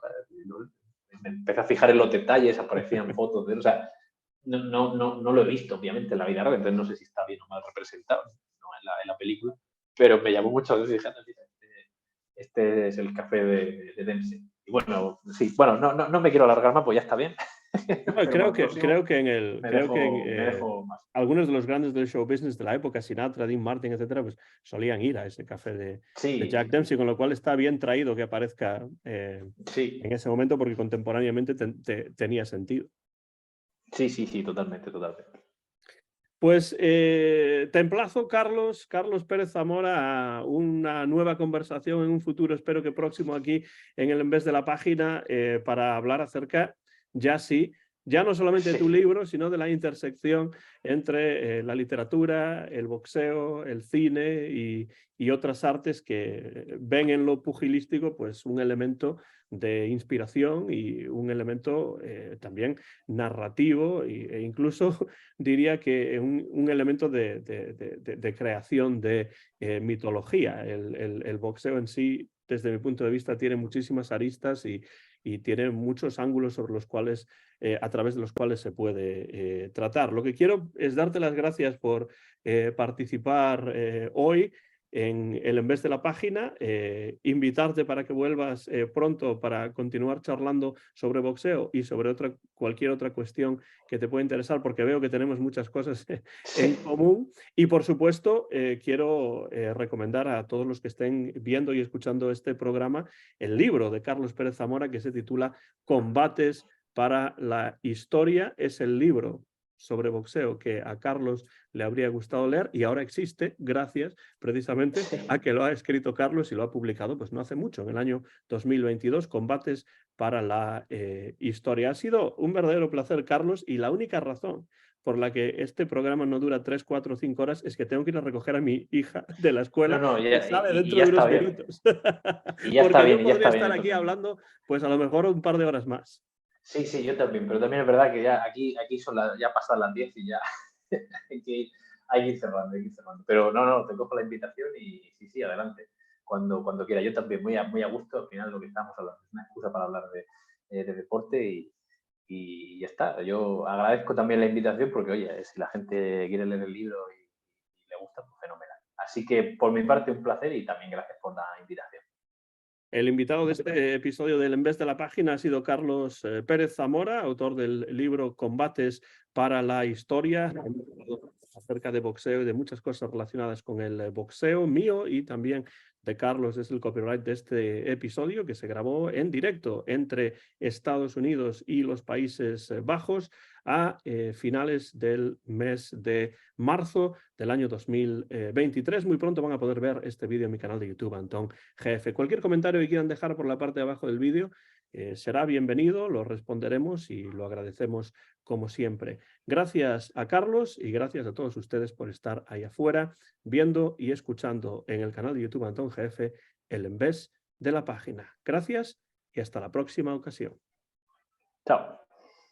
me empecé a fijar en los detalles, aparecían fotos de él, o sea, no lo he visto, obviamente, en la vida real, entonces no sé si está bien o mal representado, ¿no? en la película, pero me llamó mucho la atención, dije, anda, mira, este es el café de Dempsey. Y bueno, sí, bueno, no me quiero alargar más, pues ya está bien. No, creo que me dejo más. algunos de los grandes del show business de la época, Sinatra, Dean Martin, etcétera, pues solían ir a ese café de Jack Dempsey, con lo cual está bien traído que aparezca en ese momento porque contemporáneamente tenía sentido. Sí, totalmente. Pues te emplazo, Carlos Pérez Zamora, a una nueva conversación en un futuro, espero que próximo, aquí en el En Vez de la Página, para hablar acerca, ya no solamente de tu libro, sino de la intersección entre la literatura, el boxeo, el cine y otras artes que ven en lo pugilístico pues un elemento de inspiración y un elemento también narrativo e incluso diría que un elemento de creación de mitología. El boxeo en sí, desde mi punto de vista, tiene muchísimas aristas y tiene muchos ángulos sobre los cuales, a través de los cuales se puede tratar. Lo que quiero es darte las gracias por participar hoy en el En Vez de la Página, invitarte para que vuelvas pronto para continuar charlando sobre boxeo y sobre cualquier otra cuestión que te pueda interesar, porque veo que tenemos muchas cosas en común. Y por supuesto, quiero recomendar a todos los que estén viendo y escuchando este programa el libro de Carlos Pérez Zamora, que se titula Combates para la Historia. Es el libro sobre boxeo que a Carlos le habría gustado leer y ahora existe gracias precisamente a que lo ha escrito Carlos y lo ha publicado pues no hace mucho, en el año 2022, Combates para la Historia. Ha sido un verdadero placer, Carlos, y la única razón por la que este programa no dura 3, 4, 5 horas es que tengo que ir a recoger a mi hija de la escuela, que sale dentro de unos minutos. Porque yo podría estar aquí hablando pues a lo mejor un par de horas más. Sí, yo también, pero también es verdad que ya aquí son ya pasan las 10 y ya hay que ir cerrando, Pero no, te cojo la invitación y sí, adelante, cuando quiera. Yo también muy a gusto, al final lo que estamos hablando es una excusa para hablar de deporte y ya está. Yo agradezco también la invitación porque, oye, si la gente quiere leer el libro y le gusta, pues fenomenal. Así que por mi parte un placer y también gracias por la invitación. El invitado de este episodio del En Vez de la Página ha sido Carlos Pérez Zamora, autor del libro Combates para la Historia, acerca de boxeo y de muchas cosas relacionadas con el boxeo, mío y también de Carlos. Es el copyright de este episodio, que se grabó en directo entre Estados Unidos y los Países Bajos a finales del mes de marzo del año 2023. Muy pronto van a poder ver este vídeo en mi canal de YouTube, Antón GF. Cualquier comentario que quieran dejar por la parte de abajo del vídeo será bienvenido, lo responderemos y lo agradecemos como siempre. Gracias a Carlos y gracias a todos ustedes por estar ahí afuera viendo y escuchando en el canal de YouTube Antón GF el En Vez de la Página. Gracias y hasta la próxima ocasión. Chao.